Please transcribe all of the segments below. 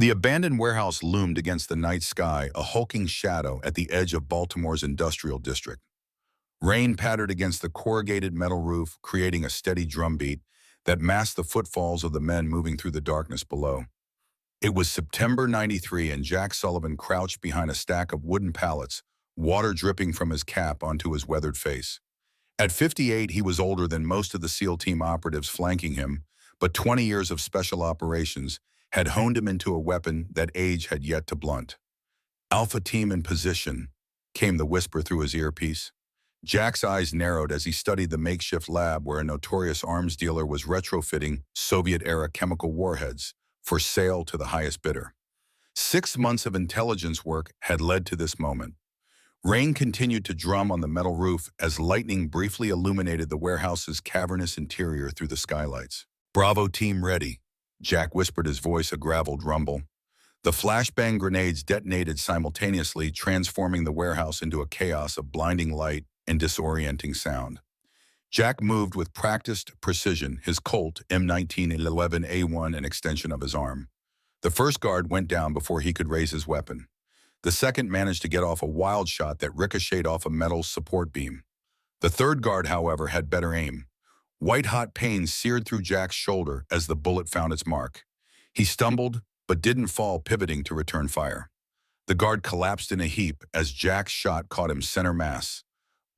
The abandoned warehouse loomed against the night sky, a hulking shadow at the edge of Baltimore's industrial district. Rain pattered against the corrugated metal roof, creating a steady drumbeat that masked the footfalls of the men moving through the darkness below. It was September '93, and Jack Sullivan crouched behind a stack of wooden pallets, water dripping from his cap onto his weathered face. At 58, he was older than most of the SEAL team operatives flanking him, but 20 years of special operations had honed him into a weapon that age had yet to blunt. "Alpha team in position," came the whisper through his earpiece. Jack's eyes narrowed as he studied the makeshift lab where a notorious arms dealer was retrofitting Soviet-era chemical warheads for sale to the highest bidder. 6 months of intelligence work had led to this moment. Rain continued to drum on the metal roof as lightning briefly illuminated the warehouse's cavernous interior through the skylights. "Bravo team ready," Jack whispered, his voice a graveled rumble. The flashbang grenades detonated simultaneously, transforming the warehouse into a chaos of blinding light and disorienting sound. Jack moved with practiced precision, his Colt M1911A1 an extension of his arm. The first guard went down before he could raise his weapon. The second managed to get off a wild shot that ricocheted off a metal support beam. The third guard, however, had better aim. White-hot pain seared through Jack's shoulder as the bullet found its mark. He stumbled, but didn't fall, pivoting to return fire. The guard collapsed in a heap as Jack's shot caught him center mass.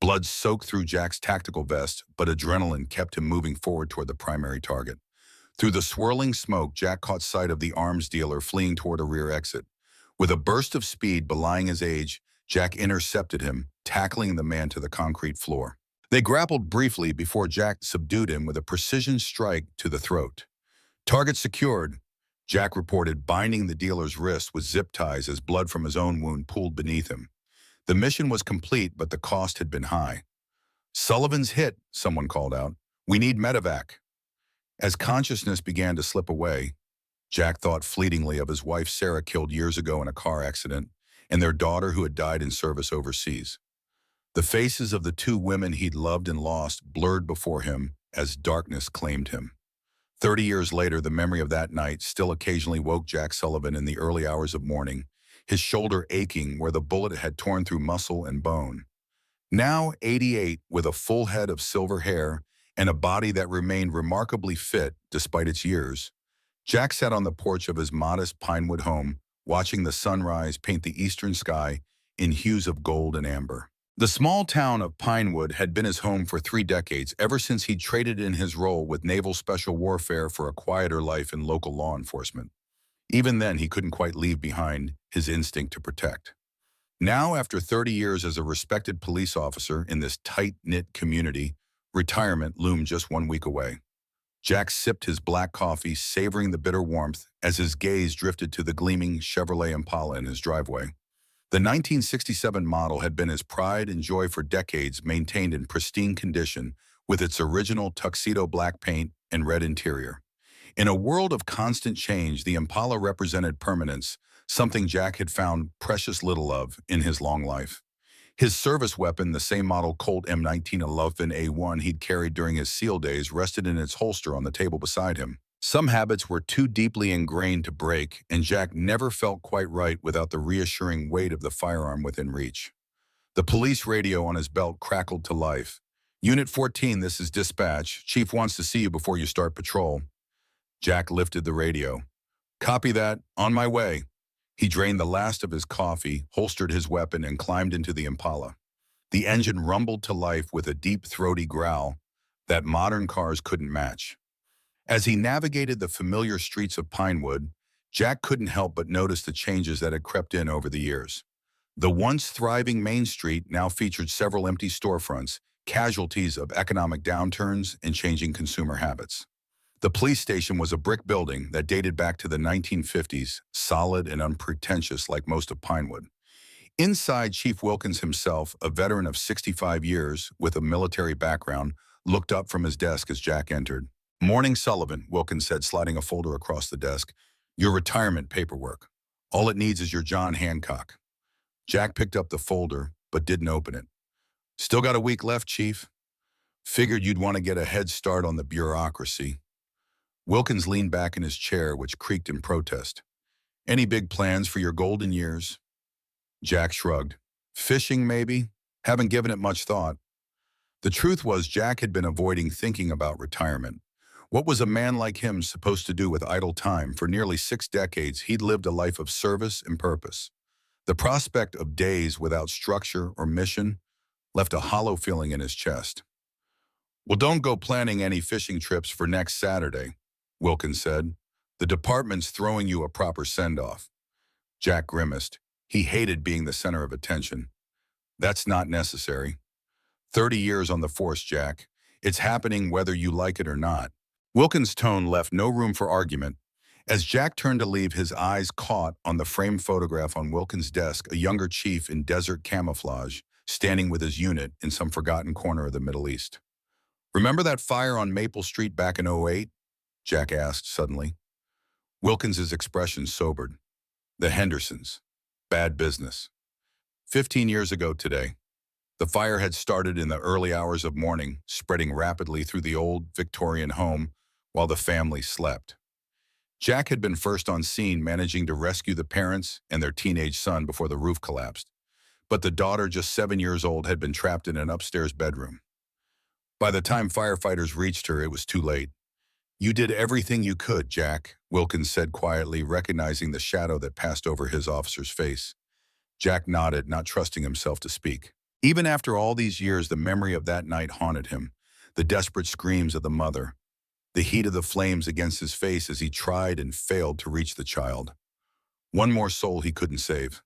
Blood soaked through Jack's tactical vest, but adrenaline kept him moving forward toward the primary target. Through the swirling smoke, Jack caught sight of the arms dealer fleeing toward a rear exit. With a burst of speed belying his age, Jack intercepted him, tackling the man to the concrete floor. They grappled briefly before Jack subdued him with a precision strike to the throat. "Target secured," Jack reported, binding the dealer's wrist with zip ties as blood from his own wound pooled beneath him. The mission was complete, but the cost had been high. "Sullivan's hit," someone called out. "We need medevac." As consciousness began to slip away, Jack thought fleetingly of his wife Sarah, killed years ago in a car accident, and their daughter who had died in service overseas. The faces of the two women he'd loved and lost blurred before him as darkness claimed him. 30 years later, the memory of that night still occasionally woke Jack Sullivan in the early hours of morning, his shoulder aching where the bullet had torn through muscle and bone. Now 88, with a full head of silver hair and a body that remained remarkably fit despite its years, Jack sat on the porch of his modest Pinewood home, watching the sunrise paint the eastern sky in hues of gold and amber. The small town of Pinewood had been his home for 3 decades, ever since he traded in his role with Naval Special Warfare for a quieter life in local law enforcement. Even then, he couldn't quite leave behind his instinct to protect. Now, after 30 years as a respected police officer in this tight-knit community, retirement loomed just 1 week away. Jack sipped his black coffee, savoring the bitter warmth as his gaze drifted to the gleaming Chevrolet Impala in his driveway. The 1967 model had been his pride and joy for decades, maintained in pristine condition with its original tuxedo black paint and red interior. In a world of constant change, the Impala represented permanence, something Jack had found precious little of in his long life. His service weapon, the same model Colt M1911A1 he'd carried during his SEAL days, rested in its holster on the table beside him. Some habits were too deeply ingrained to break, and Jack never felt quite right without the reassuring weight of the firearm within reach. The police radio on his belt crackled to life. "Unit 14, this is dispatch. Chief wants to see you before you start patrol." Jack lifted the radio. "Copy that. On my way." He drained the last of his coffee, holstered his weapon, and climbed into the Impala. The engine rumbled to life with a deep, throaty growl that modern cars couldn't match. As he navigated the familiar streets of Pinewood, Jack couldn't help but notice the changes that had crept in over the years. The once thriving Main Street now featured several empty storefronts, casualties of economic downturns and changing consumer habits. The police station was a brick building that dated back to the 1950s, solid and unpretentious like most of Pinewood. Inside, Chief Wilkins himself, a veteran of 65 years with a military background, looked up from his desk as Jack entered. "Morning, Sullivan," Wilkins said, sliding a folder across the desk. "Your retirement paperwork. All it needs is your John Hancock." Jack picked up the folder, but didn't open it. "Still got a week left, Chief. Figured you'd want to get a head start on the bureaucracy." Wilkins leaned back in his chair, which creaked in protest. Any big plans for your golden years? Jack shrugged. Fishing, maybe? Haven't given it much thought. The truth was Jack had been avoiding thinking about retirement. What was a man like him supposed to do with idle time? For nearly 6 decades, he'd lived a life of service and purpose. The prospect of days without structure or mission left a hollow feeling in his chest. Well, don't go planning any fishing trips for next Saturday, Wilkins said. The department's throwing you a proper send-off. Jack grimaced. He hated being the center of attention. That's not necessary. 30 years on the force, Jack. It's happening whether you like it or not. Wilkins' tone left no room for argument. As Jack turned to leave, his eyes caught on the framed photograph on Wilkins' desk, a younger chief in desert camouflage, standing with his unit in some forgotten corner of the Middle East. Remember that fire on Maple Street back in '08? Jack asked suddenly. Wilkins' expression sobered. The Hendersons. Bad business. 15 years ago today. The fire had started in the early hours of morning, spreading rapidly through the old Victorian home while the family slept. Jack had been first on scene, managing to rescue the parents and their teenage son before the roof collapsed. But the daughter, just 7 years old, had been trapped in an upstairs bedroom. By the time firefighters reached her, it was too late. You did everything you could, Jack, Wilkins said quietly, recognizing the shadow that passed over his officer's face. Jack nodded, not trusting himself to speak. Even after all these years, the memory of that night haunted him. The desperate screams of the mother, the heat of the flames against his face as he tried and failed to reach the child. One more soul he couldn't save.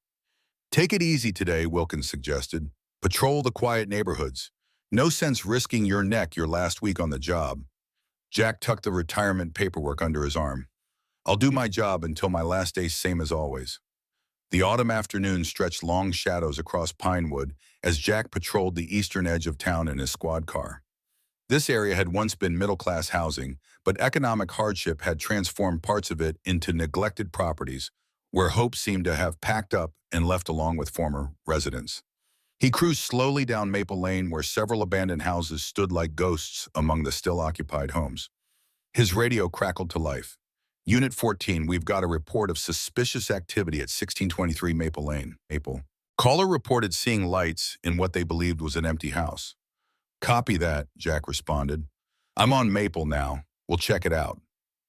Take it easy today, Wilkins suggested. Patrol the quiet neighborhoods. No sense risking your neck your last week on the job. Jack tucked the retirement paperwork under his arm. I'll do my job until my last day, same as always. The autumn afternoon stretched long shadows across Pinewood as Jack patrolled the eastern edge of town in his squad car. This area had once been middle-class housing, but economic hardship had transformed parts of it into neglected properties, where hope seemed to have packed up and left along with former residents. He cruised slowly down Maple Lane, where several abandoned houses stood like ghosts among the still-occupied homes. His radio crackled to life. Unit 14, we've got a report of suspicious activity at 1623 Maple Lane. Maple. Caller reported seeing lights in what they believed was an empty house. Copy that, Jack responded. I'm on Maple now. We'll check it out.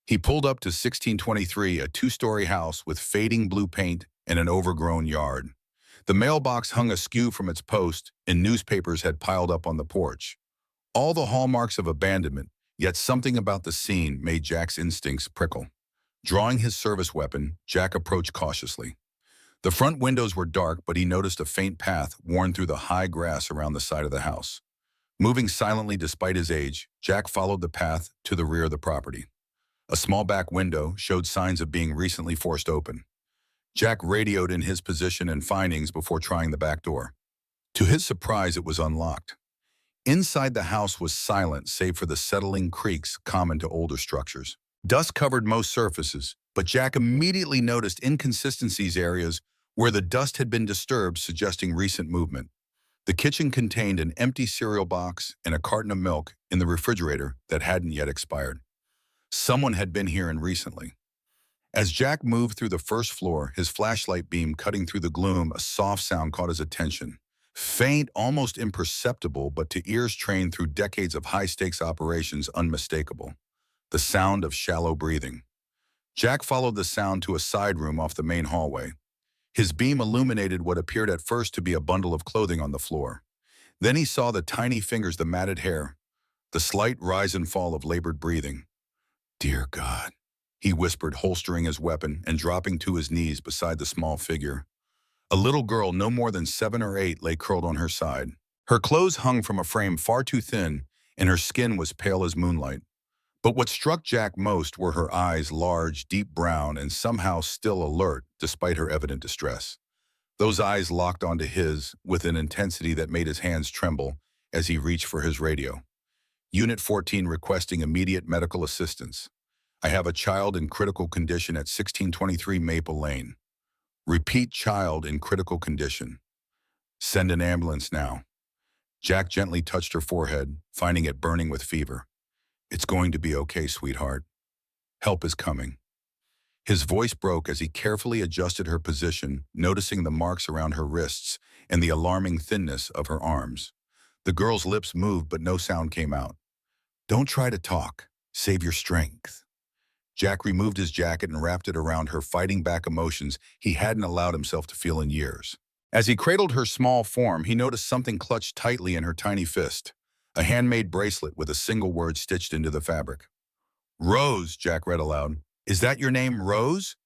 He pulled up to 1623, a 2-story house with fading blue paint and an overgrown yard. The mailbox hung askew from its post, and newspapers had piled up on the porch. All the hallmarks of abandonment, yet something about the scene made Jack's instincts prickle. Drawing his service weapon, Jack approached cautiously. The front windows were dark, but he noticed a faint path worn through the high grass around the side of the house. Moving silently despite his age, Jack followed the path to the rear of the property. A small back window showed signs of being recently forced open. Jack radioed in his position and findings before trying the back door. To his surprise, it was unlocked. Inside the house was silent save for the settling creaks common to older structures. Dust covered most surfaces, but Jack immediately noticed inconsistencies, areas where the dust had been disturbed, suggesting recent movement. The kitchen contained an empty cereal box and a carton of milk in the refrigerator that hadn't yet expired. Someone had been here and recently. As Jack moved through the first floor, his flashlight beam cutting through the gloom, a soft sound caught his attention. Faint, almost imperceptible, but to ears trained through decades of high-stakes operations, unmistakable. The sound of shallow breathing. Jack followed the sound to a side room off the main hallway. His beam illuminated what appeared at first to be a bundle of clothing on the floor. Then he saw the tiny fingers, the matted hair, the slight rise and fall of labored breathing. Dear God, he whispered, holstering his weapon and dropping to his knees beside the small figure. A little girl, no more than 7 or 8, lay curled on her side. Her clothes hung from a frame far too thin, and her skin was pale as moonlight. But what struck Jack most were her eyes, large, deep brown, and somehow still alert despite her evident distress. Those eyes locked onto his with an intensity that made his hands tremble as he reached for his radio. Unit 14 requesting immediate medical assistance. I have a child in critical condition at 1623 Maple Lane. Repeat, child in critical condition. Send an ambulance now. Jack gently touched her forehead, finding it burning with fever. It's going to be okay, sweetheart. Help is coming. His voice broke as he carefully adjusted her position, noticing the marks around her wrists and the alarming thinness of her arms. The girl's lips moved, but no sound came out. "Don't try to talk. Save your strength." Jack removed his jacket and wrapped it around her, fighting back emotions he hadn't allowed himself to feel in years. As he cradled her small form, he noticed something clutched tightly in her tiny fist, a handmade bracelet with a single word stitched into the fabric. "Rose," Jack read aloud. "Is that your name, Rose?"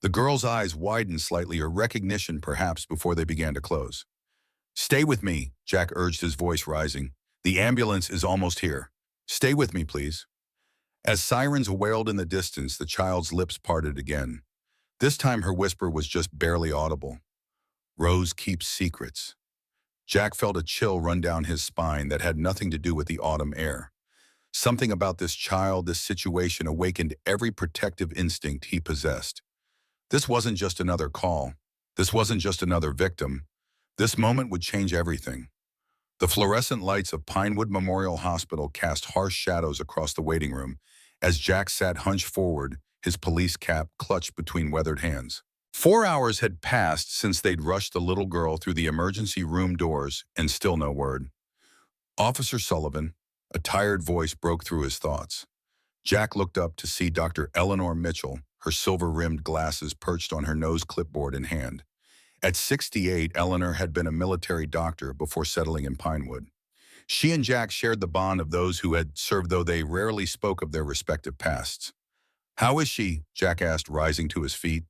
The girl's eyes widened slightly, a recognition perhaps, before they began to close. "Stay with me," Jack urged, his voice rising. "The ambulance is almost here. Stay with me, please." As sirens wailed in the distance, the child's lips parted again. This time her whisper was just barely audible. "Rose keeps secrets." Jack felt a chill run down his spine that had nothing to do with the autumn air. Something about this child, this situation, awakened every protective instinct he possessed. This wasn't just another call. This wasn't just another victim. This moment would change everything. The fluorescent lights of Pinewood Memorial Hospital cast harsh shadows across the waiting room as Jack sat hunched forward, his police cap clutched between weathered hands. 4 hours had passed since they'd rushed the little girl through the emergency room doors, and still no word. "Officer Sullivan," a tired voice broke through his thoughts. Jack looked up to see Dr. Eleanor Mitchell, her silver-rimmed glasses perched on her nose, clipboard in hand. At 68, Eleanor had been a military doctor before settling in Pinewood. She and Jack shared the bond of those who had served, though they rarely spoke of their respective pasts. "How is she?" Jack asked, rising to his feet.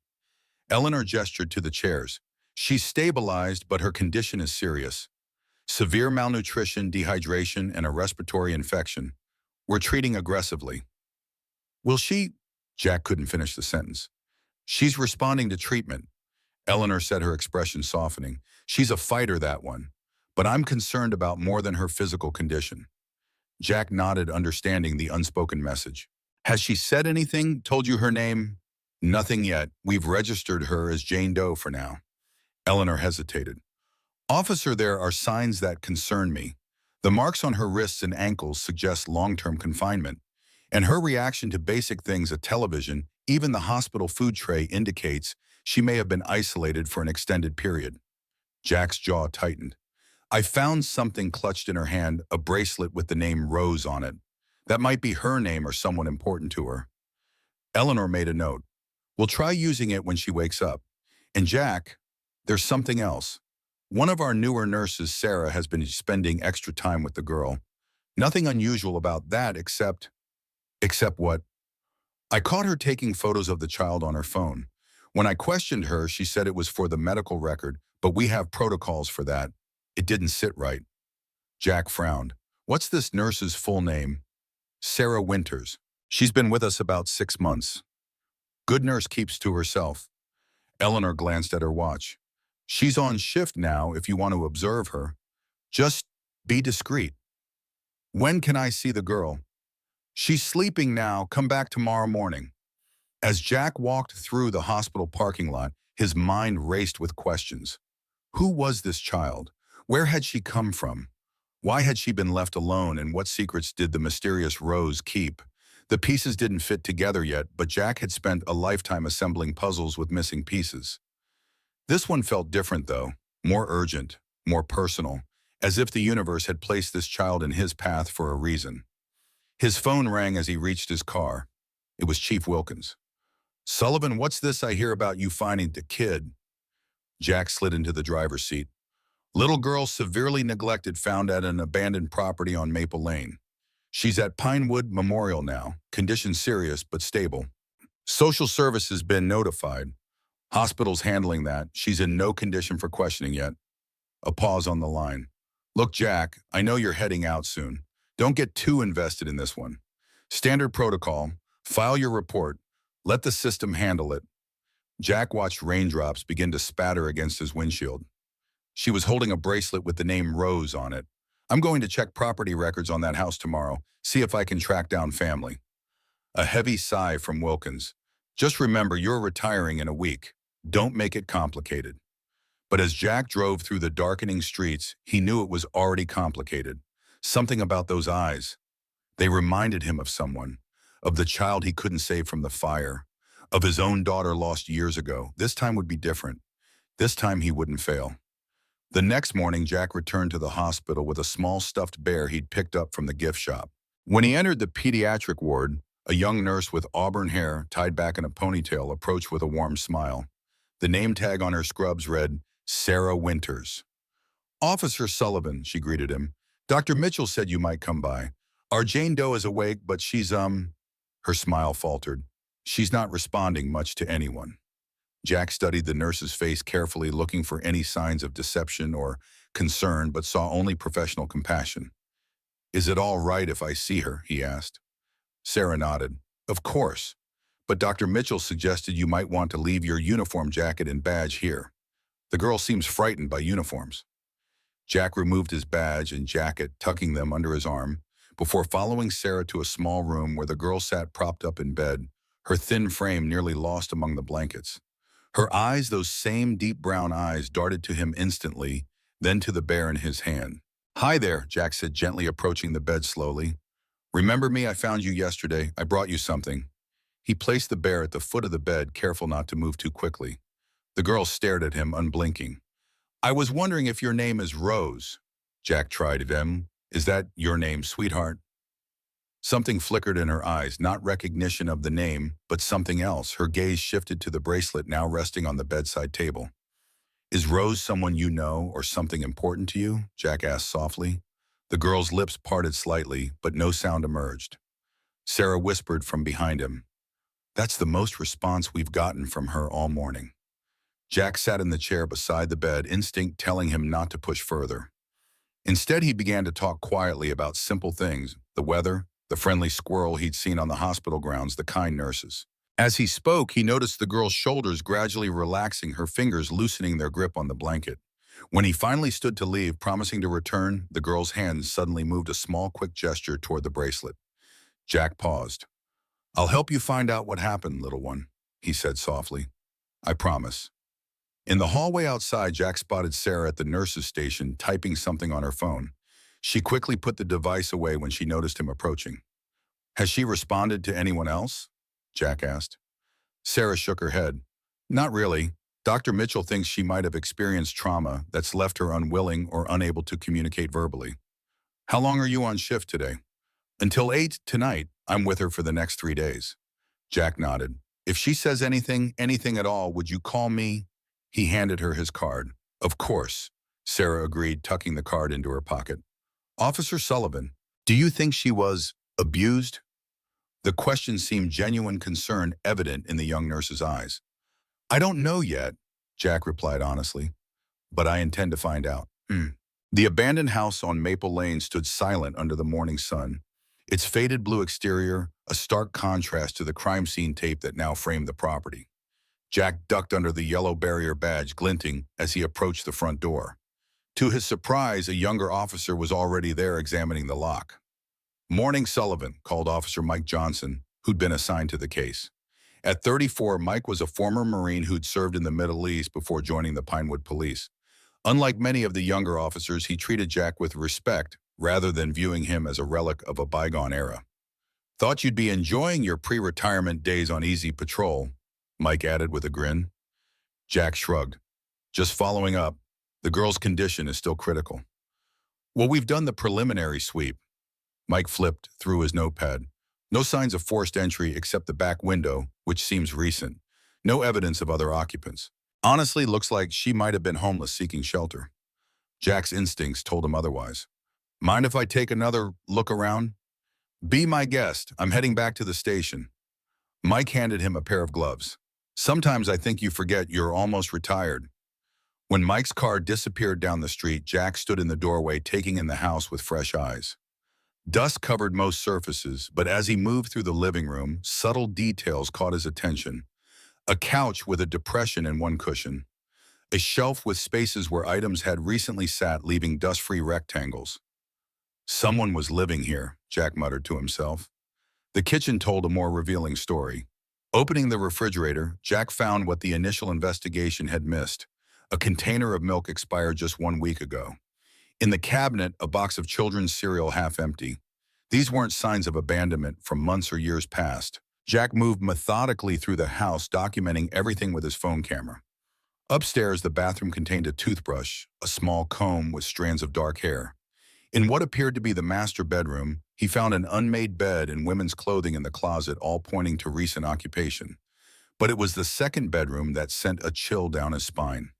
Eleanor gestured to the chairs. "She's stabilized, but her condition is serious. Severe malnutrition, dehydration, and a respiratory infection. We're treating aggressively." "Will she—" Jack couldn't finish the sentence. "She's responding to treatment," Eleanor said, her expression softening. "She's a fighter, that one. But I'm concerned about more than her physical condition." Jack nodded, understanding the unspoken message. "Has she said anything, told you her name?" "Nothing yet. We've registered her as Jane Doe for now." Eleanor hesitated. "Officer, there are signs that concern me. The marks on her wrists and ankles suggest long-term confinement. And her reaction to basic things, a television, even the hospital food tray, indicates she may have been isolated for an extended period." Jack's jaw tightened. "I found something clutched in her hand, a bracelet with the name Rose on it. That might be her name or someone important to her." Eleanor made a note. "We'll try using it when she wakes up. And Jack, there's something else. One of our newer nurses, Sarah, has been spending extra time with the girl. Nothing unusual about that except..." "Except what?" "I caught her taking photos of the child on her phone. When I questioned her, she said it was for the medical record, but we have protocols for that. It didn't sit right." Jack frowned. "What's this nurse's full name?" "Sarah Winters. She's been with us about 6 months. Good nurse, keeps to herself." Eleanor glanced at her watch. "She's on shift now if you want to observe her. Just be discreet." "When can I see the girl?" "She's sleeping now. Come back tomorrow morning." As Jack walked through the hospital parking lot, his mind raced with questions. Who was this child? Where had she come from? Why had she been left alone, and what secrets did the mysterious Rose keep? The pieces didn't fit together yet, but Jack had spent a lifetime assembling puzzles with missing pieces. This one felt different, though, more urgent, more personal, as if the universe had placed this child in his path for a reason. His phone rang as he reached his car. It was Chief Wilkins. "Sullivan, what's this I hear about you finding the kid?" Jack slid into the driver's seat. "Little girl severely neglected, found at an abandoned property on Maple Lane. She's at Pinewood Memorial now. Condition serious but stable. Social services been notified. Hospital's handling that. She's in no condition for questioning yet." A pause on the line. "Look, Jack, I know you're heading out soon. Don't get too invested in this one. Standard protocol. File your report. Let the system handle it." Jack watched raindrops begin to spatter against his windshield. She was holding a bracelet with the name Rose on it. "I'm going to check property records on that house tomorrow, see if I can track down family." A heavy sigh from Wilkins. "Just remember, you're retiring in a week. Don't make it complicated." But as Jack drove through the darkening streets, he knew it was already complicated. Something about those eyes. They reminded him of someone, of the child he couldn't save from the fire, Of his own daughter lost years ago. This time would be different. This time he wouldn't fail. The next morning, Jack returned to the hospital with a small stuffed bear he'd picked up from the gift shop. When he entered the pediatric ward, a young nurse with auburn hair tied back in a ponytail approached with a warm smile. The name tag on her scrubs read, Sarah Winters. Officer Sullivan, she greeted him. Dr. Mitchell said you might come by. Our Jane Doe is awake, but her smile faltered. She's not responding much to anyone. Jack studied the nurse's face carefully, looking for any signs of deception or concern, but saw only professional compassion. Is it all right if I see her? He asked. Sarah nodded. Of course. But Dr. Mitchell suggested you might want to leave your uniform jacket and badge here. The girl seems frightened by uniforms. Jack removed his badge and jacket, tucking them under his arm, before following Sarah to a small room where the girl sat propped up in bed, her thin frame nearly lost among the blankets. Her eyes, those same deep brown eyes, darted to him instantly, then to the bear in his hand. Hi there, Jack said, gently approaching the bed slowly. Remember me? I found you yesterday. I brought you something. He placed the bear at the foot of the bed, careful not to move too quickly. The girl stared at him, unblinking. I was wondering if your name is Rose. Jack tried them. Is that your name, sweetheart? Something flickered in her eyes, not recognition of the name, but something else. Her gaze shifted to the bracelet now resting on the bedside table. Is Rose someone you know or something important to you? Jack asked softly. The girl's lips parted slightly, but no sound emerged. Sarah whispered from behind him. That's the most response we've gotten from her all morning. Jack sat in the chair beside the bed, instinct telling him not to push further. Instead, he began to talk quietly about simple things, the weather, the friendly squirrel he'd seen on the hospital grounds, the kind nurses. As he spoke, he noticed the girl's shoulders gradually relaxing, her fingers loosening their grip on the blanket. When he finally stood to leave, promising to return, the girl's hand suddenly moved a small, quick gesture toward the bracelet. Jack paused. I'll help you find out what happened, little one, he said softly. I promise. In the hallway outside, Jack spotted Sarah at the nurse's station typing something on her phone. She quickly put the device away when she noticed him approaching. Has she responded to anyone else? Jack asked. Sarah shook her head. Not really. Dr. Mitchell thinks she might have experienced trauma that's left her unwilling or unable to communicate verbally. How long are you on shift today? Until 8 tonight. I'm with her for the next 3 days. Jack nodded. If she says anything at all, would you call me? He handed her his card. Of course, Sarah agreed, tucking the card into her pocket. Officer Sullivan, do you think she was abused? The question seemed genuine concern evident in the young nurse's eyes. I don't know yet, Jack replied honestly, but I intend to find out. The abandoned house on Maple Lane stood silent under the morning sun, its faded blue exterior a stark contrast to the crime scene tape that now framed the property. Jack ducked under the yellow barrier badge, glinting as he approached the front door. To his surprise, a younger officer was already there examining the lock. Morning, Sullivan, called Officer Mike Johnson, who'd been assigned to the case. At 34, Mike was a former Marine who'd served in the Middle East before joining the Pinewood Police. Unlike many of the younger officers, he treated Jack with respect rather than viewing him as a relic of a bygone era. Thought you'd be enjoying your pre-retirement days on easy patrol, Mike added with a grin. Jack shrugged. Just following up, the girl's condition is still critical. Well, we've done the preliminary sweep. Mike flipped through his notepad. No signs of forced entry except the back window, which seems recent. No evidence of other occupants. Honestly, looks like she might have been homeless seeking shelter. Jack's instincts told him otherwise. Mind if I take another look around? Be my guest. I'm heading back to the station. Mike handed him a pair of gloves. Sometimes I think you forget you're almost retired. When Mike's car disappeared down the street, Jack stood in the doorway, taking in the house with fresh eyes. Dust covered most surfaces, but as he moved through the living room, subtle details caught his attention. A couch with a depression in one cushion. A shelf with spaces where items had recently sat, leaving dust-free rectangles. Someone was living here, Jack muttered to himself. The kitchen told a more revealing story. Opening the refrigerator, Jack found what the initial investigation had missed. A container of milk expired just 1 week ago. In the cabinet, a box of children's cereal half empty. These weren't signs of abandonment from months or years past. Jack moved methodically through the house, documenting everything with his phone camera. Upstairs, the bathroom contained a toothbrush, a small comb with strands of dark hair. In what appeared to be the master bedroom, he found an unmade bed and women's clothing in the closet, all pointing to recent occupation. But it was the second bedroom that sent a chill down his spine.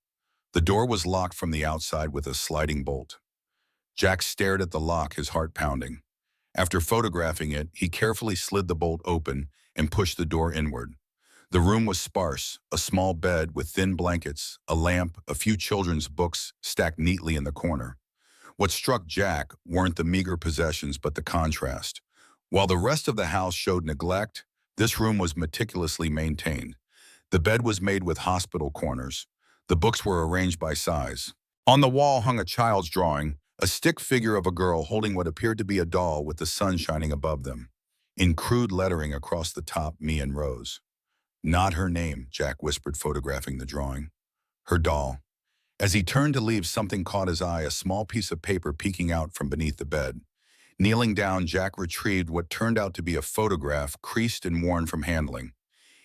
The door was locked from the outside with a sliding bolt. Jack stared at the lock, his heart pounding. After photographing it, he carefully slid the bolt open and pushed the door inward. The room was sparse, a small bed with thin blankets, a lamp, a few children's books stacked neatly in the corner. What struck Jack weren't the meager possessions but the contrast. While the rest of the house showed neglect, this room was meticulously maintained. The bed was made with hospital corners. The books were arranged by size. On the wall hung a child's drawing, a stick figure of a girl holding what appeared to be a doll with the sun shining above them. In crude lettering across the top, "Me and Rose." "Not her name," Jack whispered, photographing the drawing. "Her doll." As he turned to leave, something caught his eye, a small piece of paper peeking out from beneath the bed. Kneeling down, Jack retrieved what turned out to be a photograph, creased and worn from handling.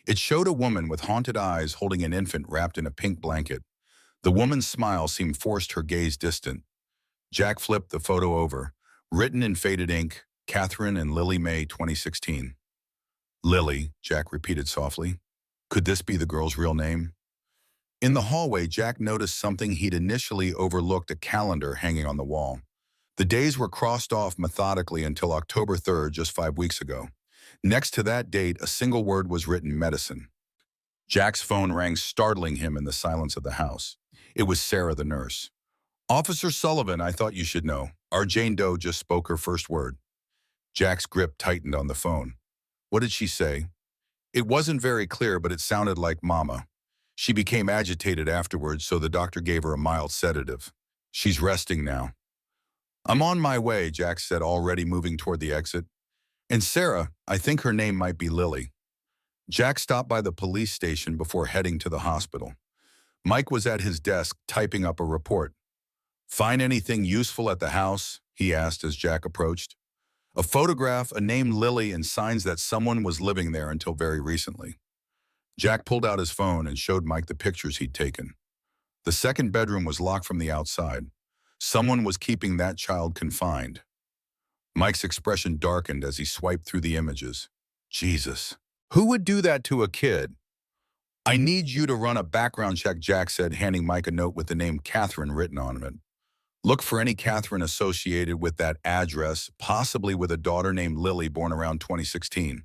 It showed a woman with haunted eyes holding an infant wrapped in a pink blanket. The woman's smile seemed forced, her gaze distant. Jack flipped the photo over. Written in faded ink, "Catherine and Lily May, 2016. "Lily," Jack repeated softly. Could this be the girl's real name? In the hallway, Jack noticed something he'd initially overlooked, a calendar hanging on the wall. The days were crossed off methodically until October 3rd, just 5 weeks ago. Next to that date, a single word was written: medicine. Jack's phone rang, startling him in the silence of the house. It was Sarah, the nurse. "Officer Sullivan, I thought you should know. Our Jane Doe just spoke her first word." Jack's grip tightened on the phone. "What did she say?" It wasn't very clear, but it sounded like mama. "She became agitated afterwards, so the doctor gave her a mild sedative. She's resting now." "I'm on my way," Jack said, already moving toward the exit. "And Sarah, I think her name might be Lily." Jack stopped by the police station before heading to the hospital. Mike was at his desk, typing up a report. "Find anything useful at the house?" he asked as Jack approached. "A photograph, a name Lily, and signs that someone was living there until very recently." Jack pulled out his phone and showed Mike the pictures he'd taken. The second bedroom was locked from the outside. Someone was keeping that child confined. Mike's expression darkened as he swiped through the images. Jesus, who would do that to a kid? "I need you to run a background check," Jack said, handing Mike a note with the name Catherine written on it. "Look for any Catherine associated with that address, possibly with a daughter named Lily born around 2016.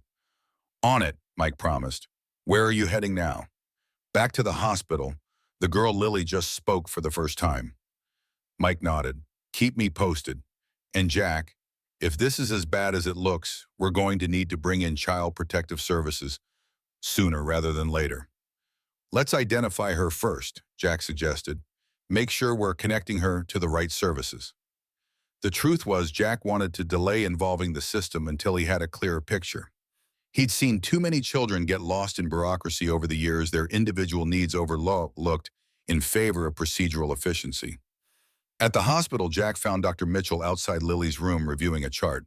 "On it," Mike promised. "Where are you heading now?" "Back to the hospital. The girl Lily just spoke for the first time." Mike nodded. "Keep me posted. And Jack, if this is as bad as it looks, we're going to need to bring in Child Protective Services sooner rather than later." "Let's identify her first," Jack suggested. "Make sure we're connecting her to the right services." The truth was, Jack wanted to delay involving the system until he had a clearer picture. He'd seen too many children get lost in bureaucracy over the years, their individual needs overlooked in favor of procedural efficiency. At the hospital, Jack found Dr. Mitchell outside Lily's room reviewing a chart.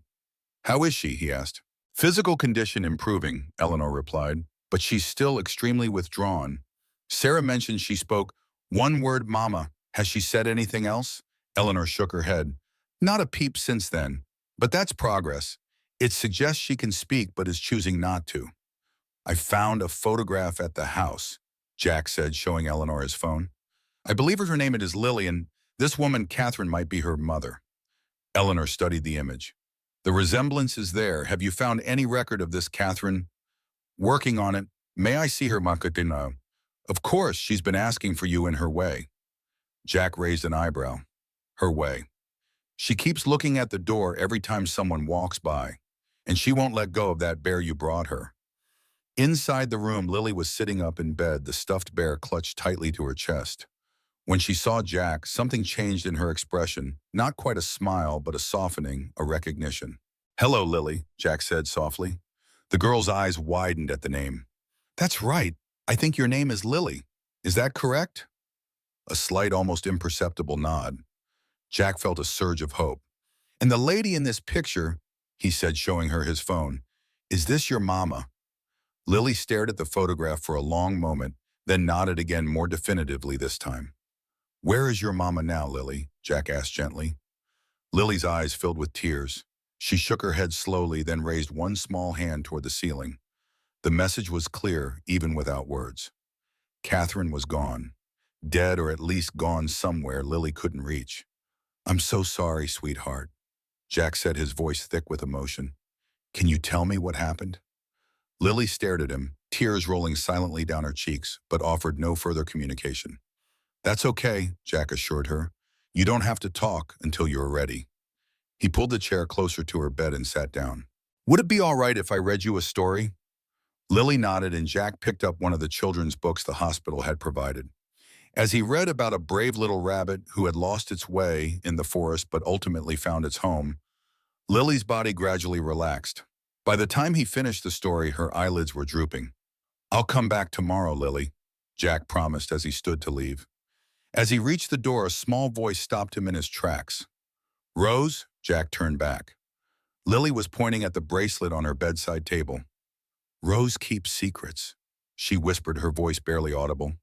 "How is she?" he asked. "Physical condition improving," Eleanor replied, "but she's still extremely withdrawn. Sarah mentioned she spoke one word, mama. Has she said anything else?" Eleanor shook her head. "Not a peep since then, but that's progress. It suggests she can speak but is choosing not to." "I found a photograph at the house," Jack said, showing Eleanor his phone. "I believe her name is Lily, and this woman, Catherine, might be her mother." Eleanor studied the image. "The resemblance is there. Have you found any record of this Catherine?" "Working on it. May I see her, Makatina?" "Of course, she's been asking for you in her way." Jack raised an eyebrow. "Her way. She keeps looking at the door every time someone walks by, and she won't let go of that bear you brought her." Inside the room, Lily was sitting up in bed, the stuffed bear clutched tightly to her chest. When she saw Jack, something changed in her expression, not quite a smile, but a softening, a recognition. "Hello, Lily," Jack said softly. The girl's eyes widened at the name. "That's right. I think your name is Lily. Is that correct?" A slight, almost imperceptible nod. Jack felt a surge of hope. "And the lady in this picture," he said, showing her his phone, "is this your mama?" Lily stared at the photograph for a long moment, then nodded again more definitively this time. "Where is your mama now, Lily?" Jack asked gently. Lily's eyes filled with tears. She shook her head slowly, then raised one small hand toward the ceiling. The message was clear, even without words. Catherine was gone. Dead, or at least gone somewhere Lily couldn't reach. "I'm so sorry, sweetheart," Jack said, his voice thick with emotion. "Can you tell me what happened?" Lily stared at him, tears rolling silently down her cheeks, but offered no further communication. "That's okay," Jack assured her. "You don't have to talk until you're ready." He pulled the chair closer to her bed and sat down. "Would it be all right if I read you a story?" Lily nodded, and Jack picked up one of the children's books the hospital had provided. As he read about a brave little rabbit who had lost its way in the forest but ultimately found its home, Lily's body gradually relaxed. By the time he finished the story, her eyelids were drooping. "I'll come back tomorrow, Lily," Jack promised as he stood to leave. As he reached the door, a small voice stopped him in his tracks. "Rose?" Jack turned back. Lily was pointing at the bracelet on her bedside table. "Rose keeps secrets," she whispered, her voice barely audible.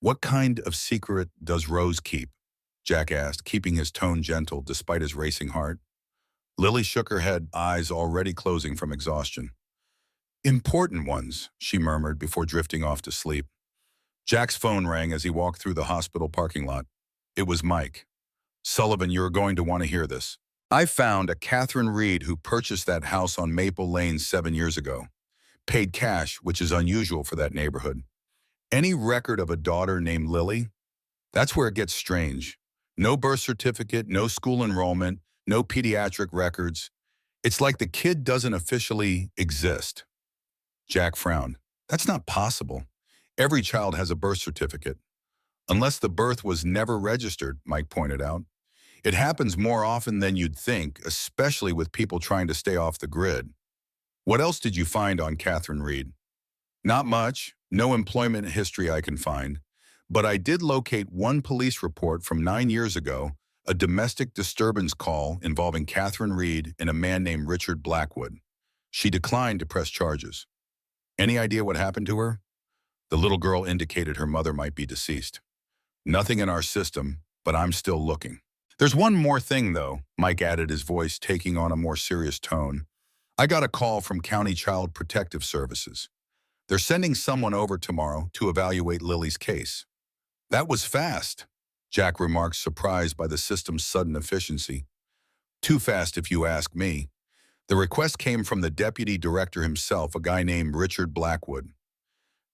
"What kind of secret does Rose keep?" Jack asked, keeping his tone gentle despite his racing heart. Lily shook her head, eyes already closing from exhaustion. "Important ones," she murmured before drifting off to sleep. Jack's phone rang as he walked through the hospital parking lot. It was Mike. "Sullivan, you're going to want to hear this. I found a Catherine Reed who purchased that house on Maple Lane 7 years ago. Paid cash, which is unusual for that neighborhood. Any record of a daughter named Lily? That's where it gets strange. No birth certificate, no school enrollment, no pediatric records. It's like the kid doesn't officially exist." Jack frowned. "That's not possible. Every child has a birth certificate." "Unless the birth was never registered," Mike pointed out. "It happens more often than you'd think, especially with people trying to stay off the grid." "What else did you find on Catherine Reed?" "Not much. No employment history I can find. But I did locate one police report from 9 years ago, a domestic disturbance call involving Catherine Reed and a man named Richard Blackwood. She declined to press charges." "Any idea what happened to her?" The little girl indicated her mother might be deceased. "Nothing in our system, but I'm still looking." "There's one more thing, though," Mike added, his voice taking on a more serious tone. "I got a call from County Child Protective Services. They're sending someone over tomorrow to evaluate Lily's case." "That was fast," Jack remarked, surprised by the system's sudden efficiency. "Too fast, if you ask me. The request came from the deputy director himself, a guy named Richard Blackwood."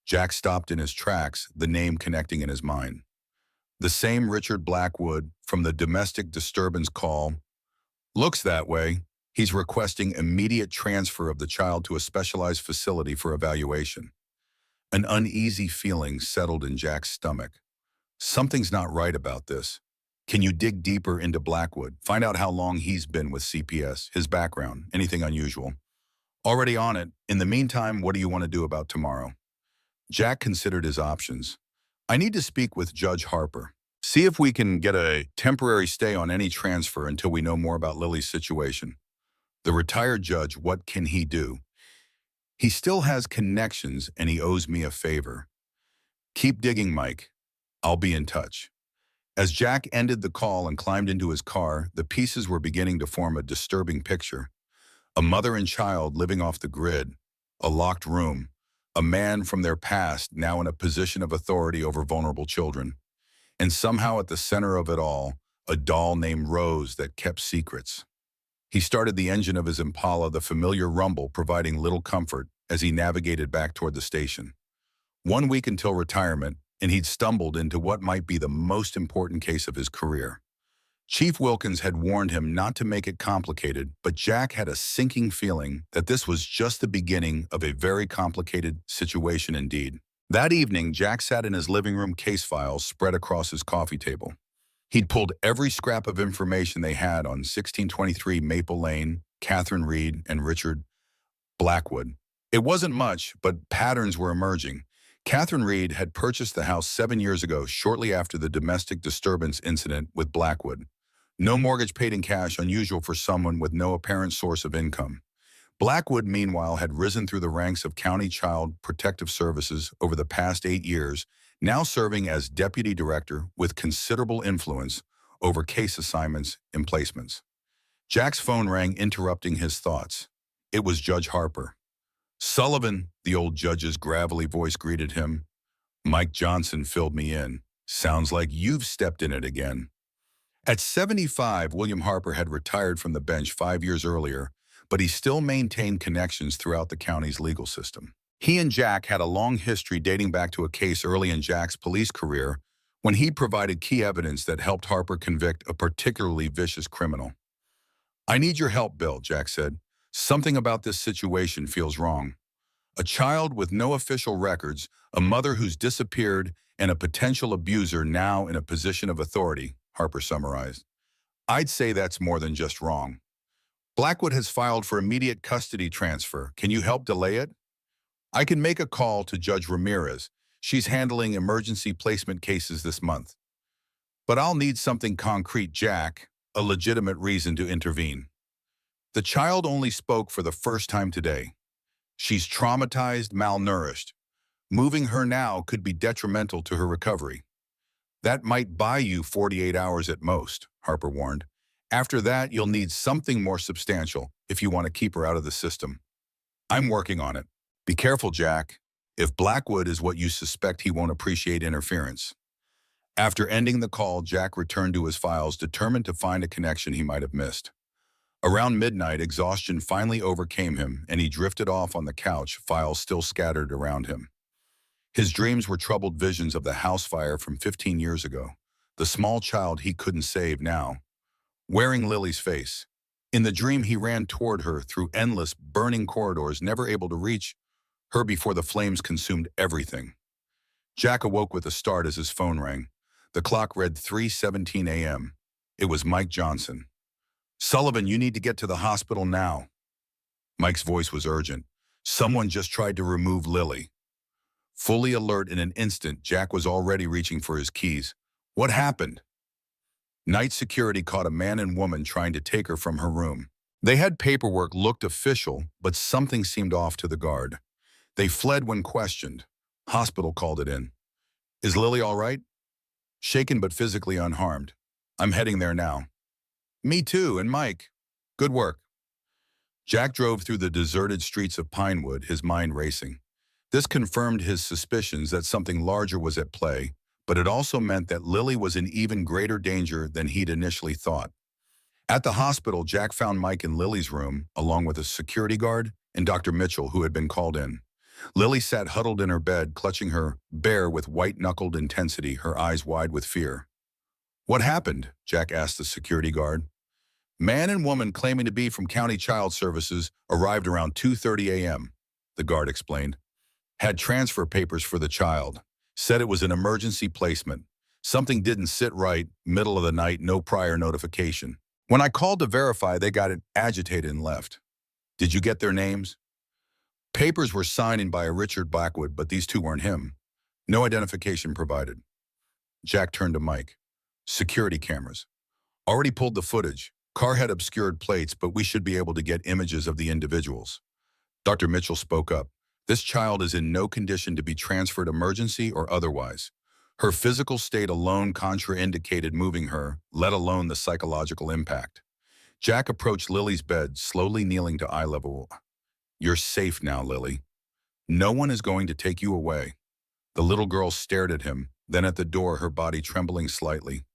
Jack stopped in his tracks, the name connecting in his mind. "The same Richard Blackwood from the domestic disturbance call. Looks that way. He's requesting immediate transfer of the child to a specialized facility for evaluation." An uneasy feeling settled in Jack's stomach. Something's not right about this. "Can you dig deeper into Blackwood? Find out how long he's been with CPS, his background, anything unusual?" "Already on it. In the meantime, what do you want to do about tomorrow?" Jack considered his options. "I need to speak with Judge Harper. See if we can get a temporary stay on any transfer until we know more about Lily's situation." The retired judge, what can he do? "He still has connections and he owes me a favor." "Keep digging, Mike. I'll be in touch." As Jack ended the call and climbed into his car, the pieces were beginning to form a disturbing picture. A mother and child living off the grid, a locked room, a man from their past now in a position of authority over vulnerable children. And somehow at the center of it all, a doll named Rose that kept secrets. He started the engine of his Impala, the familiar rumble providing little comfort as he navigated back toward the station. 1 week until retirement, and he'd stumbled into what might be the most important case of his career. Chief Wilkins had warned him not to make it complicated, but Jack had a sinking feeling that this was just the beginning of a very complicated situation indeed. That evening, Jack sat in his living room, case files spread across his coffee table. He'd pulled every scrap of information they had on 1623 Maple Lane, Catherine Reed, and Richard Blackwood. It wasn't much, but patterns were emerging. Catherine Reed had purchased the house 7 years ago, shortly after the domestic disturbance incident with Blackwood. No mortgage paid in cash, unusual for someone with no apparent source of income. Blackwood, meanwhile, had risen through the ranks of County Child Protective Services over the past 8 years, now serving as deputy director with considerable influence over case assignments and placements. Jack's phone rang, interrupting his thoughts. It was Judge Harper. "Sullivan," the old judge's gravelly voice greeted him. "Mike Johnson filled me in. Sounds like you've stepped in it again." At 75, William Harper had retired from the bench 5 years earlier, but he still maintained connections throughout the county's legal system. He and Jack had a long history dating back to a case early in Jack's police career when he provided key evidence that helped Harper convict a particularly vicious criminal. "I need your help, Bill," Jack said. "Something about this situation feels wrong. A child with no official records, a mother who's disappeared, and a potential abuser now in a position of authority," Harper summarized. "I'd say that's more than just wrong. Blackwood has filed for immediate custody transfer. Can you help delay it? I can make a call to Judge Ramirez. She's handling emergency placement cases this month. But I'll need something concrete, Jack, a legitimate reason to intervene. The child only spoke for the first time today. She's traumatized, malnourished. Moving her now could be detrimental to her recovery. That might buy you 48 hours at most," Harper warned. "After that, you'll need something more substantial if you want to keep her out of the system." "I'm working on it. Be careful, Jack. If Blackwood is what you suspect, he won't appreciate interference." After ending the call, Jack returned to his files, determined to find a connection he might have missed. Around midnight, exhaustion finally overcame him, and he drifted off on the couch, files still scattered around him. His dreams were troubled visions of the house fire from 15 years ago, the small child he couldn't save now, wearing Lily's face. In the dream, he ran toward her through endless, burning corridors, never able to reach her before the flames consumed everything. Jack awoke with a start as his phone rang. The clock read 3:17 a.m. It was Mike Johnson. "Sullivan, you need to get to the hospital now." Mike's voice was urgent. "Someone just tried to remove Lily." Fully alert in an instant, Jack was already reaching for his keys. "What happened?" Night security caught a man and woman trying to take her from her room. They had paperwork, looked official, but something seemed off to the guard. They fled when questioned. Hospital called it in. "Is Lily all right?" "Shaken but physically unharmed." "I'm heading there now." "Me too, and Mike." "Good work." Jack drove through the deserted streets of Pinewood, his mind racing. This confirmed his suspicions that something larger was at play, but it also meant that Lily was in even greater danger than he'd initially thought. At the hospital, Jack found Mike in Lily's room, along with a security guard and Dr. Mitchell, who had been called in. Lily sat huddled in her bed, clutching her bear with white-knuckled intensity, her eyes wide with fear. "What happened?" Jack asked the security guard. "Man and woman claiming to be from County Child Services arrived around 2:30 a.m., the guard explained. "Had transfer papers for the child. Said it was an emergency placement. Something didn't sit right, middle of the night, no prior notification. When I called to verify, they got it agitated and left." "Did you get their names?" "Papers were signed in by a Richard Blackwood, but these two weren't him. No identification provided." Jack turned to Mike. "Security cameras. Already pulled the footage. Car had obscured plates, but we should be able to get images of the individuals." Dr. Mitchell spoke up. "This child is in no condition to be transferred, emergency or otherwise. Her physical state alone contraindicated moving her, let alone the psychological impact." Jack approached Lily's bed, slowly kneeling to eye level. "You're safe now, Lily. No one is going to take you away." The little girl stared at him, then at the door, her body trembling slightly.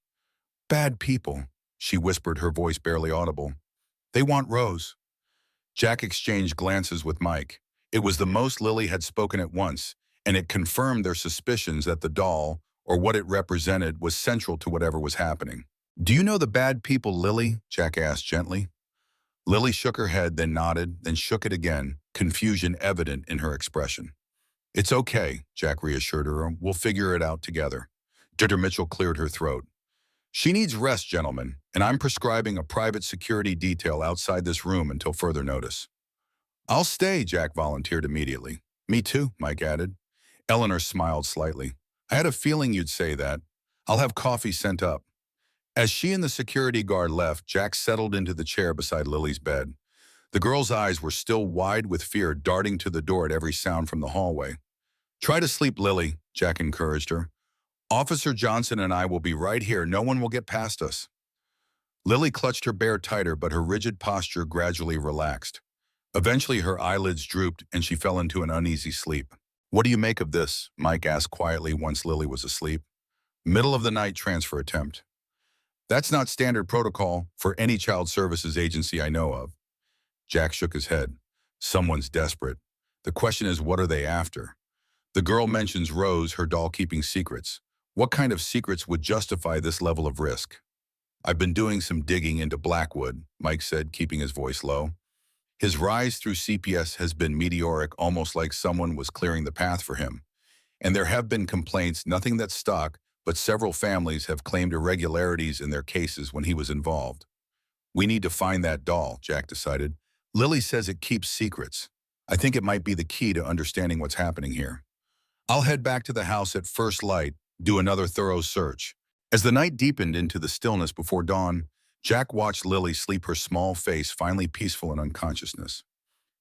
"Bad people," she whispered, her voice barely audible. "They want Rose." Jack exchanged glances with Mike. It was the most Lily had spoken at once, and it confirmed their suspicions that the doll, or what it represented, was central to whatever was happening. "Do you know the bad people, Lily?" Jack asked gently. Lily shook her head, then nodded, then shook it again, confusion evident in her expression. "It's okay," Jack reassured her. "We'll figure it out together." Dr. Mitchell cleared her throat. "She needs rest, gentlemen, and I'm prescribing a private security detail outside this room until further notice." "I'll stay," Jack volunteered immediately. "Me too," Mike added. Eleanor smiled slightly. "I had a feeling you'd say that. I'll have coffee sent up." As she and the security guard left, Jack settled into the chair beside Lily's bed. The girl's eyes were still wide with fear, darting to the door at every sound from the hallway. "Try to sleep, Lily," Jack encouraged her. "Officer Johnson and I will be right here. No one will get past us." Lily clutched her bear tighter, but her rigid posture gradually relaxed. Eventually, her eyelids drooped and she fell into an uneasy sleep. "What do you make of this?" Mike asked quietly once Lily was asleep. "Middle of the night transfer attempt. That's not standard protocol for any child services agency I know of." Jack shook his head. "Someone's desperate. The question is, what are they after?" The girl mentions Rose, her doll, keeping secrets. What kind of secrets would justify this level of risk? "I've been doing some digging into Blackwood," Mike said, keeping his voice low. "His rise through CPS has been meteoric, almost like someone was clearing the path for him. And there have been complaints, nothing that's stuck, but several families have claimed irregularities in their cases when he was involved." "We need to find that doll," Jack decided. "Lily says it keeps secrets. I think it might be the key to understanding what's happening here." "I'll head back to the house at first light, do another thorough search." As the night deepened into the stillness before dawn, Jack watched Lily sleep, her small face finally peaceful in unconsciousness.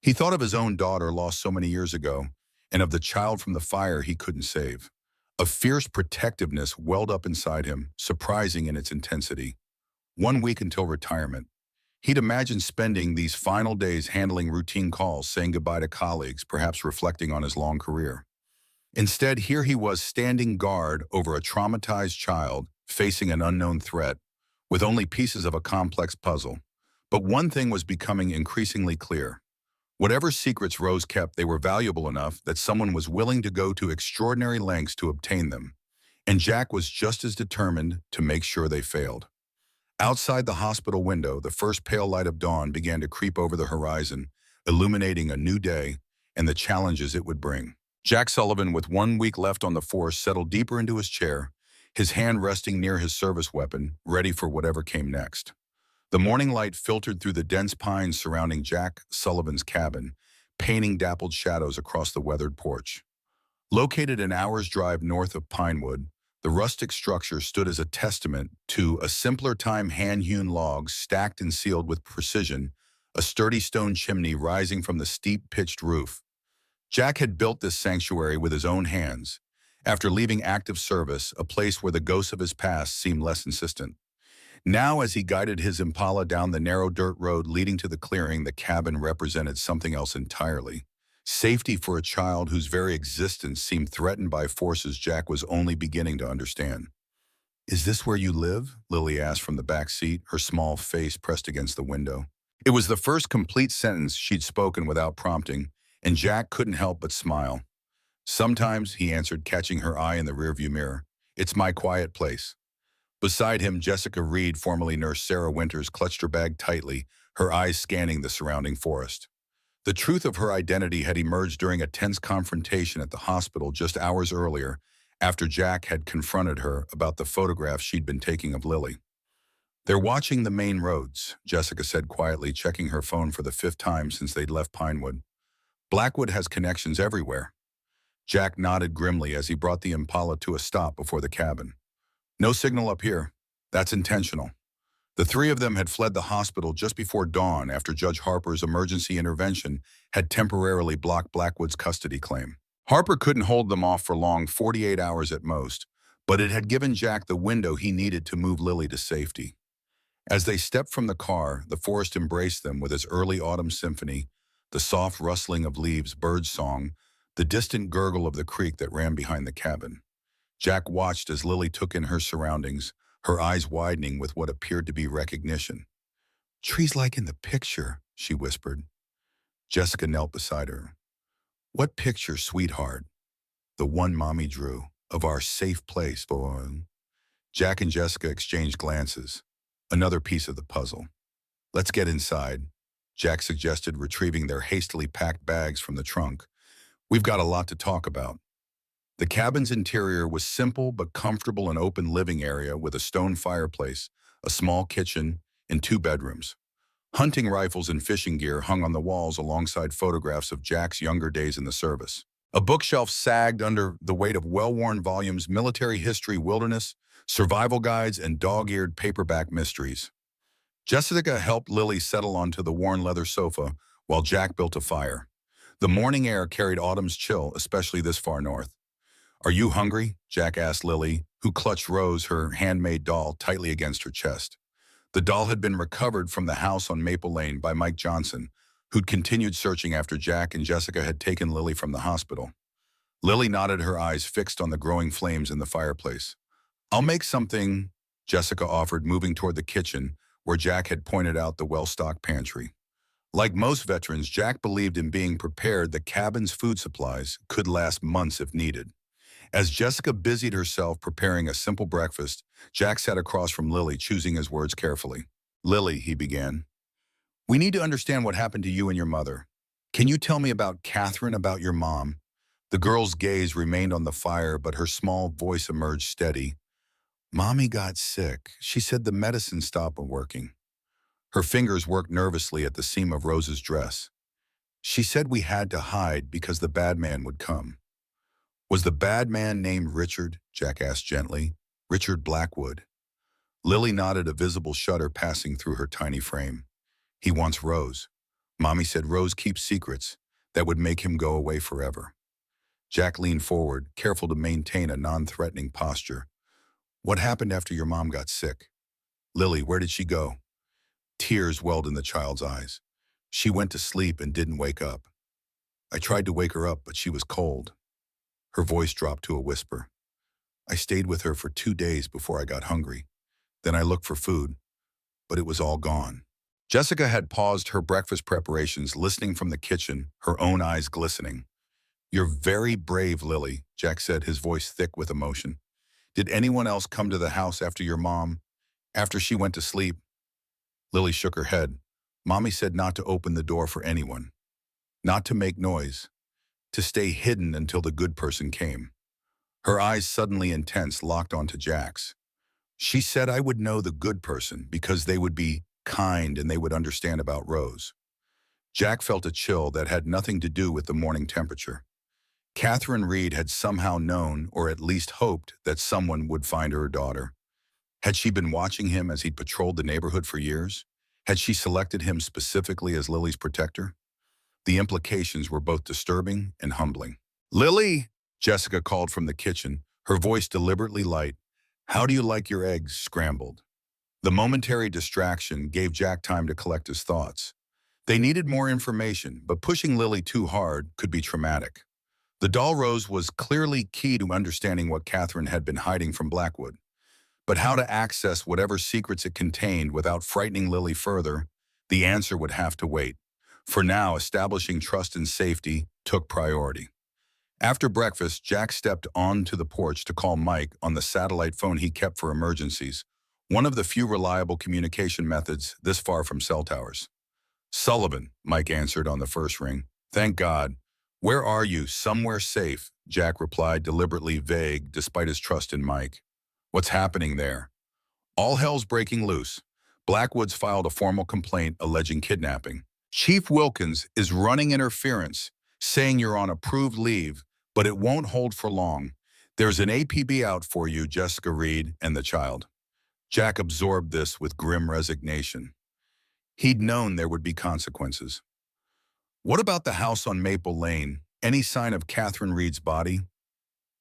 He thought of his own daughter lost so many years ago, and of the child from the fire he couldn't save. A fierce protectiveness welled up inside him, surprising in its intensity. 1 week until retirement. He'd imagined spending these final days handling routine calls, saying goodbye to colleagues, perhaps reflecting on his long career. Instead, here he was standing guard over a traumatized child, facing an unknown threat, with only pieces of a complex puzzle. But one thing was becoming increasingly clear. Whatever secrets Rose kept, they were valuable enough that someone was willing to go to extraordinary lengths to obtain them. And Jack was just as determined to make sure they failed. Outside the hospital window, the first pale light of dawn began to creep over the horizon, illuminating a new day and the challenges it would bring. Jack Sullivan, with 1 week left on the force, settled deeper into his chair, his hand resting near his service weapon, ready for whatever came next. The morning light filtered through the dense pines surrounding Jack Sullivan's cabin, painting dappled shadows across the weathered porch. Located an hour's drive north of Pinewood, the rustic structure stood as a testament to a simpler time: hand-hewn logs stacked and sealed with precision, a sturdy stone chimney rising from the steep pitched roof. Jack had built this sanctuary with his own hands, after leaving active service, a place where the ghosts of his past seemed less insistent. Now, as he guided his Impala down the narrow dirt road leading to the clearing, the cabin represented something else entirely. Safety for a child whose very existence seemed threatened by forces Jack was only beginning to understand. "Is this where you live?" Lily asked from the back seat, her small face pressed against the window. It was the first complete sentence she'd spoken without prompting, and Jack couldn't help but smile. "Sometimes," he answered, catching her eye in the rearview mirror. "It's my quiet place." Beside him, Jessica Reed, formerly Nurse Sarah Winters, clutched her bag tightly, her eyes scanning the surrounding forest. The truth of her identity had emerged during a tense confrontation at the hospital just hours earlier, after Jack had confronted her about the photographs she'd been taking of Lily. "They're watching the main roads," Jessica said quietly, checking her phone for the 5th time since they'd left Pinewood. "Blackwood has connections everywhere." Jack nodded grimly as he brought the Impala to a stop before the cabin. "No signal up here. That's intentional." The three of them had fled the hospital just before dawn after Judge Harper's emergency intervention had temporarily blocked Blackwood's custody claim. Harper couldn't hold them off for long, 48 hours at most, but it had given Jack the window he needed to move Lily to safety. As they stepped from the car, the forest embraced them with its early autumn symphony, the soft rustling of leaves, bird song, the distant gurgle of the creek that ran behind the cabin. Jack watched as Lily took in her surroundings, her eyes widening with what appeared to be recognition. "Trees like in the picture," she whispered. Jessica knelt beside her. "What picture, sweetheart?" "The one Mommy drew, of our safe place, boy." Jack and Jessica exchanged glances. Another piece of the puzzle. "Let's get inside," Jack suggested, retrieving their hastily packed bags from the trunk. "We've got a lot to talk about." The cabin's interior was simple but comfortable: an open living area with a stone fireplace, a small kitchen, and 2 bedrooms. Hunting rifles and fishing gear hung on the walls alongside photographs of Jack's younger days in the service. A bookshelf sagged under the weight of well-worn volumes: military history, wilderness, survival guides, and dog-eared paperback mysteries. Jessica helped Lily settle onto the worn leather sofa while Jack built a fire. The morning air carried autumn's chill, especially this far north. "Are you hungry?" Jack asked Lily, who clutched Rose, her handmade doll, tightly against her chest. The doll had been recovered from the house on Maple Lane by Mike Johnson, who'd continued searching after Jack and Jessica had taken Lily from the hospital. Lily nodded, her eyes fixed on the growing flames in the fireplace. "I'll make something," Jessica offered, moving toward the kitchen, where Jack had pointed out the well-stocked pantry. Like most veterans, Jack believed in being prepared that cabin's food supplies could last months if needed. As Jessica busied herself preparing a simple breakfast, Jack sat across from Lily, choosing his words carefully. "Lily," he began, "we need to understand what happened to you and your mother. Can you tell me about Catherine, about your mom?" The girl's gaze remained on the fire, but her small voice emerged steady. "Mommy got sick. She said the medicine stopped working." Her fingers worked nervously at the seam of Rose's dress. "She said we had to hide because the bad man would come." "Was the bad man named Richard?" Jack asked gently. "Richard Blackwood." Lily nodded, a visible shudder passing through her tiny frame. "He wants Rose. Mommy said Rose keeps secrets that would make him go away forever." Jack leaned forward, careful to maintain a non-threatening posture. "What happened after your mom got sick?" "Lily, where did she go?" Tears welled in the child's eyes. "She went to sleep and didn't wake up. I tried to wake her up, but she was cold." Her voice dropped to a whisper. "I stayed with her for 2 days before I got hungry. Then I looked for food, but it was all gone." Jessica had paused her breakfast preparations, listening from the kitchen, her own eyes glistening. "You're very brave, Lily," Jack said, his voice thick with emotion. "Did anyone else come to the house after your mom, after she went to sleep?" Lily shook her head. "Mommy said not to open the door for anyone, not to make noise, to stay hidden until the good person came." Her eyes, suddenly intense, locked onto Jack's. "She said I would know the good person because they would be kind and they would understand about Rose." Jack felt a chill that had nothing to do with the morning temperature. Catherine Reed had somehow known, or at least hoped, that someone would find her daughter. Had she been watching him as he'd patrolled the neighborhood for years? Had she selected him specifically as Lily's protector? The implications were both disturbing and humbling. "Lily!" Jessica called from the kitchen, her voice deliberately light. "How do you like your eggs scrambled?" The momentary distraction gave Jack time to collect his thoughts. They needed more information, but pushing Lily too hard could be traumatic. The doll Rose was clearly key to understanding what Catherine had been hiding from Blackwood. But how to access whatever secrets it contained without frightening Lily further, the answer would have to wait. For now, establishing trust and safety took priority. After breakfast, Jack stepped onto the porch to call Mike on the satellite phone he kept for emergencies, one of the few reliable communication methods this far from cell towers. "Sullivan," Mike answered on the first ring. "Thank God." "Where are you? Somewhere safe," Jack replied, deliberately vague despite his trust in Mike. "What's happening there?" "All hell's breaking loose. Blackwood's filed a formal complaint alleging kidnapping. Chief Wilkins is running interference, saying you're on approved leave, but it won't hold for long. There's an APB out for you, Jessica Reed, and the child." Jack absorbed this with grim resignation. He'd known there would be consequences. "What about the house on Maple Lane? Any sign of Catherine Reed's body?"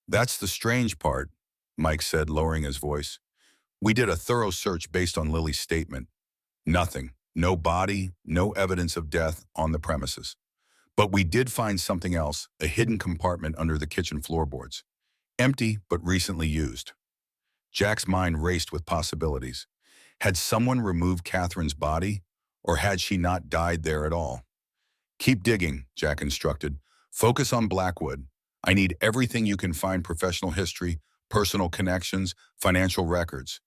"That's the strange part," Mike said, lowering his voice. "We did a thorough search based on Lily's statement. Nothing. No body, no evidence of death on the premises. But we did find something else, a hidden compartment under the kitchen floorboards. Empty, but recently used." Jack's mind raced with possibilities. Had someone removed Catherine's body, or had she not died there at all? "Keep digging," Jack instructed. "Focus on Blackwood. I need everything you can find: professional history, personal connections, financial records.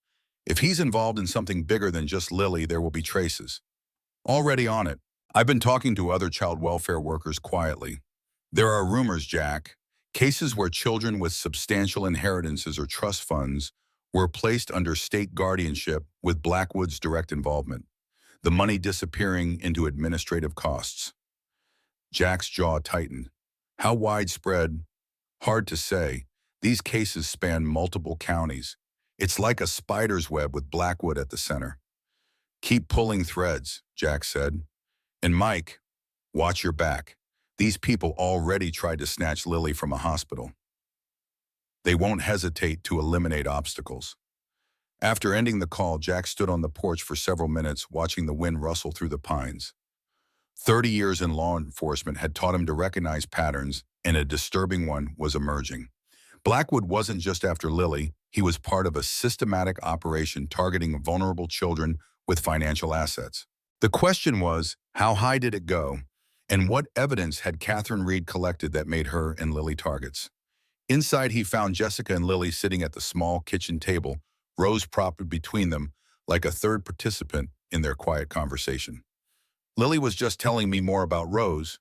If he's involved in something bigger than just Lily, there will be traces." "Already on it. I've been talking to other child welfare workers quietly. There are rumors, Jack, cases where children with substantial inheritances or trust funds were placed under state guardianship with Blackwood's direct involvement, the money disappearing into administrative costs." Jack's jaw tightened. How widespread? Hard to say. These cases span multiple counties. It's like a spider's web with Blackwood at the center. Keep pulling threads, Jack said. And Mike, watch your back. These people already tried to snatch Lily from a hospital. They won't hesitate to eliminate obstacles. After ending the call, Jack stood on the porch for several minutes watching the wind rustle through the pines. 30 years in law enforcement had taught him to recognize patterns, and a disturbing one was emerging. Blackwood wasn't just after Lily, he was part of a systematic operation targeting vulnerable children with financial assets. The question was, how high did it go? And what evidence had Catherine Reed collected that made her and Lily targets? Inside, he found Jessica and Lily sitting at the small kitchen table, Rose propped between them like a third participant in their quiet conversation. Lily was just telling me more about Rose,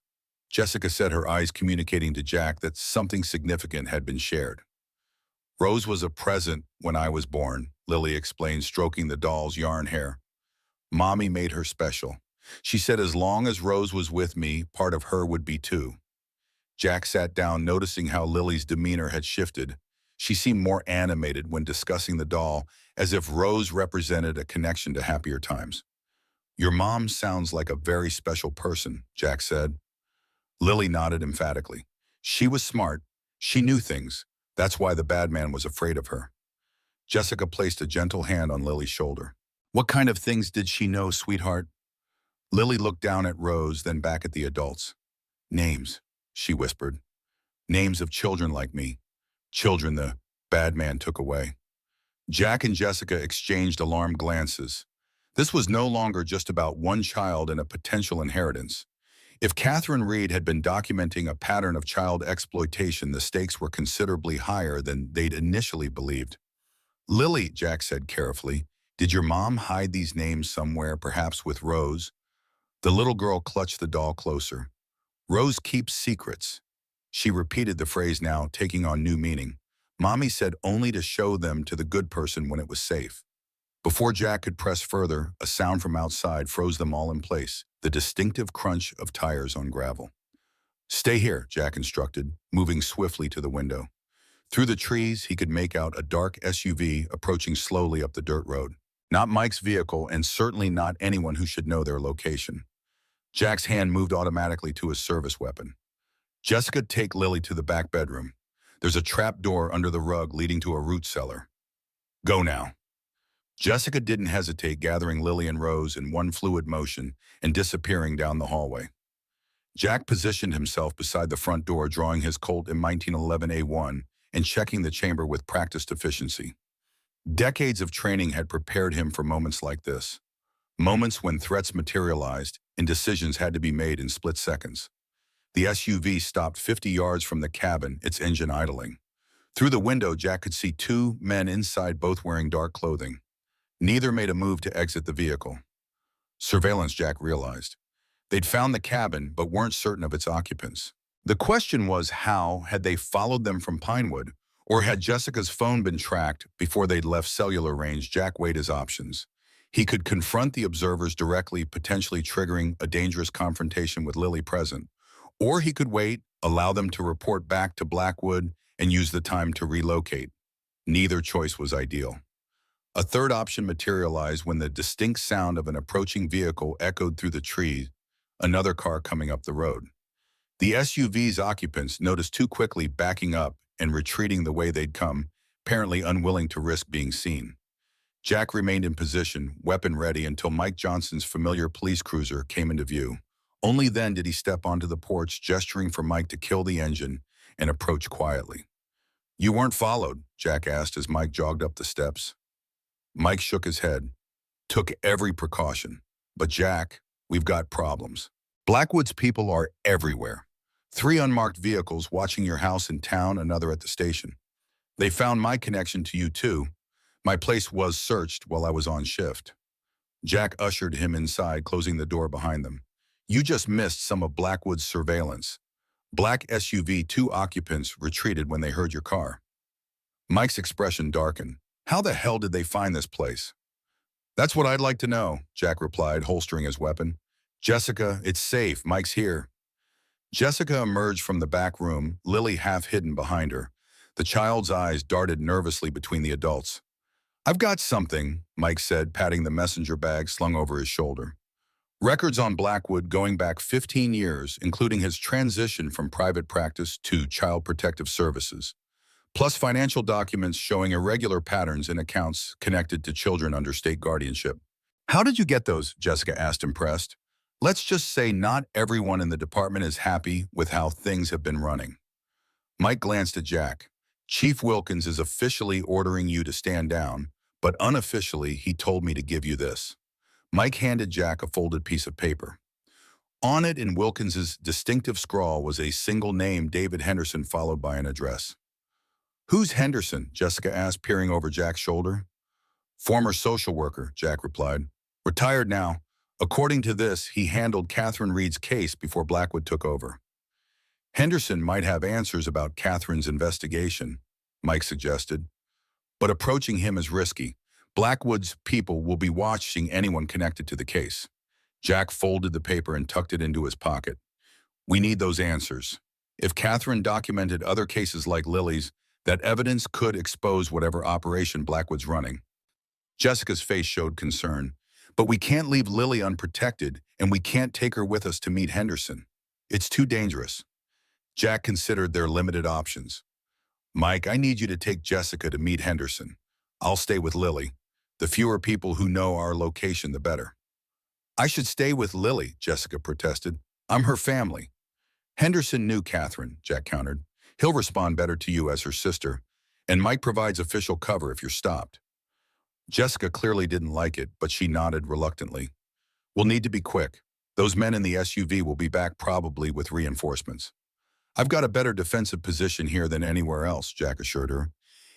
Jessica said, her eyes communicating to Jack that something significant had been shared. Rose was a present when I was born, Lily explained, stroking the doll's yarn hair. Mommy made her special. She said as long as Rose was with me, part of her would be too. Jack sat down, noticing how Lily's demeanor had shifted. She seemed more animated when discussing the doll, as if Rose represented a connection to happier times. Your mom sounds like a very special person, Jack said. Lily nodded emphatically. She was smart. She knew things. That's why the bad man was afraid of her. Jessica placed a gentle hand on Lily's shoulder. What kind of things did she know, sweetheart? Lily looked down at Rose, then back at the adults. Names, she whispered. Names of children like me. Children the bad man took away. Jack and Jessica exchanged alarmed glances. This was no longer just about one child and a potential inheritance. If Catherine Reed had been documenting a pattern of child exploitation, the stakes were considerably higher than they'd initially believed. Lily, Jack said carefully, did your mom hide these names somewhere, perhaps with Rose? The little girl clutched the doll closer. Rose keeps secrets. She repeated the phrase now, taking on new meaning. Mommy said only to show them to the good person when it was safe. Before Jack could press further, a sound from outside froze them all in place, the distinctive crunch of tires on gravel. Stay here, Jack instructed, moving swiftly to the window. Through the trees, he could make out a dark SUV approaching slowly up the dirt road. Not Mike's vehicle, and certainly not anyone who should know their location. Jack's hand moved automatically to his service weapon. Jessica, take Lily to the back bedroom. There's a trap door under the rug leading to a root cellar. Go now. Jessica didn't hesitate, gathering Lily and Rose in one fluid motion and disappearing down the hallway. Jack positioned himself beside the front door, drawing his Colt M1911A1 and checking the chamber with practiced efficiency. Decades of training had prepared him for moments like this. Moments when threats materialized and decisions had to be made in split seconds. The SUV stopped 50 yards from the cabin, its engine idling. Through the window, Jack could see two men inside, both wearing dark clothing. Neither made a move to exit the vehicle. Surveillance, Jack realized. They'd found the cabin, but weren't certain of its occupants. The question was, how had they followed them from Pinewood? Or had Jessica's phone been tracked before they'd left cellular range? Jack weighed his options. He could confront the observers directly, potentially triggering a dangerous confrontation with Lily present. Or he could wait, allow them to report back to Blackwood, and use the time to relocate. Neither choice was ideal. A third option materialized when the distinct sound of an approaching vehicle echoed through the trees, another car coming up the road. The SUV's occupants noticed too quickly, backing up and retreating the way they'd come, apparently unwilling to risk being seen. Jack remained in position, weapon ready, until Mike Johnson's familiar police cruiser came into view. Only then did he step onto the porch, gesturing for Mike to kill the engine and approach quietly. You weren't followed, Jack asked as Mike jogged up the steps. Mike shook his head. Took every precaution. But Jack, we've got problems. Blackwood's people are everywhere. 3 unmarked vehicles watching your house in town, another at the station. They found my connection to you too. My place was searched while I was on shift. Jack ushered him inside, closing the door behind them. You just missed some of Blackwood's surveillance. Black SUV, 2 occupants retreated when they heard your car. Mike's expression darkened. How the hell did they find this place? That's what I'd like to know, Jack replied, holstering his weapon. Jessica, it's safe. Mike's here. Jessica emerged from the back room, Lily half hidden behind her. The child's eyes darted nervously between the adults. I've got something, Mike said, patting the messenger bag slung over his shoulder. Records on Blackwood going back 15 years, including his transition from private practice to Child Protective Services, plus financial documents showing irregular patterns in accounts connected to children under state guardianship. How did you get those? Jessica asked, impressed. Let's just say not everyone in the department is happy with how things have been running. Mike glanced at Jack. Chief Wilkins is officially ordering you to stand down, but unofficially he told me to give you this. Mike handed Jack a folded piece of paper. On it, in Wilkins's distinctive scrawl, was a single name, David Henderson, followed by an address. Who's Henderson? Jessica asked, peering over Jack's shoulder. Former social worker, Jack replied. Retired now. According to this, he handled Catherine Reed's case before Blackwood took over. Henderson might have answers about Catherine's investigation, Mike suggested. But approaching him is risky. Blackwood's people will be watching anyone connected to the case. Jack folded the paper and tucked it into his pocket. We need those answers. If Catherine documented other cases like Lily's, that evidence could expose whatever operation Blackwood's running. Jessica's face showed concern. But we can't leave Lily unprotected, and we can't take her with us to meet Henderson. It's too dangerous. Jack considered their limited options. Mike, I need you to take Jessica to meet Henderson. I'll stay with Lily. The fewer people who know our location, the better. I should stay with Lily, Jessica protested. I'm her family. Henderson knew Catherine, Jack countered. He'll respond better to you as her sister, and Mike provides official cover if you're stopped. Jessica clearly didn't like it, but she nodded reluctantly. We'll need to be quick. Those men in the SUV will be back probably with reinforcements. I've got a better defensive position here than anywhere else, Jack assured her,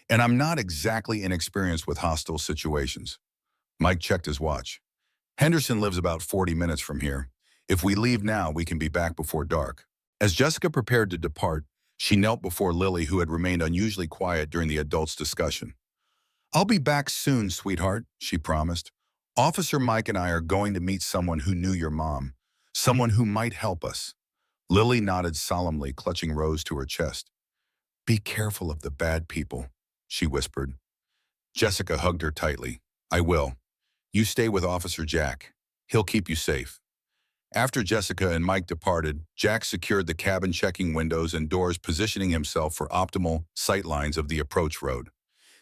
and I'm not exactly inexperienced with hostile situations. Mike checked his watch. Henderson lives about 40 minutes from here. If we leave now, we can be back before dark. As Jessica prepared to depart, she knelt before Lily, who had remained unusually quiet during the adults' discussion. I'll be back soon, sweetheart, she promised. Officer Mike and I are going to meet someone who knew your mom, someone who might help us. Lily nodded solemnly, clutching Rose to her chest. Be careful of the bad people, she whispered. Jessica hugged her tightly. I will. You stay with Officer Jack. He'll keep you safe. After Jessica and Mike departed, Jack secured the cabin, checking windows and doors, positioning himself for optimal sightlines of the approach road.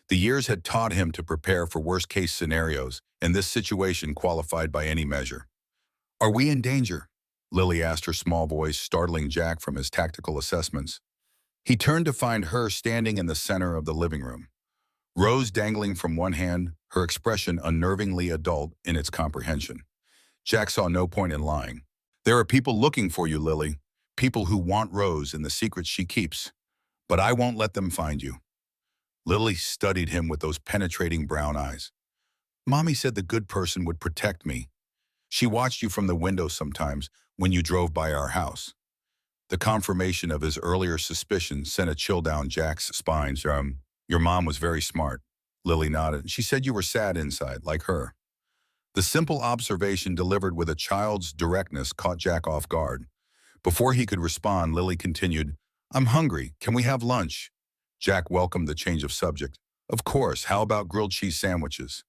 The years had taught him to prepare for worst-case scenarios, and this situation qualified by any measure. Are we in danger? Lily asked, her small voice startling Jack from his tactical assessments. He turned to find her standing in the center of the living room. Rose dangling from one hand, her expression unnervingly adult in its comprehension. Jack saw no point in lying. There are people looking for you, Lily. People who want Rose and the secrets she keeps. But I won't let them find you. Lily studied him with those penetrating brown eyes. Mommy said the good person would protect me. She watched you from the window sometimes when you drove by our house. The confirmation of his earlier suspicions sent a chill down Jack's spine. Your mom was very smart. Lily nodded. She said you were sad inside, like her. The simple observation delivered with a child's directness caught Jack off guard. Before he could respond, Lily continued, I'm hungry. Can we have lunch? Jack welcomed the change of subject. Of course, how about grilled cheese sandwiches?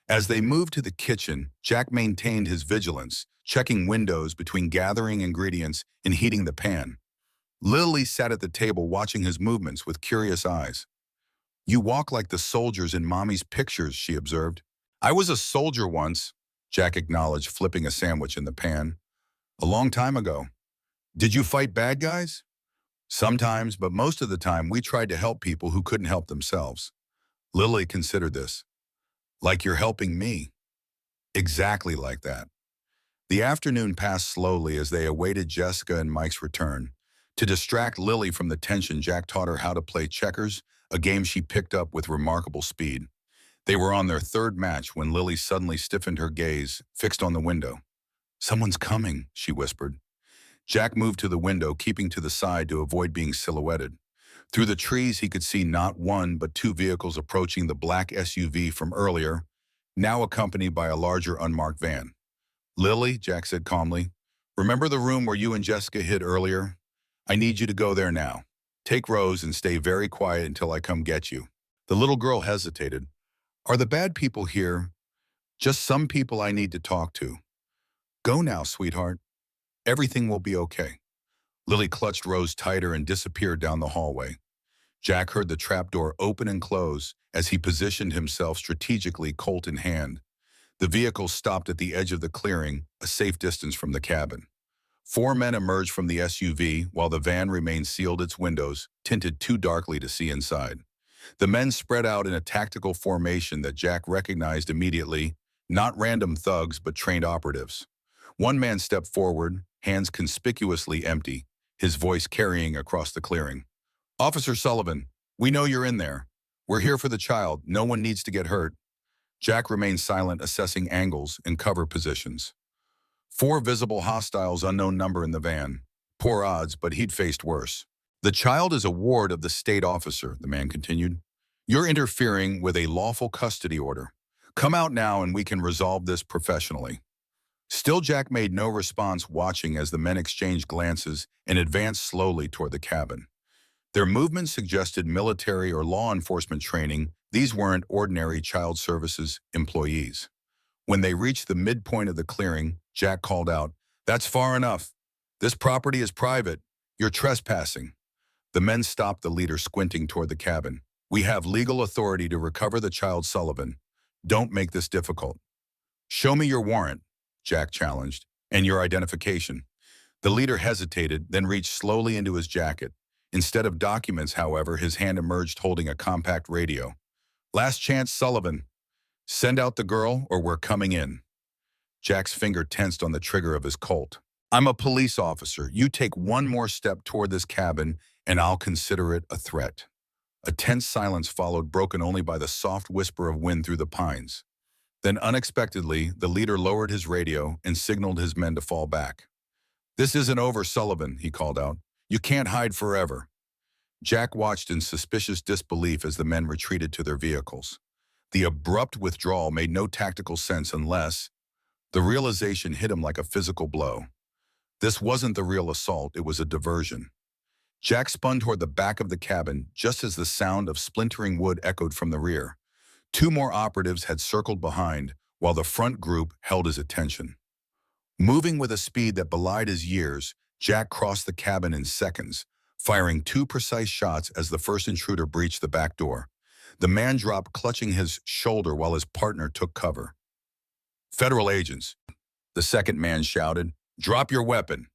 As they moved to the kitchen, Jack maintained his vigilance, checking windows between gathering ingredients and heating the pan. Lily sat at the table watching his movements with curious eyes. You walk like the soldiers in Mommy's pictures, she observed. I was a soldier once, Jack acknowledged, flipping a sandwich in the pan. A long time ago. Did you fight bad guys? Sometimes, but most of the time we tried to help people who couldn't help themselves. Lily considered this. Like you're helping me. Exactly like that. The afternoon passed slowly as they awaited Jessica and Mike's return. To distract Lily from the tension, Jack taught her how to play checkers, a game she picked up with remarkable speed. They were on their third match when Lily suddenly stiffened, her gaze fixed on the window. Someone's coming, she whispered. Jack moved to the window, keeping to the side to avoid being silhouetted. Through the trees, he could see not one but two vehicles approaching the black SUV from earlier, now accompanied by a larger unmarked van. Lily, Jack said calmly, remember the room where you and Jessica hid earlier? I need you to go there now. Take Rose and stay very quiet until I come get you. The little girl hesitated. Are the bad people here just some people I need to talk to? Go now, sweetheart. Everything will be okay. Lily clutched Rose tighter and disappeared down the hallway. Jack heard the trapdoor open and close as he positioned himself strategically, Colt in hand. The vehicle stopped at the edge of the clearing, a safe distance from the cabin. Four men emerged from the SUV while the van remained sealed, its windows tinted too darkly to see inside. The men spread out in a tactical formation that Jack recognized immediately, not random thugs but trained operatives. One man stepped forward, hands conspicuously empty, his voice carrying across the clearing. "Officer Sullivan, we know you're in there. We're here for the child. No one needs to get hurt." Jack remained silent, assessing angles and cover positions. Four visible hostiles, unknown number in the van. Poor odds, but he'd faced worse. "The child is a ward of the state officer," the man continued. "You're interfering with a lawful custody order. Come out now and we can resolve this professionally." Still, Jack made no response, watching as the men exchanged glances and advanced slowly toward the cabin. Their movement suggested military or law enforcement training. These weren't ordinary child services employees. When they reached the midpoint of the clearing, Jack called out, "That's far enough. This property is private. You're trespassing." The men stopped, the leader squinting toward the cabin. "We have legal authority to recover the child, Sullivan. Don't make this difficult." "Show me your warrant," Jack challenged, "and your identification." The leader hesitated, then reached slowly into his jacket. Instead of documents, however, his hand emerged holding a compact radio. "Last chance, Sullivan. Send out the girl or we're coming in." Jack's finger tensed on the trigger of his Colt. "I'm a police officer. You take one more step toward this cabin and I'll consider it a threat." A tense silence followed, broken only by the soft whisper of wind through the pines. Then unexpectedly, the leader lowered his radio and signaled his men to fall back. "This isn't over, Sullivan," he called out. "You can't hide forever." Jack watched in suspicious disbelief as the men retreated to their vehicles. The abrupt withdrawal made no tactical sense unless the realization hit him like a physical blow. This wasn't the real assault, it was a diversion. Jack spun toward the back of the cabin just as the sound of splintering wood echoed from the rear. Two more operatives had circled behind, while the front group held his attention. Moving with a speed that belied his years, Jack crossed the cabin in seconds, firing two precise shots as the first intruder breached the back door. The man dropped, clutching his shoulder while his partner took cover. "Federal agents," the second man shouted. "Drop your weapon."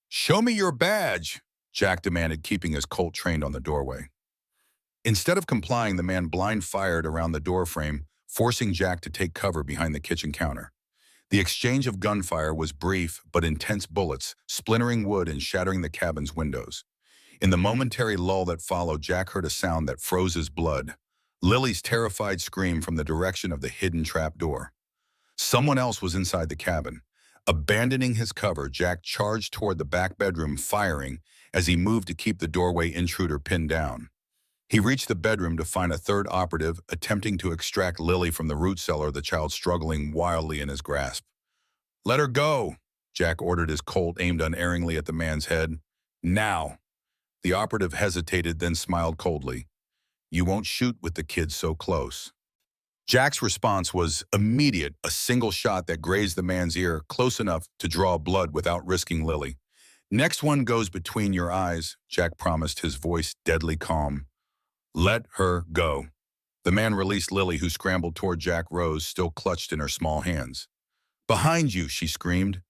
"Show me your badge," Jack demanded, keeping his Colt trained on the doorway. Instead of complying, the man blind fired around the doorframe, forcing Jack to take cover behind the kitchen counter. The exchange of gunfire was brief but intense, bullets splintering wood and shattering the cabin's windows. In the momentary lull that followed, Jack heard a sound that froze his blood. Lily's terrified scream from the direction of the hidden trap door. Someone else was inside the cabin. Abandoning his cover, Jack charged toward the back bedroom, firing as he moved to keep the doorway intruder pinned down. He reached the bedroom to find a third operative attempting to extract Lily from the root cellar, the child struggling wildly in his grasp. "Let her go," Jack ordered, his Colt aimed unerringly at the man's head. "Now." The operative hesitated, then smiled coldly. "You won't shoot with the kid so close." Jack's response was immediate, a single shot that grazed the man's ear, close enough to draw blood without risking Lily. "Next one goes between your eyes," Jack promised, his voice deadly calm. "Let her go." The man released Lily, who scrambled toward Jack. Rose still clutched in her small hands. "Behind you," she screamed.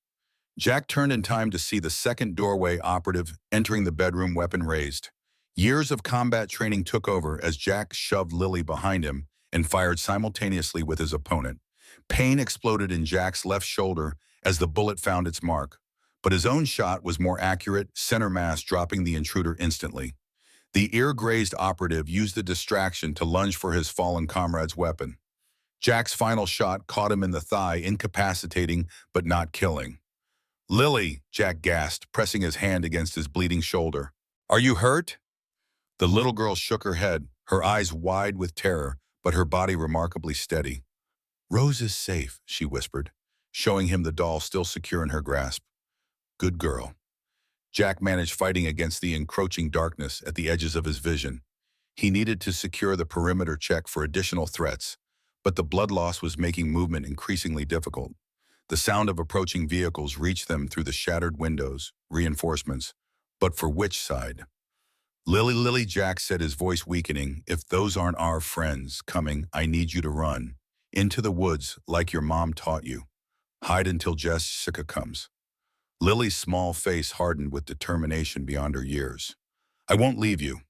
Jack turned in time to see the second doorway operative entering the bedroom, weapon raised. Years of combat training took over as Jack shoved Lily behind him and fired simultaneously with his opponent. Pain exploded in Jack's left shoulder as the bullet found its mark, but his own shot was more accurate, center mass, dropping the intruder instantly. The ear-grazed operative used the distraction to lunge for his fallen comrade's weapon. Jack's final shot caught him in the thigh, incapacitating but not killing. "Lily," Jack gasped, pressing his hand against his bleeding shoulder. "Are you hurt?" The little girl shook her head, her eyes wide with terror, but her body remarkably steady. "Rose is safe," she whispered, showing him the doll still secure in her grasp. "Good girl." Jack managed, fighting against the encroaching darkness at the edges of his vision. He needed to secure the perimeter, check for additional threats, but the blood loss was making movement increasingly difficult. The sound of approaching vehicles reached them through the shattered windows, reinforcements. But for which side? Lily, Jack said, his voice weakening. If those aren't our friends coming, I need you to run. Into the woods, like your mom taught you. Hide until Jessica comes. Lily's small face hardened with determination beyond her years. I won't leave you.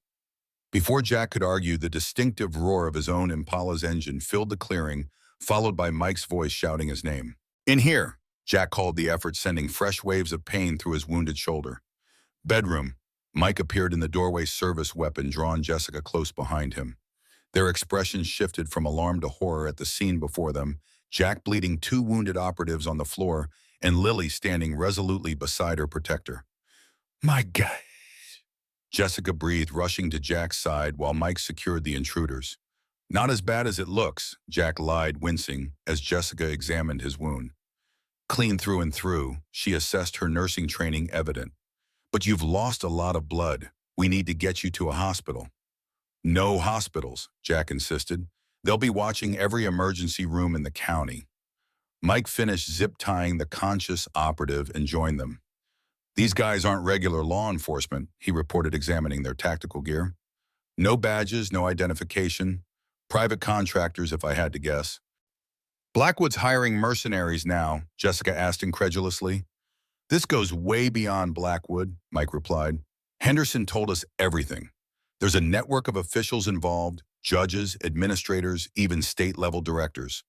Before Jack could argue, the distinctive roar of his own Impala's engine filled the clearing, followed by Mike's voice shouting his name. In here, Jack called the effort, sending fresh waves of pain through his wounded shoulder. Bedroom. Mike appeared in the doorway, service weapon drawn, Jessica close behind him. Their expressions shifted from alarm to horror at the scene before them, Jack bleeding, two wounded operatives on the floor, and Lily standing resolutely beside her protector. My God. Jessica breathed, rushing to Jack's side while Mike secured the intruders. Not as bad as it looks, Jack lied, wincing, as Jessica examined his wound. Clean through and through, she assessed, her nursing training evident. But you've lost a lot of blood. We need to get you to a hospital. No hospitals, Jack insisted. They'll be watching every emergency room in the county. Mike finished zip-tying the conscious operative and joined them. These guys aren't regular law enforcement, he reported, examining their tactical gear. No badges, no identification. Private contractors, if I had to guess. Blackwood's hiring mercenaries now, Jessica asked incredulously. This goes way beyond Blackwood, Mike replied. Henderson told us everything. There's a network of officials involved, judges, administrators, even state-level directors.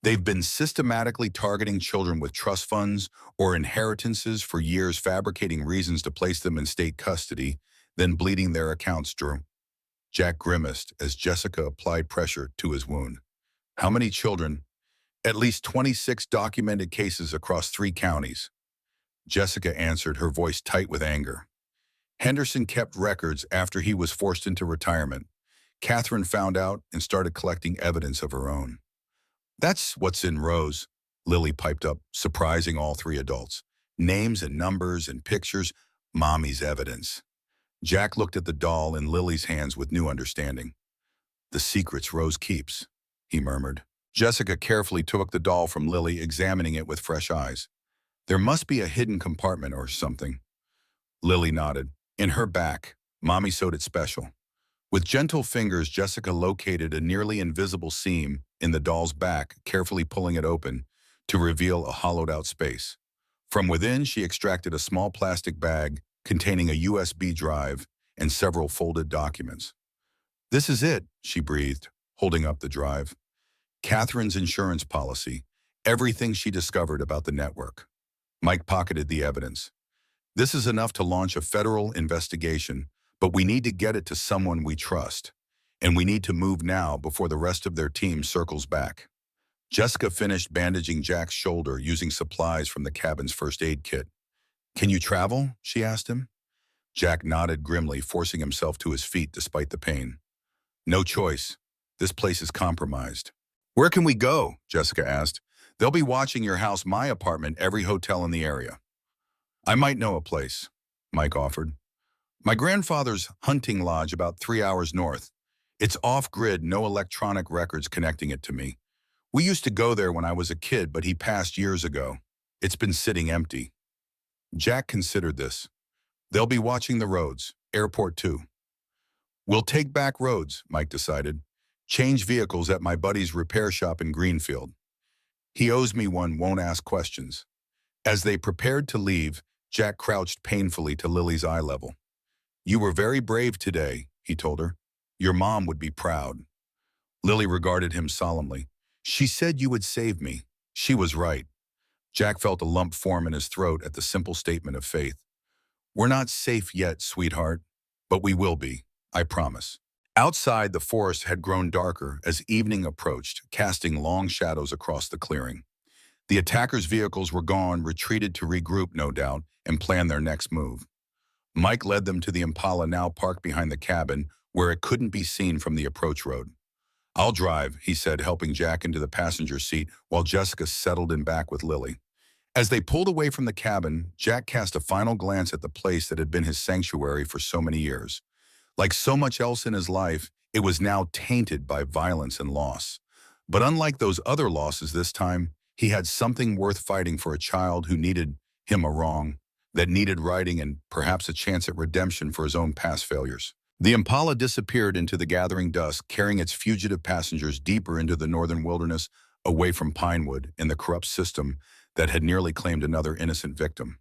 They've been systematically targeting children with trust funds or inheritances for years, fabricating reasons to place them in state custody, then bleeding their accounts, Drew. Jack grimaced as Jessica applied pressure to his wound. How many children? At least 26 documented cases across 3 counties. Jessica answered, her voice tight with anger. Henderson kept records after he was forced into retirement. Catherine found out and started collecting evidence of her own. That's what's in Rose, Lily piped up, surprising all 3 adults. Names and numbers and pictures, Mommy's evidence. Jack looked at the doll in Lily's hands with new understanding. The secrets Rose keeps, he murmured. Jessica carefully took the doll from Lily, examining it with fresh eyes. There must be a hidden compartment or something. Lily nodded. In her back, Mommy sewed it special. With gentle fingers, Jessica located a nearly invisible seam in the doll's back, carefully pulling it open to reveal a hollowed-out space. From within, she extracted a small plastic bag containing a USB drive and several folded documents. This is it, she breathed, holding up the drive. Catherine's insurance policy, everything she discovered about the network. Mike pocketed the evidence. This is enough to launch a federal investigation, but we need to get it to someone we trust. And we need to move now before the rest of their team circles back. Jessica finished bandaging Jack's shoulder using supplies from the cabin's first aid kit. Can you travel? She asked him. Jack nodded grimly, forcing himself to his feet despite the pain. No choice. This place is compromised. Where can we go? Jessica asked. They'll be watching your house, my apartment, every hotel in the area. I might know a place, Mike offered. My grandfather's hunting lodge about 3 hours north. It's off-grid, no electronic records connecting it to me. We used to go there when I was a kid, but he passed years ago. It's been sitting empty. Jack considered this. They'll be watching the roads, airport too. We'll take back roads, Mike decided. Change vehicles at my buddy's repair shop in Greenfield. He owes me one, won't ask questions. As they prepared to leave, Jack crouched painfully to Lily's eye level. You were very brave today, he told her. Your mom would be proud. Lily regarded him solemnly. She said you would save me. She was right. Jack felt a lump form in his throat at the simple statement of faith. We're not safe yet, sweetheart, but we will be, I promise. Outside, the forest had grown darker as evening approached, casting long shadows across the clearing. The attackers' vehicles were gone, retreated to regroup, no doubt, and plan their next move. Mike led them to the Impala, now parked behind the cabin, where it couldn't be seen from the approach road. I'll drive, he said, helping Jack into the passenger seat while Jessica settled in back with Lily. As they pulled away from the cabin, Jack cast a final glance at the place that had been his sanctuary for so many years. Like so much else in his life, it was now tainted by violence and loss. But unlike those other losses this time, he had something worth fighting for, a child who needed him, a wrong that needed righting, and perhaps a chance at redemption for his own past failures. The Impala disappeared into the gathering dusk, carrying its fugitive passengers deeper into the northern wilderness, away from Pinewood and the corrupt system that had nearly claimed another innocent victim.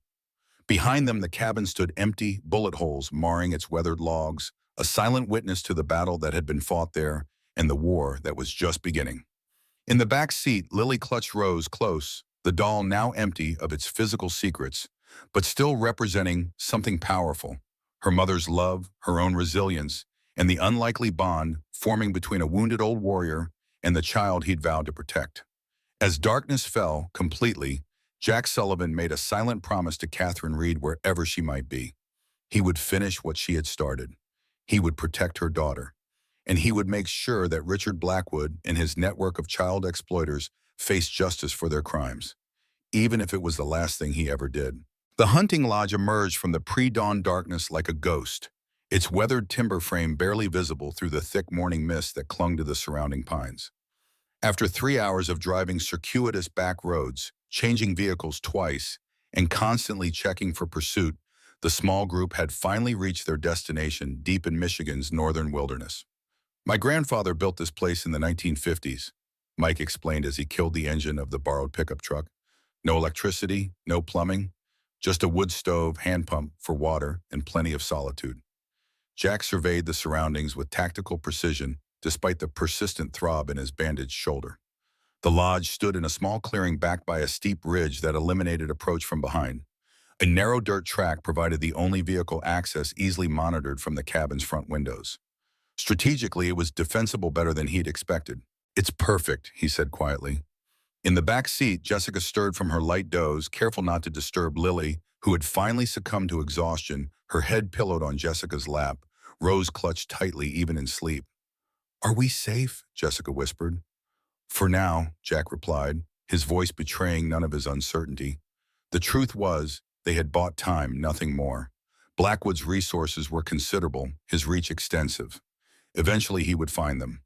Behind them, the cabin stood empty, bullet holes marring its weathered logs, a silent witness to the battle that had been fought there and the war that was just beginning. In the back seat, Lily clutched Rose close, the doll now empty of its physical secrets, but still representing something powerful: her mother's love, her own resilience, and the unlikely bond forming between a wounded old warrior and the child he'd vowed to protect. As darkness fell completely, Jack Sullivan made a silent promise to Catherine Reed, wherever she might be. He would finish what she had started. He would protect her daughter. And he would make sure that Richard Blackwood and his network of child exploiters faced justice for their crimes, even if it was the last thing he ever did. The hunting lodge emerged from the pre-dawn darkness like a ghost, its weathered timber frame barely visible through the thick morning mist that clung to the surrounding pines. After 3 hours of driving circuitous back roads, changing vehicles twice, and constantly checking for pursuit, the small group had finally reached their destination deep in Michigan's northern wilderness. "My grandfather built this place in the 1950s, Mike explained as he killed the engine of the borrowed pickup truck. No electricity, no plumbing, just a wood stove, hand pump for water, and plenty of solitude. Jack surveyed the surroundings with tactical precision, despite the persistent throb in his bandaged shoulder. The lodge stood in a small clearing backed by a steep ridge that eliminated approach from behind. A narrow dirt track provided the only vehicle access, easily monitored from the cabin's front windows. Strategically, it was defensible, better than he'd expected. "It's perfect," he said quietly. In the back seat, Jessica stirred from her light doze, careful not to disturb Lily, who had finally succumbed to exhaustion, her head pillowed on Jessica's lap, Rose clutched tightly even in sleep. "Are we safe?" Jessica whispered. "For now," Jack replied, his voice betraying none of his uncertainty. The truth was, they had bought time, nothing more. Blackwood's resources were considerable, his reach extensive. Eventually, he would find them.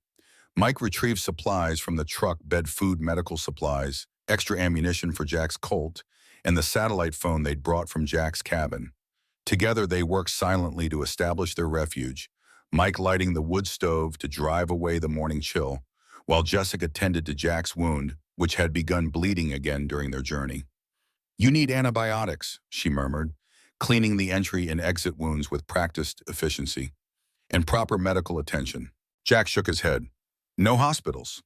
Mike retrieved supplies from the truck bed: food, medical supplies, extra ammunition for Jack's Colt, and the satellite phone they'd brought from Jack's cabin. Together, they worked silently to establish their refuge, Mike lighting the wood stove to drive away the morning chill, while Jessica tended to Jack's wound, which had begun bleeding again during their journey. "You need antibiotics," she murmured, cleaning the entry and exit wounds with practiced efficiency, "and proper medical attention." Jack shook his head. "No hospitals."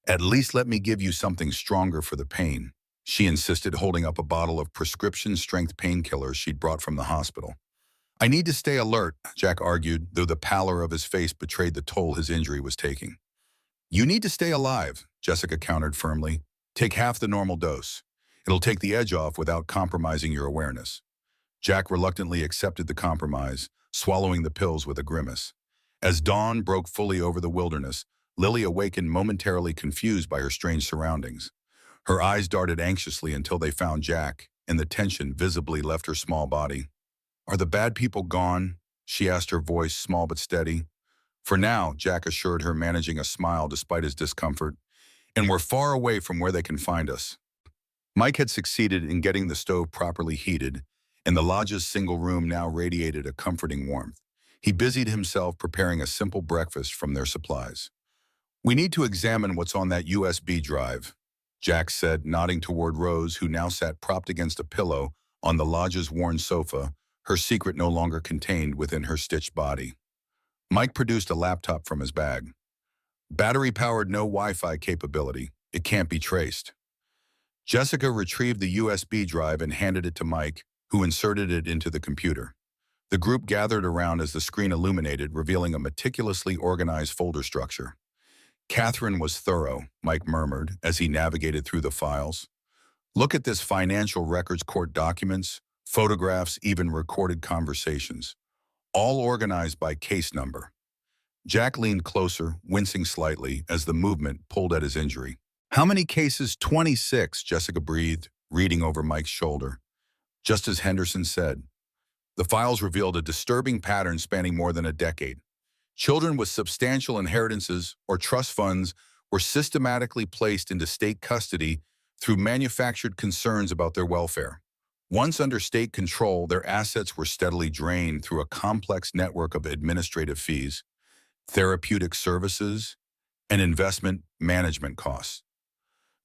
"At least let me give you something stronger for the pain," she insisted, holding up a bottle of prescription-strength painkillers she'd brought from the hospital. "I need to stay alert," Jack argued, though the pallor of his face betrayed the toll his injury was taking. "You need to stay alive," Jessica countered firmly. "Take half the normal dose. It'll take the edge off without compromising your awareness." Jack reluctantly accepted the compromise, swallowing the pills with a grimace. As dawn broke fully over the wilderness, Lily awakened momentarily confused by her strange surroundings. Her eyes darted anxiously until they found Jack, and the tension visibly left her small body. "Are the bad people gone?" she asked, her voice small but steady. "For now," Jack assured her, managing a smile despite his discomfort. "And we're far away from where they can find us." Mike had succeeded in getting the stove properly heated, and the lodge's single room now radiated a comforting warmth. He busied himself preparing a simple breakfast from their supplies. "We need to examine what's on that USB drive," Jack said, nodding toward Rose, who now sat propped against a pillow on the lodge's worn sofa, her secret no longer contained within her stitched body. Mike produced a laptop from his bag. "Battery-powered, no Wi-Fi capability. It can't be traced." Jessica retrieved the USB drive and handed it to Mike, who inserted it into the computer. The group gathered around as the screen illuminated, revealing a meticulously organized folder structure. "Catherine was thorough," Mike murmured as he navigated through the files. "Look at this: financial records, court documents, photographs, even recorded conversations. All organized by case number." Jack leaned closer, wincing slightly as the movement pulled at his injury. "How many cases?" 26, Jessica breathed, reading over Mike's shoulder. "Just as Henderson said." The files revealed a disturbing pattern spanning more than a decade. Children with substantial inheritances or trust funds were systematically placed into state custody through manufactured concerns about their welfare. Once under state control, their assets were steadily drained through a complex network of administrative fees, therapeutic services, and investment management costs.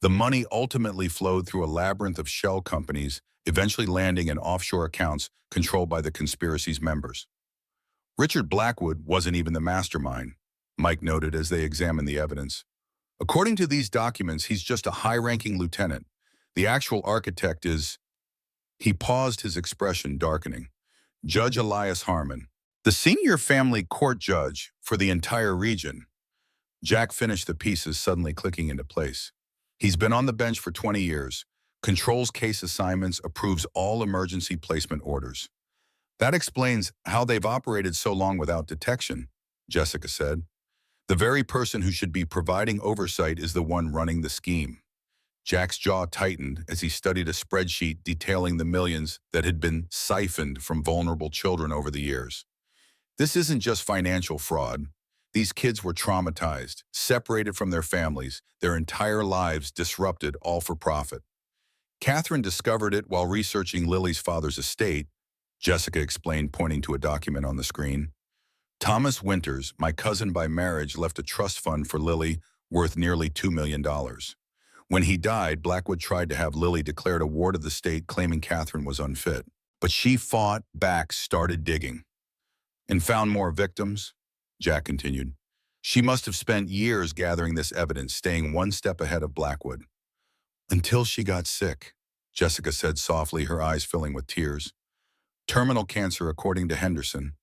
The money ultimately flowed through a labyrinth of shell companies, eventually landing in offshore accounts controlled by the conspiracy's members. Richard Blackwood wasn't even the mastermind, Mike noted as they examined the evidence. According to these documents, he's just a high-ranking lieutenant. The actual architect is... He paused, his expression darkening. Judge Elias Harmon, the senior family court judge for the entire region. Jack finished the pieces, suddenly clicking into place. He's been on the bench for 20 years, controls case assignments, approves all emergency placement orders. That explains how they've operated so long without detection, Jessica said. The very person who should be providing oversight is the one running the scheme. Jack's jaw tightened as he studied a spreadsheet detailing the millions that had been siphoned from vulnerable children over the years. This isn't just financial fraud. These kids were traumatized, separated from their families, their entire lives disrupted, all for profit. Catherine discovered it while researching Lily's father's estate, Jessica explained, pointing to a document on the screen. Thomas Winters, my cousin by marriage, left a trust fund for Lily worth nearly $2 million. When he died, Blackwood tried to have Lily declared a ward of the state, claiming Catherine was unfit. But she fought back, started digging. And found more victims, Jack continued. She must have spent years gathering this evidence, staying one step ahead of Blackwood. Until she got sick, Jessica said softly, her eyes filling with tears. Terminal cancer, according to Henderson.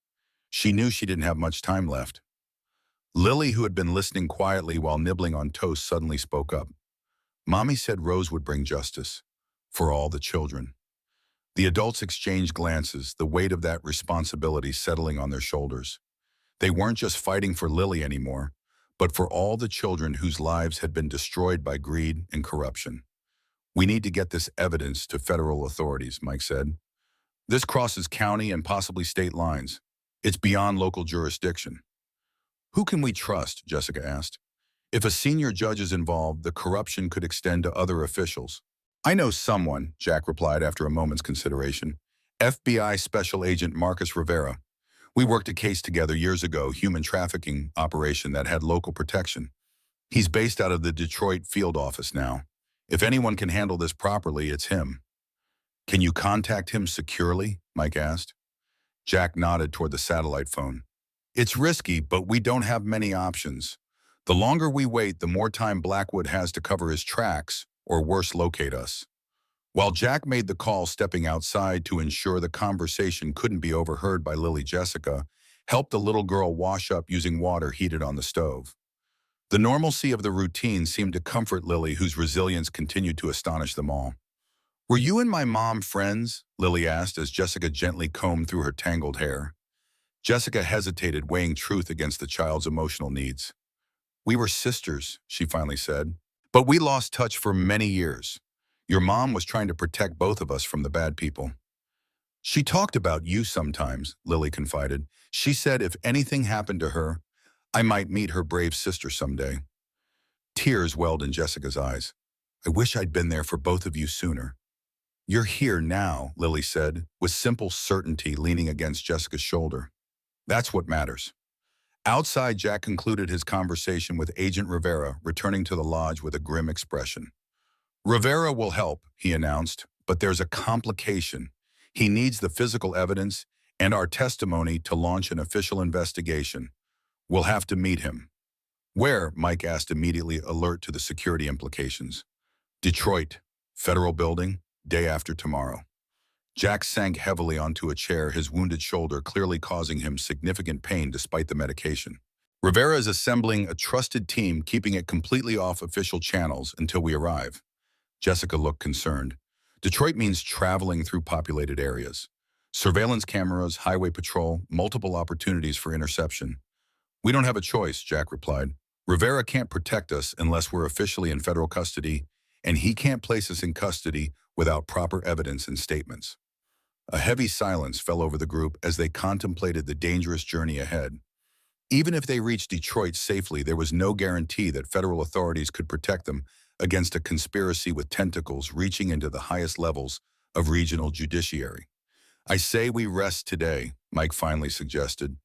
She knew she didn't have much time left. Lily, who had been listening quietly while nibbling on toast, suddenly spoke up. Mommy said Rose would bring justice for all the children. The adults exchanged glances, the weight of that responsibility settling on their shoulders. They weren't just fighting for Lily anymore, but for all the children whose lives had been destroyed by greed and corruption. We need to get this evidence to federal authorities, Mike said. This crosses county and possibly state lines. It's beyond local jurisdiction. Who can we trust? Jessica asked. If a senior judge is involved, the corruption could extend to other officials. I know someone, Jack replied after a moment's consideration. FBI Special Agent Marcus Rivera. We worked a case together years ago, human trafficking operation that had local protection. He's based out of the Detroit field office now. If anyone can handle this properly, it's him. Can you contact him securely? Mike asked. Jack nodded toward the satellite phone. It's risky, but we don't have many options. The longer we wait, the more time Blackwood has to cover his tracks, or worse, locate us. While Jack made the call, stepping outside to ensure the conversation couldn't be overheard by Lily, Jessica helped the little girl wash up using water heated on the stove. The normalcy of the routine seemed to comfort Lily, whose resilience continued to astonish them all. Were you and my mom friends? Lily asked as Jessica gently combed through her tangled hair. Jessica hesitated, weighing truth against the child's emotional needs. We were sisters, she finally said, but we lost touch for many years. Your mom was trying to protect both of us from the bad people. She talked about you sometimes, Lily confided. She said if anything happened to her, I might meet her brave sister someday. Tears welled in Jessica's eyes. I wish I'd been there for both of you sooner. You're here now, Lily said, with simple certainty, leaning against Jessica's shoulder. That's what matters. Outside, Jack concluded his conversation with Agent Rivera, returning to the lodge with a grim expression. Rivera will help, he announced, but there's a complication. He needs the physical evidence and our testimony to launch an official investigation. We'll have to meet him. Where? Mike asked, immediately alert to the security implications. Detroit, federal building, day after tomorrow. Jack sank heavily onto a chair, his wounded shoulder clearly causing him significant pain despite the medication. Rivera is assembling a trusted team, keeping it completely off official channels until we arrive. Jessica looked concerned. Detroit means traveling through populated areas. Surveillance cameras, highway patrol, multiple opportunities for interception. We don't have a choice, Jack replied. Rivera can't protect us unless we're officially in federal custody, and he can't place us in custody without proper evidence and statements. A heavy silence fell over the group as they contemplated the dangerous journey ahead. Even if they reached Detroit safely, there was no guarantee that federal authorities could protect them against a conspiracy with tentacles reaching into the highest levels of regional judiciary. I say we rest today, Mike finally suggested.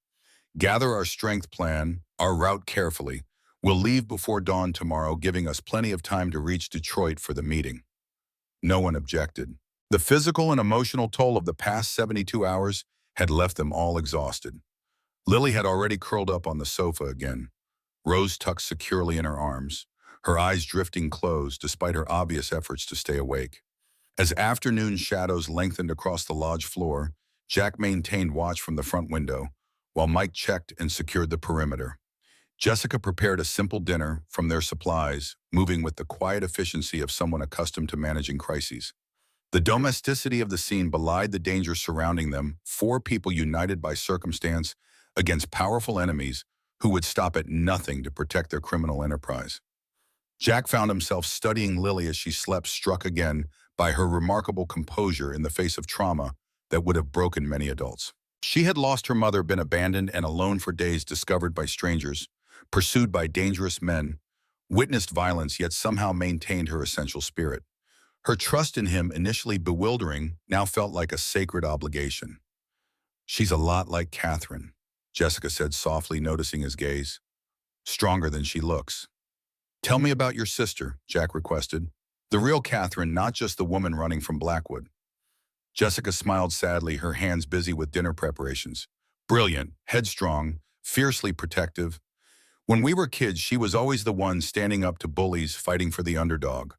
Gather our strength plan, our route carefully. We'll leave before dawn tomorrow, giving us plenty of time to reach Detroit for the meeting. No one objected. The physical and emotional toll of the past 72 hours had left them all exhausted. Lily had already curled up on the sofa again, Rose tucked securely in her arms, her eyes drifting closed despite her obvious efforts to stay awake. As afternoon shadows lengthened across the lodge floor, Jack maintained watch from the front window, while Mike checked and secured the perimeter. Jessica prepared a simple dinner from their supplies, moving with the quiet efficiency of someone accustomed to managing crises. The domesticity of the scene belied the danger surrounding them, four people united by circumstance against powerful enemies who would stop at nothing to protect their criminal enterprise. Jack found himself studying Lily as she slept, struck again by her remarkable composure in the face of trauma that would have broken many adults. She had lost her mother, been abandoned and alone for days, discovered by strangers, pursued by dangerous men, witnessed violence, yet somehow maintained her essential spirit. Her trust in him, initially bewildering, now felt like a sacred obligation. "She's a lot like Catherine," Jessica said softly, noticing his gaze. "Stronger than she looks." "Tell me about your sister," Jack requested. "The real Catherine, not just the woman running from Blackwood." Jessica smiled sadly, her hands busy with dinner preparations. "Brilliant, headstrong, fiercely protective. When we were kids, she was always the one standing up to bullies, fighting for the underdog.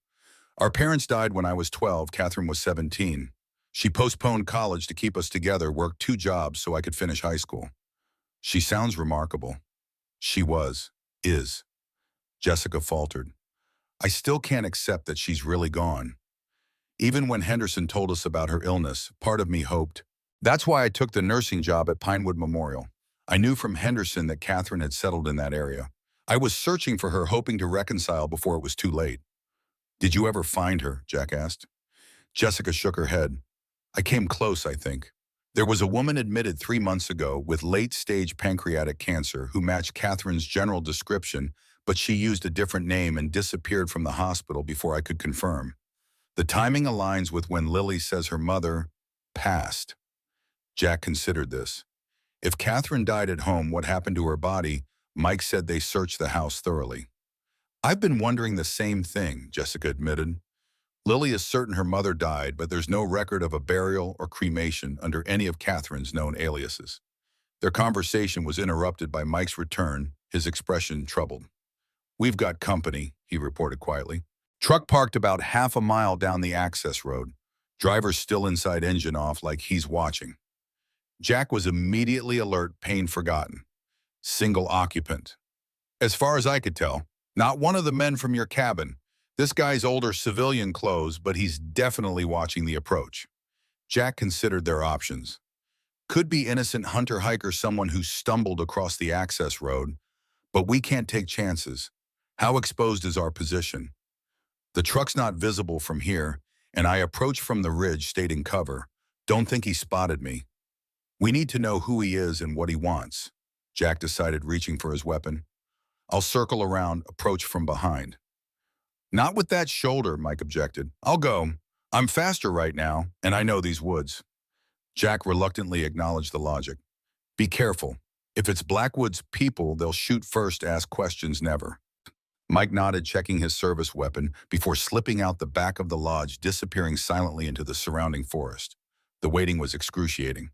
Our parents died when I was 12, Catherine was 17. She postponed college to keep us together, worked 2 jobs so I could finish high school." "She sounds remarkable." "She was, is." Jessica faltered. "I still can't accept that she's really gone. Even when Henderson told us about her illness, part of me hoped. That's why I took the nursing job at Pinewood Memorial. I knew from Henderson that Catherine had settled in that area. I was searching for her, hoping to reconcile before it was too late." "Did you ever find her?" Jack asked. Jessica shook her head. "I came close, I think. There was a woman admitted 3 months ago with late-stage pancreatic cancer who matched Catherine's general description, but she used a different name and disappeared from the hospital before I could confirm. The timing aligns with when Lily says her mother passed." Jack considered this. If Catherine died at home, what happened to her body? Mike said they searched the house thoroughly. "I've been wondering the same thing," Jessica admitted. "Lily is certain her mother died, but there's no record of a burial or cremation under any of Catherine's known aliases." Their conversation was interrupted by Mike's return, his expression troubled. "We've got company," he reported quietly. "Truck parked about half a mile down the access road. Driver still inside, engine off, like he's watching." Jack was immediately alert, pain forgotten. "Single occupant." "As far as I could tell, not one of the men from your cabin. This guy's older, civilian clothes, but he's definitely watching the approach." Jack considered their options. Could be innocent hunter-hiker, someone who stumbled across the access road, but we can't take chances. How exposed is our position? "The truck's not visible from here, and I approach from the ridge, stayed in cover. Don't think he spotted me. We need to know who he is and what he wants." Jack decided, reaching for his weapon. "I'll circle around, approach from behind." "Not with that shoulder," Mike objected. "I'll go. I'm faster right now, and I know these woods." Jack reluctantly acknowledged the logic. "Be careful. If it's Blackwood's people, they'll shoot first, ask questions never." Mike nodded, checking his service weapon before slipping out the back of the lodge, disappearing silently into the surrounding forest. The waiting was excruciating.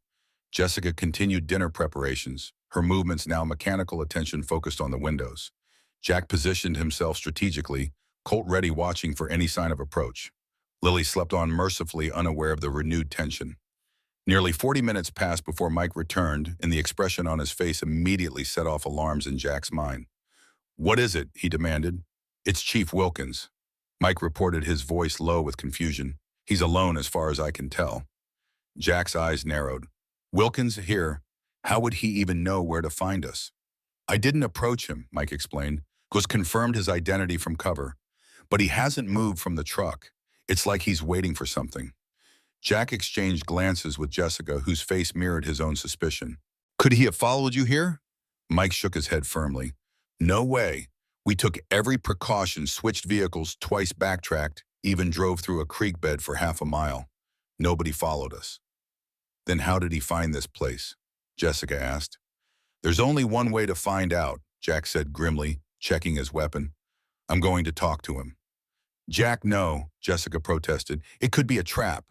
Jessica continued dinner preparations, her movements now mechanical, attention focused on the windows. Jack positioned himself strategically, Colt ready, watching for any sign of approach. Lily slept on mercifully, unaware of the renewed tension. Nearly 40 minutes passed before Mike returned, and the expression on his face immediately set off alarms in Jack's mind. "What is it?" he demanded. "It's Chief Wilkins." Mike reported, his voice low with confusion. "He's alone as far as I can tell." Jack's eyes narrowed. "Wilkins here? How would he even know where to find us?" "I didn't approach him," Mike explained. "Was confirmed his identity from cover. But he hasn't moved from the truck. It's like he's waiting for something." Jack exchanged glances with Jessica, whose face mirrored his own suspicion. "Could he have followed you here?" Mike shook his head firmly. No way. We took every precaution, switched vehicles, twice backtracked, even drove through a creek bed for half a mile. Nobody followed us. Then how did he find this place? Jessica asked. There's only one way to find out, Jack said grimly, checking his weapon. I'm going to talk to him. Jack, no, Jessica protested. It could be a trap.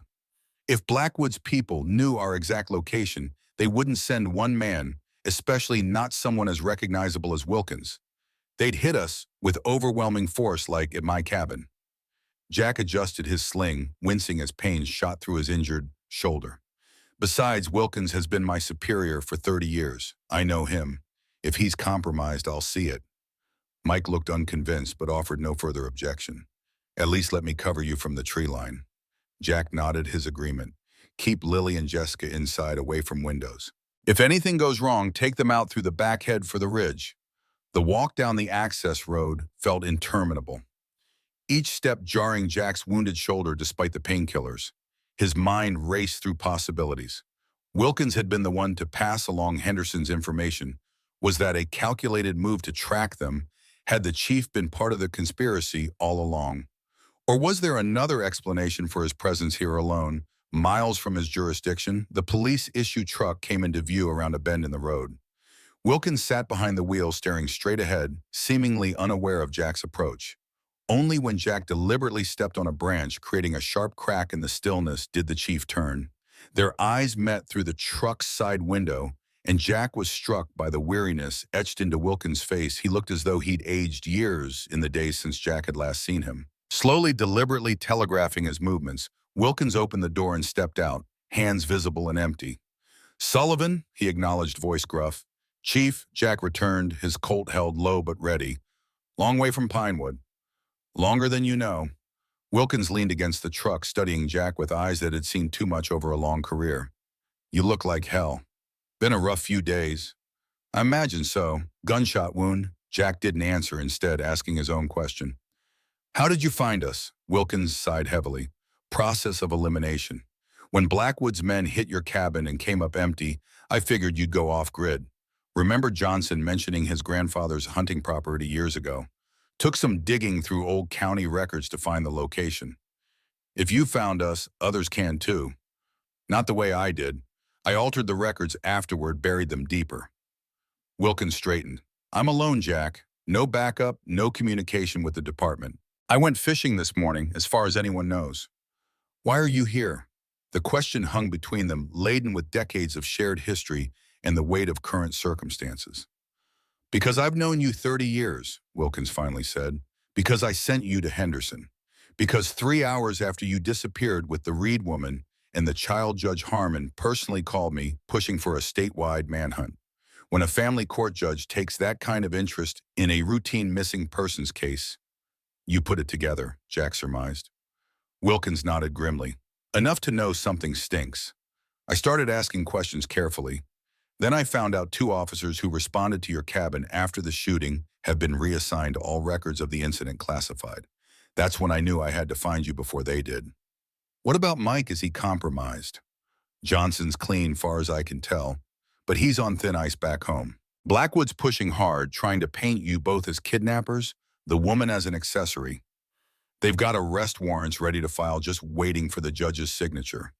If Blackwood's people knew our exact location, they wouldn't send one man, especially not someone as recognizable as Wilkins. They'd hit us with overwhelming force like at my cabin. Jack adjusted his sling, wincing as pain shot through his injured shoulder. Besides, Wilkins has been my superior for 30 years. I know him. If he's compromised, I'll see it. Mike looked unconvinced but offered no further objection. At least let me cover you from the tree line. Jack nodded his agreement. Keep Lily and Jessica inside, away from windows. If anything goes wrong, take them out through the back head for the ridge. The walk down the access road felt interminable, each step jarring Jack's wounded shoulder despite the painkillers. His mind raced through possibilities. Wilkins had been the one to pass along Henderson's information. Was that a calculated move to track them? Had the chief been part of the conspiracy all along? Or was there another explanation for his presence here alone, miles from his jurisdiction? The police-issue truck came into view around a bend in the road. Wilkins sat behind the wheel, staring straight ahead, seemingly unaware of Jack's approach. Only when Jack deliberately stepped on a branch, creating a sharp crack in the stillness, did the chief turn. Their eyes met through the truck's side window, and Jack was struck by the weariness etched into Wilkins' face. He looked as though he'd aged years in the days since Jack had last seen him. Slowly, deliberately telegraphing his movements, Wilkins opened the door and stepped out, hands visible and empty. Sullivan, he acknowledged, voice gruff. Chief, Jack returned, his Colt held low but ready. Long way from Pinewood. Longer than you know. Wilkins leaned against the truck, studying Jack with eyes that had seen too much over a long career. You look like hell. Been a rough few days. I imagine so. Gunshot wound. Jack didn't answer, instead asking his own question. How did you find us? Wilkins sighed heavily. Process of elimination. When Blackwood's men hit your cabin and came up empty, I figured you'd go off-grid. Remember Johnson mentioning his grandfather's hunting property years ago? Took some digging through old county records to find the location. If you found us, others can too. Not the way I did. I altered the records afterward, buried them deeper. Wilkins straightened. I'm alone, Jack. No backup, no communication with the department. I went fishing this morning, as far as anyone knows. Why are you here? The question hung between them, laden with decades of shared history and the weight of current circumstances. Because I've known you 30 years, Wilkins finally said. Because I sent you to Henderson. Because 3 hours after you disappeared with the Reed woman and the child, Judge Harmon personally called me, pushing for a statewide manhunt. When a family court judge takes that kind of interest in a routine missing persons case, you put it together, Jack surmised. Wilkins nodded grimly. Enough to know something stinks. I started asking questions carefully. Then I found out 2 officers who responded to your cabin after the shooting have been reassigned, all records of the incident classified. That's when I knew I had to find you before they did. What about Mike? Is he compromised? Johnson's clean, far as I can tell, but he's on thin ice back home. Blackwood's pushing hard, trying to paint you both as kidnappers, the woman as an accessory. They've got arrest warrants ready to file, just waiting for the judge's signature.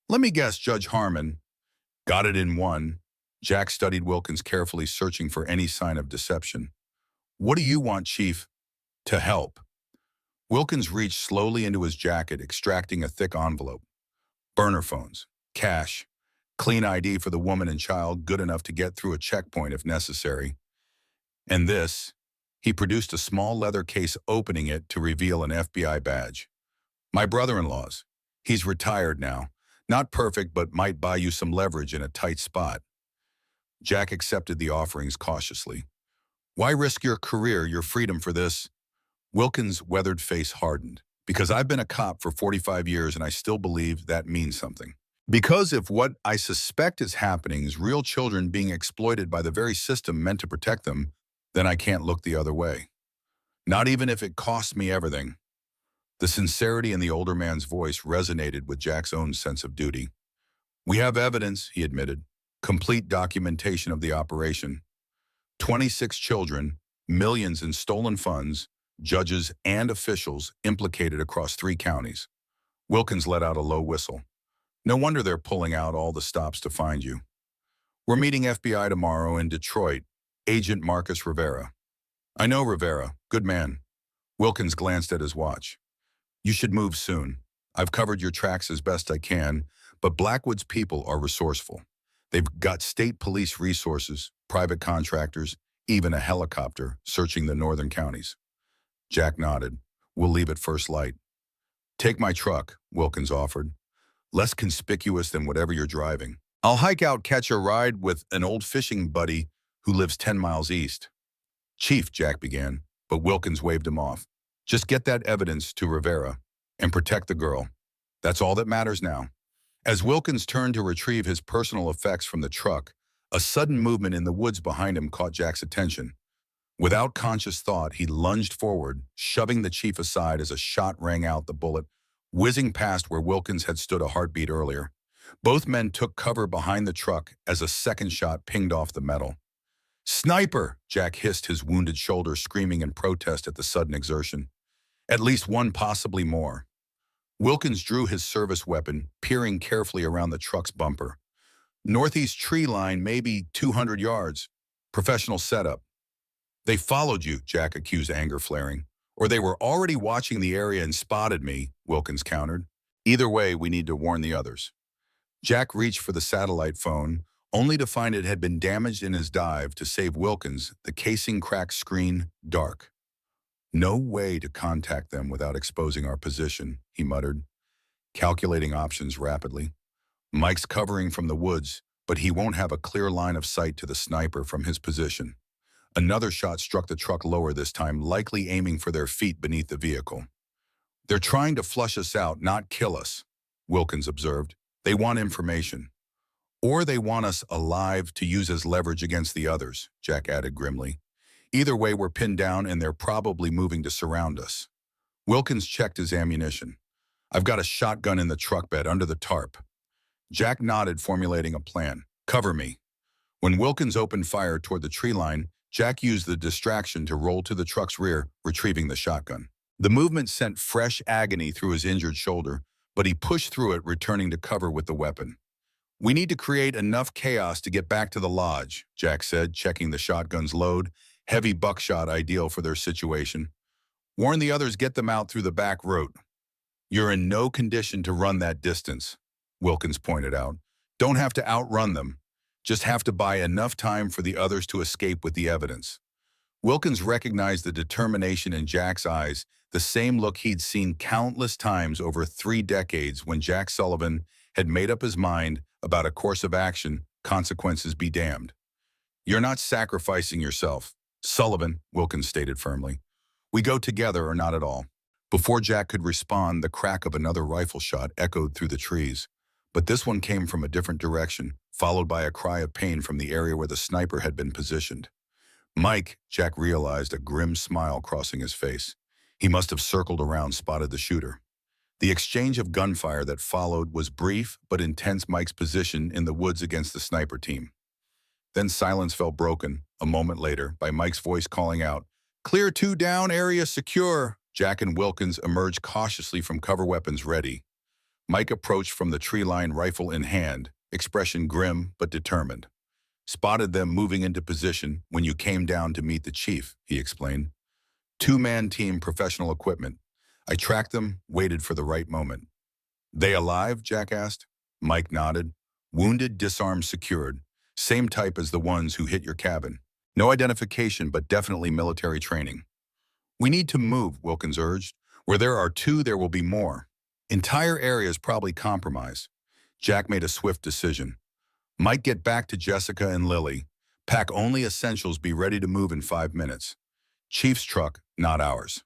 Let me guess, Judge Harmon got it in one. Jack studied Wilkins carefully, searching for any sign of deception. What do you want, Chief? To help. Wilkins reached slowly into his jacket, extracting a thick envelope. Burner phones, cash, clean ID for the woman and child, good enough to get through a checkpoint if necessary. And this, he produced a small leather case, opening it to reveal an FBI badge. My brother-in-law's. He's retired now. Not perfect, but might buy you some leverage in a tight spot. Jack accepted the offerings cautiously. Why risk your career, your freedom for this? Wilkins' weathered face hardened. Because I've been a cop for 45 years and I still believe that means something. Because if what I suspect is happening is real children being exploited by the very system meant to protect them, then I can't look the other way. Not even if it costs me everything. The sincerity in the older man's voice resonated with Jack's own sense of duty. We have evidence, he admitted. Complete documentation of the operation. 26 children, millions in stolen funds, judges and officials implicated across 3 counties. Wilkins let out a low whistle. No wonder they're pulling out all the stops to find you. We're meeting FBI tomorrow in Detroit. Agent Marcus Rivera. I know Rivera. Good man. Wilkins glanced at his watch. You should move soon. I've covered your tracks as best I can, but Blackwood's people are resourceful. They've got state police resources, private contractors, even a helicopter searching the northern counties. Jack nodded. We'll leave at first light. Take my truck, Wilkins offered. Less conspicuous than whatever you're driving. I'll hike out, catch a ride with an old fishing buddy who lives 10 miles east. Chief, Jack began, but Wilkins waved him off. Just get that evidence to Rivera and protect the girl. That's all that matters now. As Wilkins turned to retrieve his personal effects from the truck, a sudden movement in the woods behind him caught Jack's attention. Without conscious thought, he lunged forward, shoving the chief aside as a shot rang out, the bullet whizzing past where Wilkins had stood a heartbeat earlier. Both men took cover behind the truck as a second shot pinged off the metal. Sniper! Jack hissed, his wounded shoulder screaming in protest at the sudden exertion. At least one, possibly more. Wilkins drew his service weapon, peering carefully around the truck's bumper. Northeast tree line, maybe 200 yards. Professional setup. They followed you, Jack accused, anger flaring. Or they were already watching the area and spotted me, Wilkins countered. Either way, we need to warn the others. Jack reached for the satellite phone, only to find it had been damaged in his dive. To save Wilkins, the casing cracked, screen dark. No way to contact them without exposing our position, he muttered, calculating options rapidly. Mike's covering from the woods, but he won't have a clear line of sight to the sniper from his position. Another shot struck the truck lower this time, likely aiming for their feet beneath the vehicle. They're trying to flush us out, not kill us, Wilkins observed. They want information. Or they want us alive to use as leverage against the others, Jack added grimly. Either way, we're pinned down and they're probably moving to surround us. Wilkins checked his ammunition. I've got a shotgun in the truck bed under the tarp. Jack nodded, formulating a plan. Cover me. When Wilkins opened fire toward the tree line, Jack used the distraction to roll to the truck's rear, retrieving the shotgun. The movement sent fresh agony through his injured shoulder, but he pushed through it, returning to cover with the weapon. We need to create enough chaos to get back to the lodge, Jack said, checking the shotgun's load. Heavy buckshot, ideal for their situation. Warn the others, get them out through the back route. You're in no condition to run that distance, Wilkins pointed out. Don't have to outrun them. Just have to buy enough time for the others to escape with the evidence. Wilkins recognized the determination in Jack's eyes, the same look he'd seen countless times over 3 decades when Jack Sullivan had made up his mind about a course of action, consequences be damned. You're not sacrificing yourself, Sullivan, Wilkins stated firmly. We go together or not at all. Before Jack could respond, the crack of another rifle shot echoed through the trees. But this one came from a different direction, followed by a cry of pain from the area where the sniper had been positioned. Mike, Jack realized, a grim smile crossing his face. He must have circled around, spotted the shooter. The exchange of gunfire that followed was brief but intense. Mike's position in the woods against the sniper team. Then silence fell, broken, a moment later, by Mike's voice calling out, "Clear 2 down, area secure." Jack and Wilkins emerged cautiously from cover, weapons ready. Mike approached from the tree line, rifle in hand, expression grim but determined. Spotted them moving into position when you came down to meet the chief, he explained. 2-man team, professional equipment. I tracked them, waited for the right moment. They alive? Jack asked. Mike nodded. Wounded, disarmed, secured. Same type as the ones who hit your cabin. No identification, but definitely military training. We need to move, Wilkins urged. Where there are 2, there will be more. Entire areas probably compromised. Jack made a swift decision. Might get back to Jessica and Lily. Pack only essentials, be ready to move in 5 minutes. Chief's truck, not ours.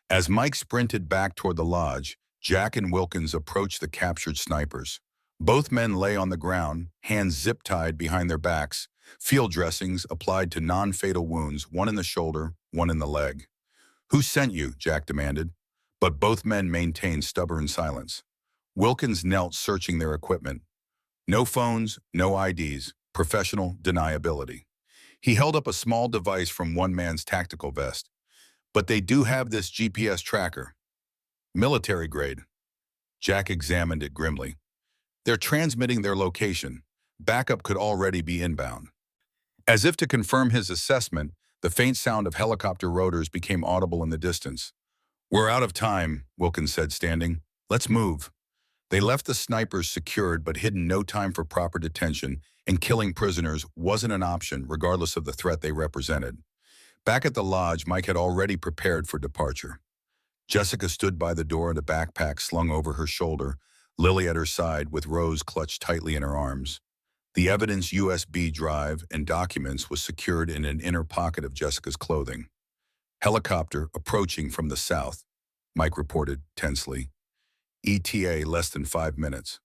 As Mike sprinted back toward the lodge, Jack and Wilkins approached the captured snipers. Both men lay on the ground, hands zip-tied behind their backs, field dressings applied to non-fatal wounds, one in the shoulder, one in the leg. Who sent you? Jack demanded. But both men maintained stubborn silence. Wilkins knelt, searching their equipment. No phones, no IDs, professional deniability. He held up a small device from one man's tactical vest. But they do have this GPS tracker. Military grade. Jack examined it grimly. They're transmitting their location. Backup could already be inbound. As if to confirm his assessment, the faint sound of helicopter rotors became audible in the distance. We're out of time, Wilkins said, standing. Let's move. They left the snipers secured but hidden no time for proper detention, and killing prisoners wasn't an option regardless of the threat they represented. Back at the lodge, Mike had already prepared for departure. Jessica stood by the door, a backpack slung over her shoulder, Lily at her side with Rose clutched tightly in her arms. The evidence USB drive and documents was secured in an inner pocket of Jessica's clothing. Helicopter approaching from the south, Mike reported tensely. ETA less than 5 minutes.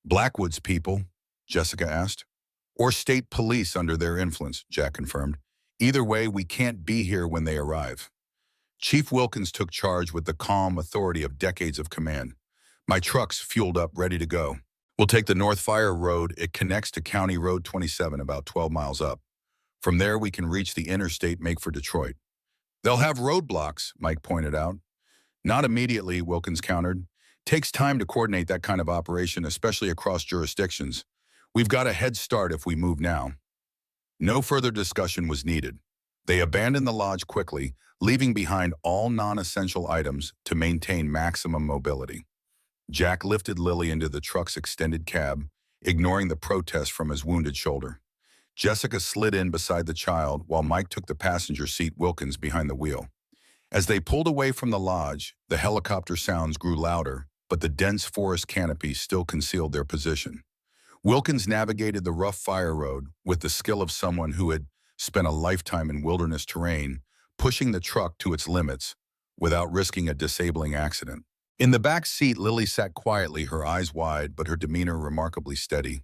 Blackwood's people, Jessica asked. Or state police under their influence, Jack confirmed. Either way, we can't be here when they arrive. Chief Wilkins took charge with the calm authority of decades of command. My truck's fueled up, ready to go. We'll take the North Fire Road. It connects to County Road 27, about 12 miles up. From there, we can reach the interstate, make for Detroit. They'll have roadblocks, Mike pointed out. Not immediately, Wilkins countered. Takes time to coordinate that kind of operation, especially across jurisdictions. We've got a head start if we move now. No further discussion was needed. They abandoned the lodge quickly, leaving behind all non-essential items to maintain maximum mobility. Jack lifted Lily into the truck's extended cab, ignoring the protest from his wounded shoulder. Jessica slid in beside the child while Mike took the passenger seat, Wilkins behind the wheel. As they pulled away from the lodge, the helicopter sounds grew louder, but the dense forest canopy still concealed their position. Wilkins navigated the rough fire road with the skill of someone who had spent a lifetime in wilderness terrain, pushing the truck to its limits without risking a disabling accident. In the back seat, Lily sat quietly, her eyes wide, but her demeanor remarkably steady.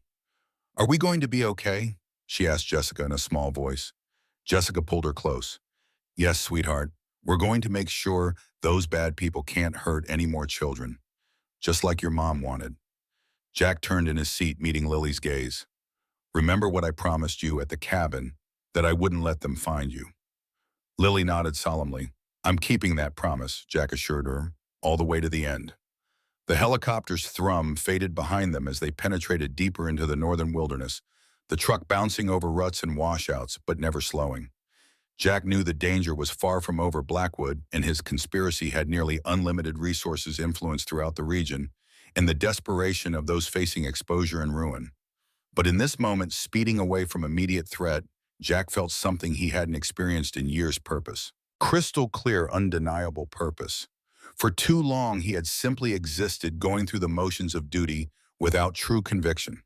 Are we going to be okay? She asked Jessica in a small voice. Jessica pulled her close. Yes, sweetheart. We're going to make sure those bad people can't hurt any more children, just like your mom wanted. Jack turned in his seat, meeting Lily's gaze. Remember what I promised you at the cabin, that I wouldn't let them find you. Lily nodded solemnly. I'm keeping that promise, Jack assured her, all the way to the end. The helicopter's thrum faded behind them as they penetrated deeper into the northern wilderness, the truck bouncing over ruts and washouts, but never slowing. Jack knew the danger was far from over Blackwood, and his conspiracy had nearly unlimited resources influence throughout the region, and the desperation of those facing exposure and ruin. But in this moment, speeding away from immediate threat, Jack felt something he hadn't experienced in years: purpose. Crystal clear, undeniable purpose. For too long, he had simply existed, going through the motions of duty without true conviction.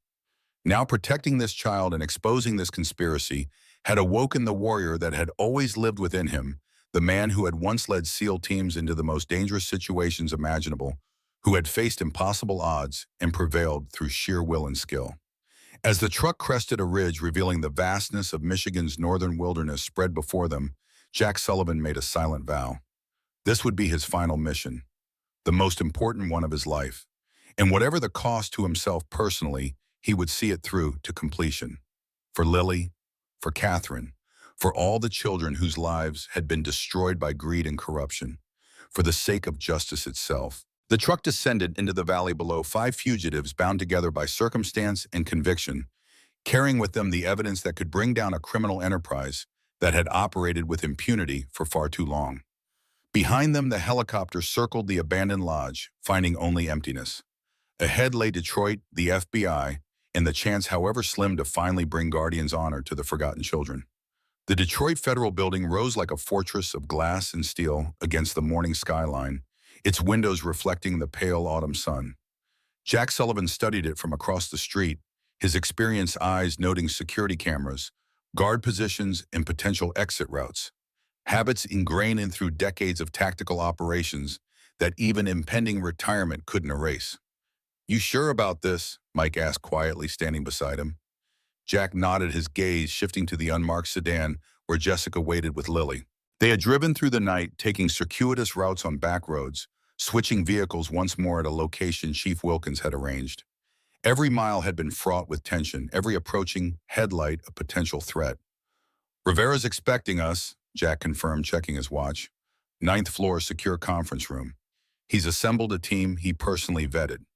Now protecting this child and exposing this conspiracy had awoken the warrior that had always lived within him, the man who had once led SEAL teams into the most dangerous situations imaginable, who had faced impossible odds and prevailed through sheer will and skill. As the truck crested a ridge revealing the vastness of Michigan's northern wilderness spread before them, Jack Sullivan made a silent vow. This would be his final mission, the most important one of his life. And whatever the cost to himself personally, he would see it through to completion. For Lily, for Catherine, for all the children whose lives had been destroyed by greed and corruption, for the sake of justice itself. The truck descended into the valley below, 5 fugitives bound together by circumstance and conviction, carrying with them the evidence that could bring down a criminal enterprise that had operated with impunity for far too long. Behind them, the helicopter circled the abandoned lodge, finding only emptiness. Ahead lay Detroit, the FBI, and the chance, however slim, to finally bring Guardian's honor to the forgotten children. The Detroit Federal Building rose like a fortress of glass and steel against the morning skyline, its windows reflecting the pale autumn sun. Jack Sullivan studied it from across the street, his experienced eyes noting security cameras, guard positions, and potential exit routes. Habits ingrained in through decades of tactical operations that even impending retirement couldn't erase. You sure about this? Mike asked quietly, standing beside him. Jack nodded, his gaze shifting to the unmarked sedan where Jessica waited with Lily. They had driven through the night, taking circuitous routes on back roads, switching vehicles once more at a location Chief Wilkins had arranged. Every mile had been fraught with tension, every approaching headlight a potential threat. Rivera's expecting us, Jack confirmed, checking his watch. Ninth floor secure conference room. He's assembled a team he personally vetted.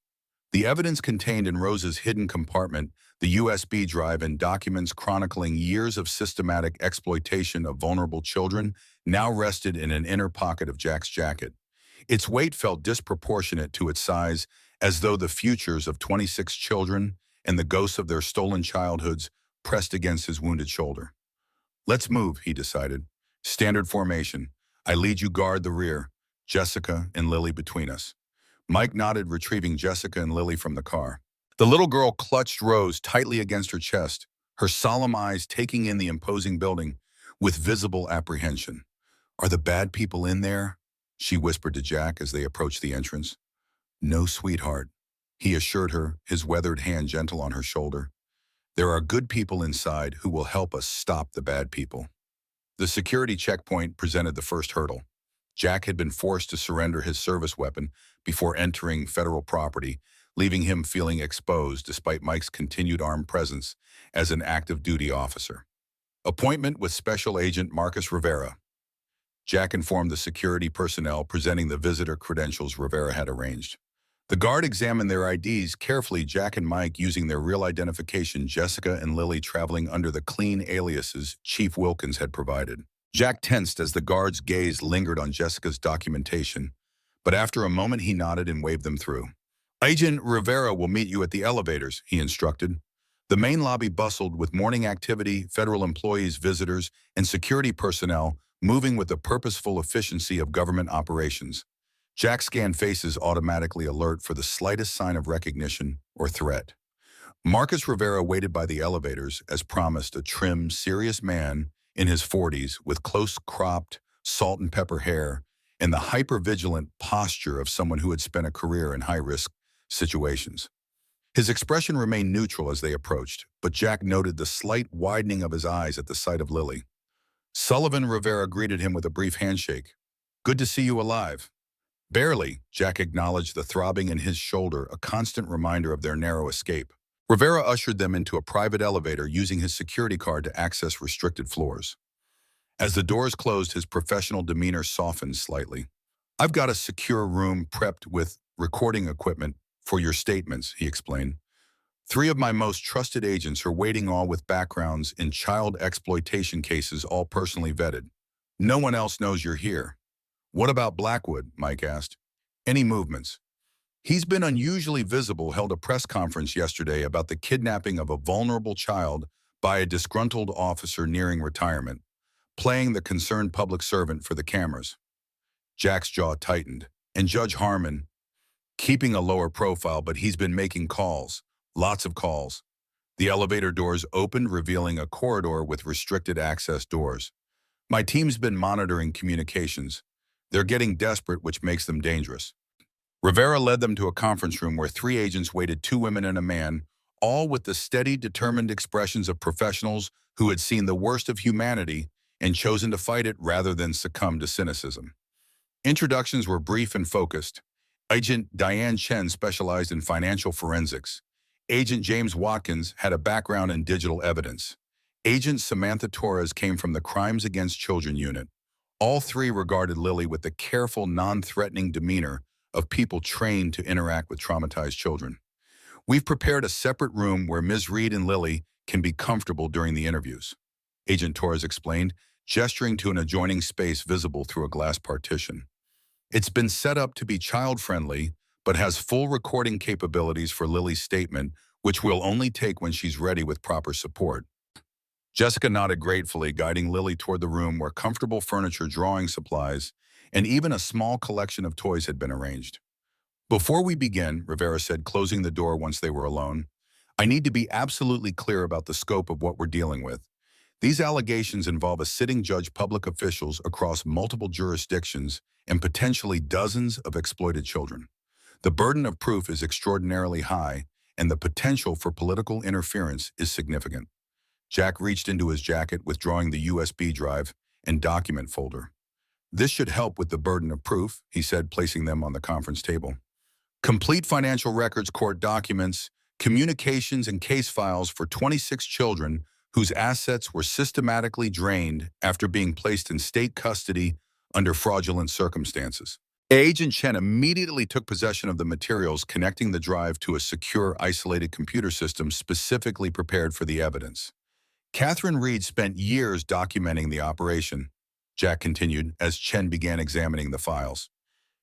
The evidence contained in Rose's hidden compartment, the USB drive and documents chronicling years of systematic exploitation of vulnerable children, now rested in an inner pocket of Jack's jacket. Its weight felt disproportionate to its size, as though the futures of 26 children and the ghosts of their stolen childhoods pressed against his wounded shoulder. Let's move, he decided. Standard formation. I lead you guard the rear. Jessica and Lily between us. Mike nodded, retrieving Jessica and Lily from the car. The little girl clutched Rose tightly against her chest, her solemn eyes taking in the imposing building with visible apprehension. Are the bad people in there? She whispered to Jack as they approached the entrance. No, sweetheart, he assured her, his weathered hand gentle on her shoulder. There are good people inside who will help us stop the bad people. The security checkpoint presented the first hurdle. Jack had been forced to surrender his service weapon before entering federal property, leaving him feeling exposed despite Mike's continued armed presence as an active duty officer. Appointment with Special Agent Marcus Rivera. Jack informed the security personnel, presenting the visitor credentials Rivera had arranged. The guard examined their IDs carefully, Jack and Mike using their real identification, Jessica and Lily traveling under the clean aliases Chief Wilkins had provided. Jack tensed as the guard's gaze lingered on Jessica's documentation, but after a moment he nodded and waved them through. Agent Rivera will meet you at the elevators, he instructed. The main lobby bustled with morning activity, federal employees, visitors, and security personnel moving with the purposeful efficiency of government operations. Jack scanned faces, automatically alert for the slightest sign of recognition or threat. Marcus Rivera waited by the elevators, as promised, a trim, serious man in his 40s with close-cropped, salt and pepper hair and the hyper-vigilant posture of someone who had spent a career in high-risk situations. His expression remained neutral as they approached, but Jack noted the slight widening of his eyes at the sight of Lily. Sullivan Rivera greeted him with a brief handshake. Good to see you alive. Barely, Jack acknowledged the throbbing in his shoulder, a constant reminder of their narrow escape. Rivera ushered them into a private elevator using his security card to access restricted floors. As the doors closed, his professional demeanor softened slightly. I've got a secure room prepped with recording equipment for your statements, he explained. 3 of my most trusted agents are waiting, all with backgrounds in child exploitation cases, all personally vetted. No one else knows you're here. What about Blackwood? Mike asked. Any movements? He's been unusually visible, held a press conference yesterday about the kidnapping of a vulnerable child by a disgruntled officer nearing retirement, playing the concerned public servant for the cameras. Jack's jaw tightened, and Judge Harmon, keeping a lower profile, but he's been making calls, lots of calls. The elevator doors opened, revealing a corridor with restricted access doors. My team's been monitoring communications. They're getting desperate, which makes them dangerous. Rivera led them to a conference room where 3 agents waited, 2 women and a man, all with the steady, determined expressions of professionals who had seen the worst of humanity and chosen to fight it rather than succumb to cynicism. Introductions were brief and focused. Agent Diane Chen specialized in financial forensics. Agent James Watkins had a background in digital evidence. Agent Samantha Torres came from the Crimes Against Children unit. All 3 regarded Lily with the careful, non-threatening demeanor of people trained to interact with traumatized children. We've prepared a separate room where Ms. Reed and Lily can be comfortable during the interviews, Agent Torres explained, gesturing to an adjoining space visible through a glass partition. It's been set up to be child-friendly, but has full recording capabilities for Lily's statement, which we'll only take when she's ready with proper support. Jessica nodded gratefully, guiding Lily toward the room where comfortable furniture, drawing supplies, and even a small collection of toys had been arranged. Before we begin, Rivera said, closing the door once they were alone, I need to be absolutely clear about the scope of what we're dealing with. These allegations involve a sitting judge, public officials across multiple jurisdictions, and potentially dozens of exploited children. The burden of proof is extraordinarily high, and the potential for political interference is significant. Jack reached into his jacket, withdrawing the USB drive and document folder. This should help with the burden of proof, he said, placing them on the conference table. Complete financial records, court documents, communications, and case files for 26 children whose assets were systematically drained after being placed in state custody under fraudulent circumstances. Agent Chen immediately took possession of the materials connecting the drive to a secure, isolated computer system specifically prepared for the evidence. Catherine Reed spent years documenting the operation, Jack continued as Chen began examining the files.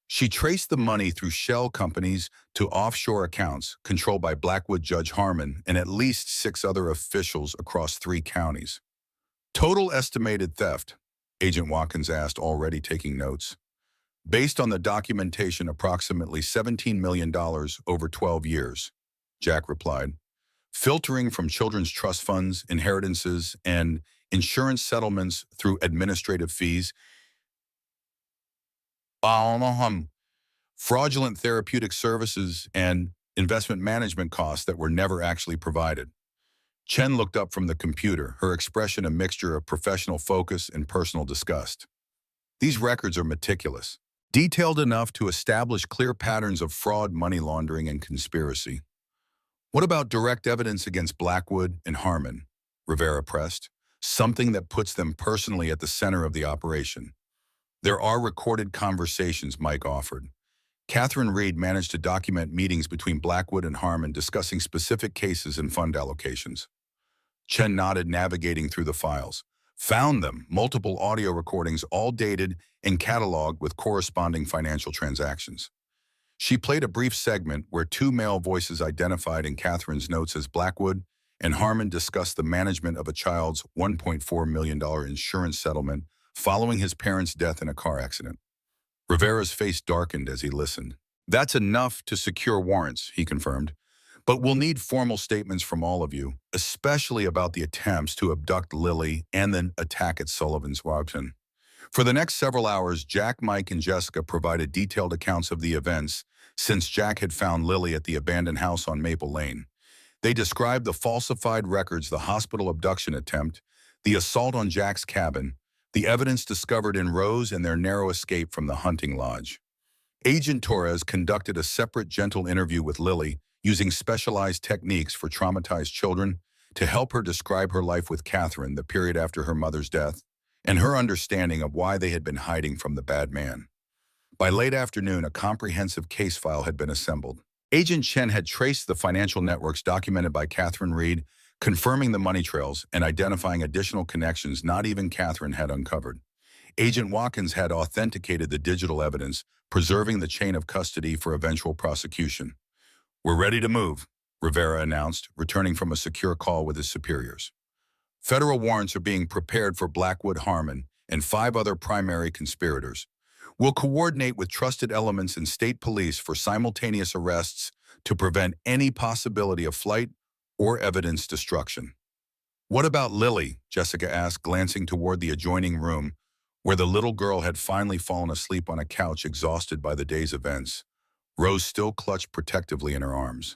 She traced the money through shell companies to offshore accounts controlled by Blackwood Judge Harmon and at least 6 other officials across 3 counties. Total estimated theft, Agent Watkins asked, already taking notes. Based on the documentation, approximately $17 million over 12 years, Jack replied. Filtering from children's trust funds, inheritances, and insurance settlements through administrative fees, fraudulent therapeutic services, and investment management costs that were never actually provided. Chen looked up from the computer, her expression a mixture of professional focus and personal disgust. These records are meticulous, detailed enough to establish clear patterns of fraud, money laundering, and conspiracy. What about direct evidence against Blackwood and Harmon? Rivera pressed. Something that puts them personally at the center of the operation. There are recorded conversations, Mike offered. Catherine Reed managed to document meetings between Blackwood and Harmon discussing specific cases and fund allocations. Chen nodded, navigating through the files. Found them, multiple audio recordings, all dated and cataloged with corresponding financial transactions. She played a brief segment where 2 male voices identified in Catherine's notes as Blackwood and Harmon discussed the management of a child's $1.4 million insurance settlement following his parents' death in a car accident. Rivera's face darkened as he listened. That's enough to secure warrants, he confirmed. But we'll need formal statements from all of you, especially about the attempts to abduct Lily and then attack at Sullivan's Wharton. For the next several hours, Jack, Mike, and Jessica provided detailed accounts of the events since Jack had found Lily at the abandoned house on Maple Lane. They described the falsified records, the hospital abduction attempt, the assault on Jack's cabin, the evidence discovered in Rose, and their narrow escape from the hunting lodge. Agent Torres conducted a separate, gentle interview with Lily, using specialized techniques for traumatized children to help her describe her life with Catherine, the period after her mother's death, and her understanding of why they had been hiding from the bad man. By late afternoon, a comprehensive case file had been assembled. Agent Chen had traced the financial networks documented by Catherine Reed, confirming the money trails and identifying additional connections not even Catherine had uncovered. Agent Watkins had authenticated the digital evidence, preserving the chain of custody for eventual prosecution. We're ready to move, Rivera announced, returning from a secure call with his superiors. Federal warrants are being prepared for Blackwood, Harmon, and 5 other primary conspirators. We'll coordinate with trusted elements in state police for simultaneous arrests to prevent any possibility of flight or evidence destruction. What about Lily? Jessica asked, glancing toward the adjoining room, where the little girl had finally fallen asleep on a couch, exhausted by the day's events. Rose still clutched protectively in her arms.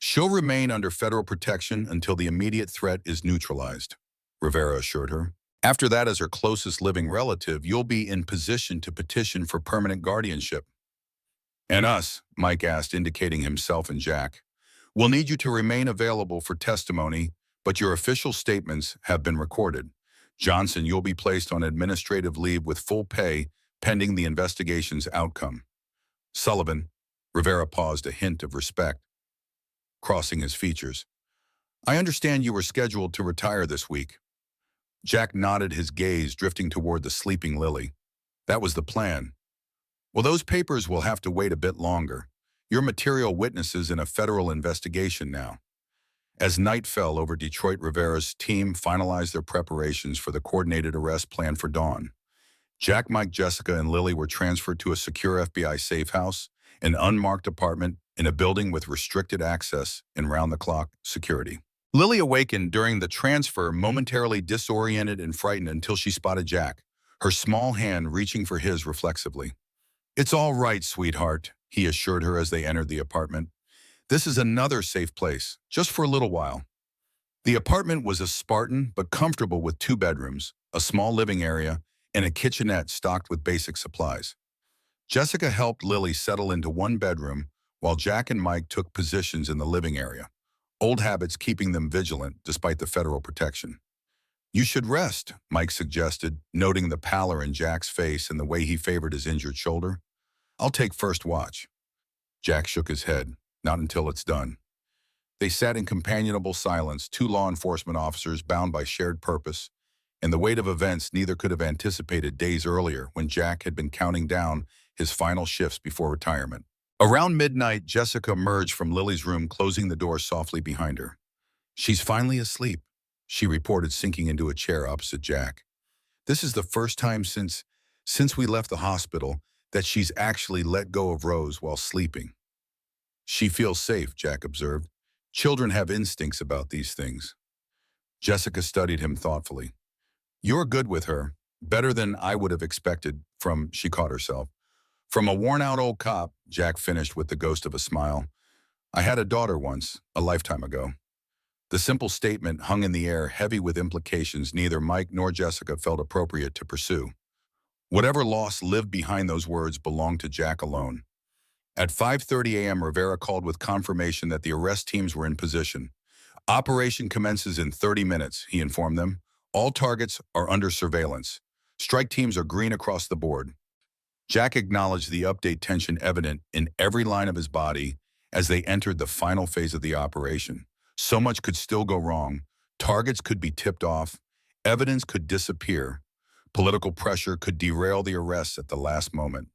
She'll remain under federal protection until the immediate threat is neutralized, Rivera assured her. After that, as her closest living relative, you'll be in position to petition for permanent guardianship. And us, Mike asked, indicating himself and Jack. We'll need you to remain available for testimony, but your official statements have been recorded. Johnson, you'll be placed on administrative leave with full pay pending the investigation's outcome. Sullivan, Rivera paused, a hint of respect crossing his features. I understand you were scheduled to retire this week. Jack nodded, his gaze drifting toward the sleeping Lily. That was the plan. Well, those papers will have to wait a bit longer. You're material witnesses in a federal investigation now. As night fell over Detroit, Rivera's team finalized their preparations for the coordinated arrest planned for dawn. Jack, Mike, Jessica, and Lily were transferred to a secure FBI safe house, an unmarked apartment in a building with restricted access and round-the-clock security. Lily awakened during the transfer, momentarily disoriented and frightened until she spotted Jack, her small hand reaching for his reflexively. It's all right, sweetheart, he assured her as they entered the apartment. This is another safe place, just for a little while. The apartment was a Spartan but comfortable with 2 bedrooms, a small living area, and a kitchenette stocked with basic supplies. Jessica helped Lily settle into one bedroom, while Jack and Mike took positions in the living area, old habits keeping them vigilant despite the federal protection. You should rest, Mike suggested, noting the pallor in Jack's face and the way he favored his injured shoulder. I'll take first watch. Jack shook his head. Not until it's done. They sat in companionable silence, two law enforcement officers bound by shared purpose, and the weight of events neither could have anticipated days earlier when Jack had been counting down his final shifts before retirement. Around midnight, Jessica emerged from Lily's room, closing the door softly behind her. She's finally asleep, she reported, sinking into a chair opposite Jack. This is the first time since we left the hospital that she's actually let go of Rose while sleeping. She feels safe, Jack observed. Children have instincts about these things. Jessica studied him thoughtfully. You're good with her, better than I would have expected she caught herself. From a worn-out old cop, Jack finished with the ghost of a smile. I had a daughter once, a lifetime ago. The simple statement hung in the air, heavy with implications neither Mike nor Jessica felt appropriate to pursue. Whatever loss lived behind those words belonged to Jack alone. At 5:30 a.m., Rivera called with confirmation that the arrest teams were in position. Operation commences in 30 minutes, he informed them. All targets are under surveillance. Strike teams are green across the board. Jack acknowledged the update, tension evident in every line of his body as they entered the final phase of the operation. So much could still go wrong. Targets could be tipped off. Evidence could disappear. Political pressure could derail the arrests at the last moment.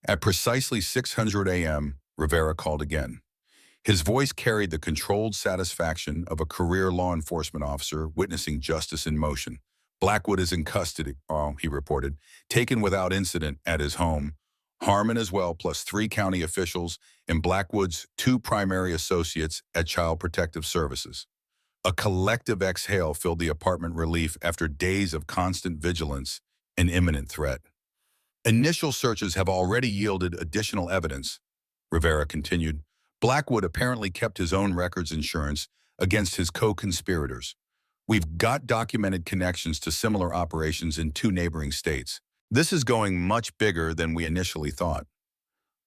At precisely 600 a.m., Rivera called again. His voice carried the controlled satisfaction of a career law enforcement officer witnessing justice in motion. Blackwood is in custody, he reported, taken without incident at his home. Harmon as well, plus 3 county officials and Blackwood's 2 primary associates at Child Protective Services. A collective exhale filled the apartment relief after days of constant vigilance and imminent threat. Initial searches have already yielded additional evidence, Rivera continued. Blackwood apparently kept his own records insurance against his co-conspirators. We've got documented connections to similar operations in 2 neighboring states. This is going much bigger than we initially thought.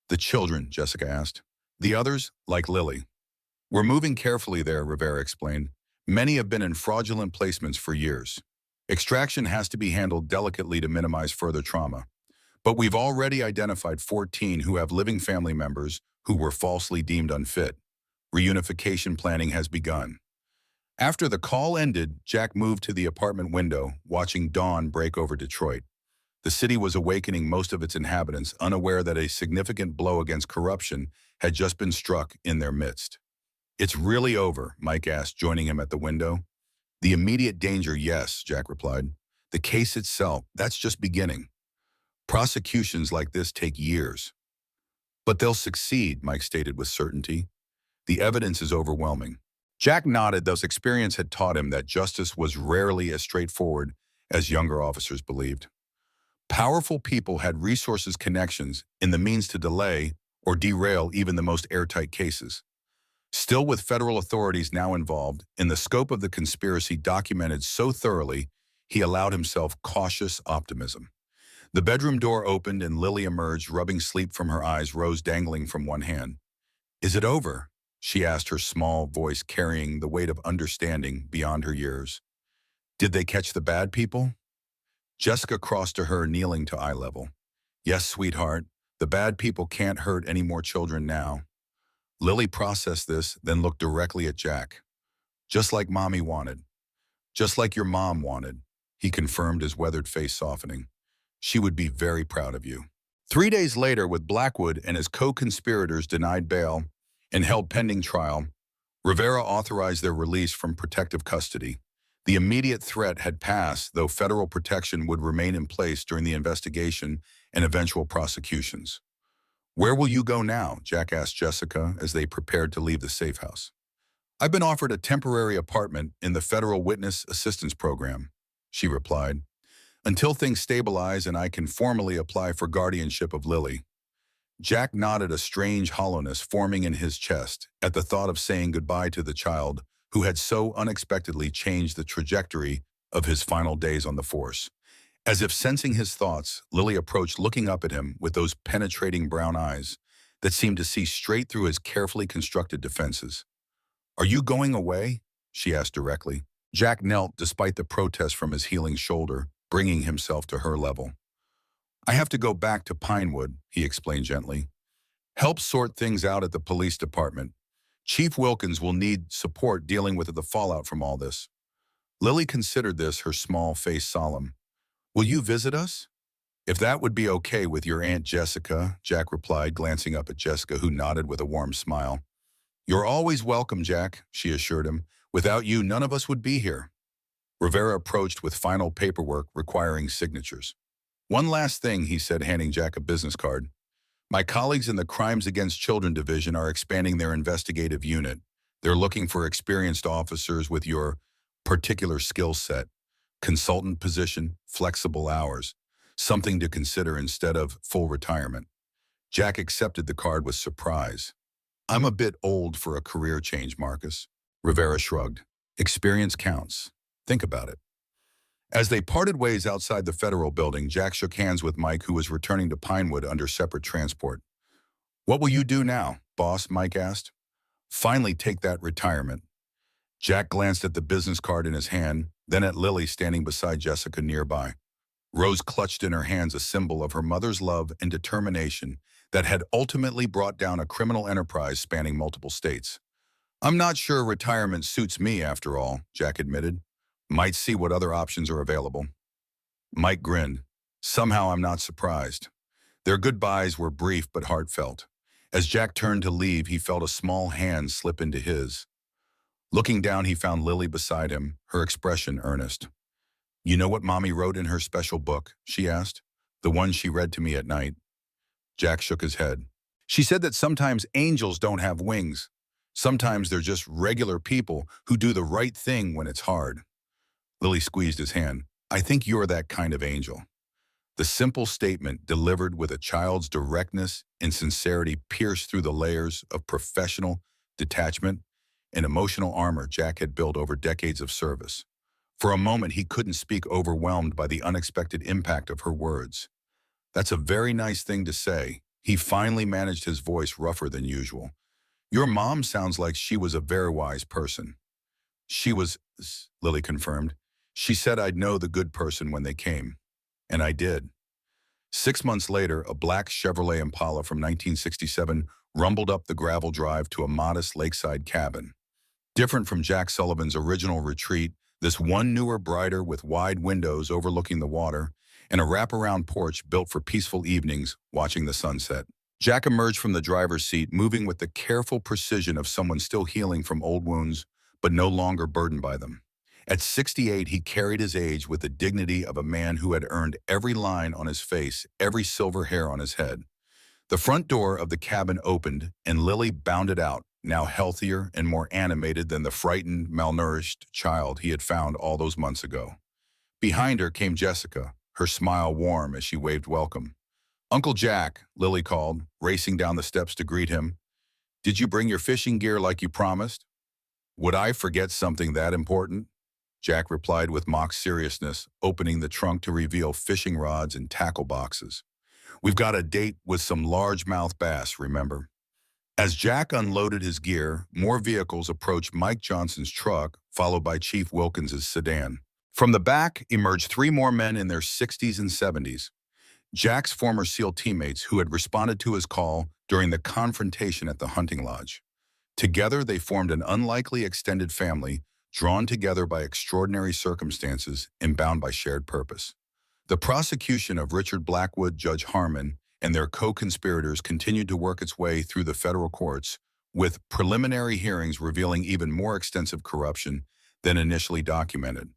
The children, Jessica asked. The others, like Lily. We're moving carefully there, Rivera explained. Many have been in fraudulent placements for years. Extraction has to be handled delicately to minimize further trauma. But we've already identified 14 who have living family members who were falsely deemed unfit. Reunification planning has begun. After the call ended, Jack moved to the apartment window, watching dawn break over Detroit. The city was awakening most of its inhabitants, unaware that a significant blow against corruption had just been struck in their midst. It's really over, Mike asked, joining him at the window. The immediate danger, yes, Jack replied. The case itself, that's just beginning. Prosecutions like this take years. But they'll succeed, Mike stated with certainty. The evidence is overwhelming. Jack nodded, those experience had taught him that justice was rarely as straightforward as younger officers believed. Powerful people had resources, connections, and the means to delay or derail even the most airtight cases. Still, with federal authorities now involved, in the scope of the conspiracy documented so thoroughly, he allowed himself cautious optimism. The bedroom door opened and Lily emerged, rubbing sleep from her eyes, Rose dangling from one hand. Is it over? She asked, her small voice carrying the weight of understanding beyond her years. Did they catch the bad people? Jessica crossed to her, kneeling to eye level. Yes, sweetheart, the bad people can't hurt any more children now. Lily processed this, then looked directly at Jack. Just like Mommy wanted. Just like your mom wanted, he confirmed, his weathered face softening. She would be very proud of you. 3 days later, with Blackwood and his co-conspirators denied bail and held pending trial, Rivera authorized their release from protective custody. The immediate threat had passed, though federal protection would remain in place during the investigation and eventual prosecutions. Where will you go now? Jack asked Jessica as they prepared to leave the safe house. I've been offered a temporary apartment in the Federal Witness Assistance Program, she replied, until things stabilize and I can formally apply for guardianship of Lily. Jack nodded, a strange hollowness forming in his chest at the thought of saying goodbye to the child who had so unexpectedly changed the trajectory of his final days on the force. As if sensing his thoughts, Lily approached, looking up at him with those penetrating brown eyes that seemed to see straight through his carefully constructed defenses. "Are you going away?" she asked directly. Jack knelt despite the protest from his healing shoulder, bringing himself to her level. "I have to go back to Pinewood," he explained gently. "Help sort things out at the police department. Chief Wilkins will need support dealing with the fallout from all this." Lily considered this, her small face solemn. "Will you visit us?" "If that would be okay with your Aunt Jessica," Jack replied, glancing up at Jessica, who nodded with a warm smile. "You're always welcome, Jack," she assured him. "Without you, none of us would be here." Rivera approached with final paperwork requiring signatures. "One last thing," he said, handing Jack a business card. "My colleagues in the Crimes Against Children Division are expanding their investigative unit. They're looking for experienced officers with your particular skill set, consultant position, flexible hours, something to consider instead of full retirement." Jack accepted the card with surprise. "I'm a bit old for a career change, Marcus." Rivera shrugged. "Experience counts. Think about it." As they parted ways outside the federal building, Jack shook hands with Mike, who was returning to Pinewood under separate transport. "What will you do now, boss?" Mike asked. "Finally take that retirement." Jack glanced at the business card in his hand, then at Lily standing beside Jessica nearby. Rose clutched in her hands a symbol of her mother's love and determination that had ultimately brought down a criminal enterprise spanning multiple states. "I'm not sure retirement suits me after all," Jack admitted. "Might see what other options are available." Mike grinned. "Somehow I'm not surprised." Their goodbyes were brief but heartfelt. As Jack turned to leave, he felt a small hand slip into his. Looking down, he found Lily beside him, her expression earnest. "You know what Mommy wrote in her special book?" she asked. "The one she read to me at night." Jack shook his head. "She said that sometimes angels don't have wings. Sometimes they're just regular people who do the right thing when it's hard." Lily squeezed his hand. "I think you're that kind of angel." The simple statement, delivered with a child's directness and sincerity, pierced through the layers of professional detachment and emotional armor Jack had built over decades of service. For a moment, he couldn't speak, overwhelmed by the unexpected impact of her words. "That's a very nice thing to say." He finally managed, his voice rougher than usual. "Your mom sounds like she was a very wise person." "She was," Lily confirmed. "She said I'd know the good person when they came." And I did. 6 months later, a black Chevrolet Impala from 1967 rumbled up the gravel drive to a modest lakeside cabin. Different from Jack Sullivan's original retreat, this one newer, brighter, with wide windows overlooking the water and a wraparound porch built for peaceful evenings watching the sunset. Jack emerged from the driver's seat, moving with the careful precision of someone still healing from old wounds, but no longer burdened by them. At 68, he carried his age with the dignity of a man who had earned every line on his face, every silver hair on his head. The front door of the cabin opened, and Lily bounded out, now healthier and more animated than the frightened, malnourished child he had found all those months ago. Behind her came Jessica, her smile warm as she waved welcome. "Uncle Jack," Lily called, racing down the steps to greet him. "Did you bring your fishing gear like you promised?" "Would I forget something that important?" Jack replied with mock seriousness, opening the trunk to reveal fishing rods and tackle boxes. "We've got a date with some largemouth bass, remember?" As Jack unloaded his gear, more vehicles approached Mike Johnson's truck, followed by Chief Wilkins's sedan. From the back emerged three more men in their 60s and 70s, Jack's former SEAL teammates who had responded to his call during the confrontation at the hunting lodge. Together, they formed an unlikely extended family, drawn together by extraordinary circumstances and bound by shared purpose. The prosecution of Richard Blackwood, Judge Harmon, and their co-conspirators continued to work its way through the federal courts, with preliminary hearings revealing even more extensive corruption than initially documented.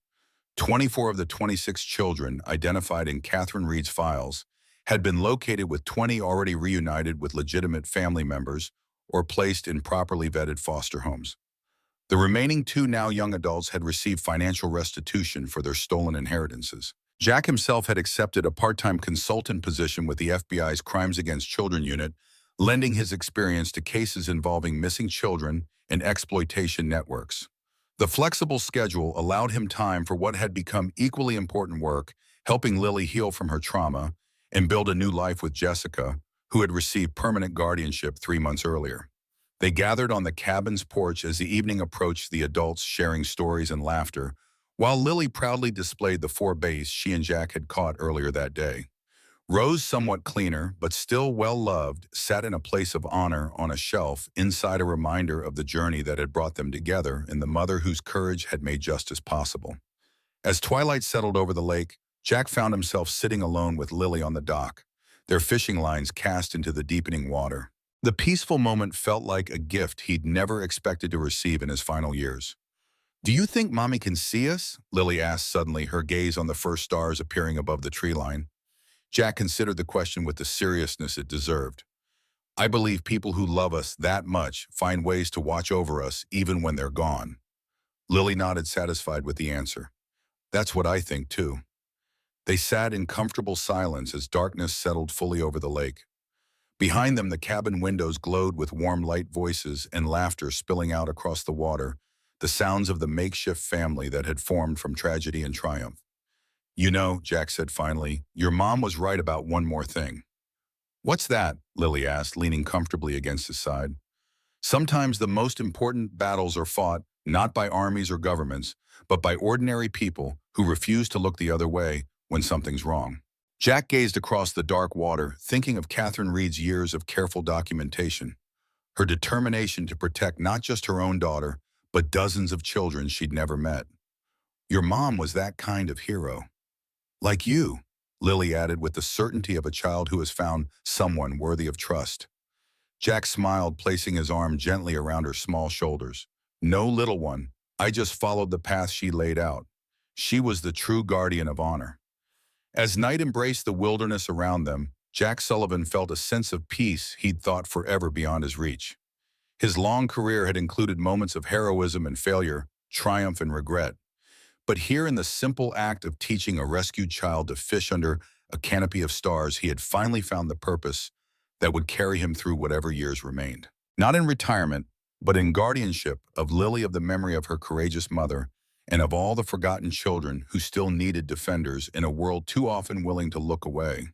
24 of the 26 children identified in Catherine Reed's files had been located, with 20 already reunited with legitimate family members or placed in properly vetted foster homes. The remaining two, now young adults, had received financial restitution for their stolen inheritances. Jack himself had accepted a part-time consultant position with the FBI's Crimes Against Children unit, lending his experience to cases involving missing children and exploitation networks. The flexible schedule allowed him time for what had become equally important work, helping Lily heal from her trauma and build a new life with Jessica, who had received permanent guardianship 3 months earlier. They gathered on the cabin's porch as the evening approached, the adults sharing stories and laughter, while Lily proudly displayed the 4 bass she and Jack had caught earlier that day. Rose, somewhat cleaner, but still well-loved, sat in a place of honor on a shelf inside, a reminder of the journey that had brought them together and the mother whose courage had made justice possible. As twilight settled over the lake, Jack found himself sitting alone with Lily on the dock, their fishing lines cast into the deepening water. The peaceful moment felt like a gift he'd never expected to receive in his final years. "Do you think Mommy can see us?" Lily asked suddenly, her gaze on the first stars appearing above the tree line. Jack considered the question with the seriousness it deserved. "I believe people who love us that much find ways to watch over us even when they're gone." Lily nodded, satisfied with the answer. "That's what I think, too." They sat in comfortable silence as darkness settled fully over the lake. Behind them, the cabin windows glowed with warm light, voices and laughter spilling out across the water, the sounds of the makeshift family that had formed from tragedy and triumph. "You know," Jack said finally, "your mom was right about one more thing." "What's that?" Lily asked, leaning comfortably against his side. "Sometimes the most important battles are fought not by armies or governments, but by ordinary people who refuse to look the other way when something's wrong." Jack gazed across the dark water, thinking of Catherine Reed's years of careful documentation, her determination to protect not just her own daughter, but dozens of children she'd never met. "Your mom was that kind of hero. Like you," Lily added with the certainty of a child who has found someone worthy of trust. Jack smiled, placing his arm gently around her small shoulders. "No, little one, I just followed the path she laid out. She was the true guardian of honor." As night embraced the wilderness around them, Jack Sullivan felt a sense of peace he'd thought forever beyond his reach. His long career had included moments of heroism and failure, triumph and regret. But here, in the simple act of teaching a rescued child to fish under a canopy of stars, he had finally found the purpose that would carry him through whatever years remained. Not in retirement, but in guardianship of Lily, of the memory of her courageous mother, and of all the forgotten children who still needed defenders in a world too often willing to look away.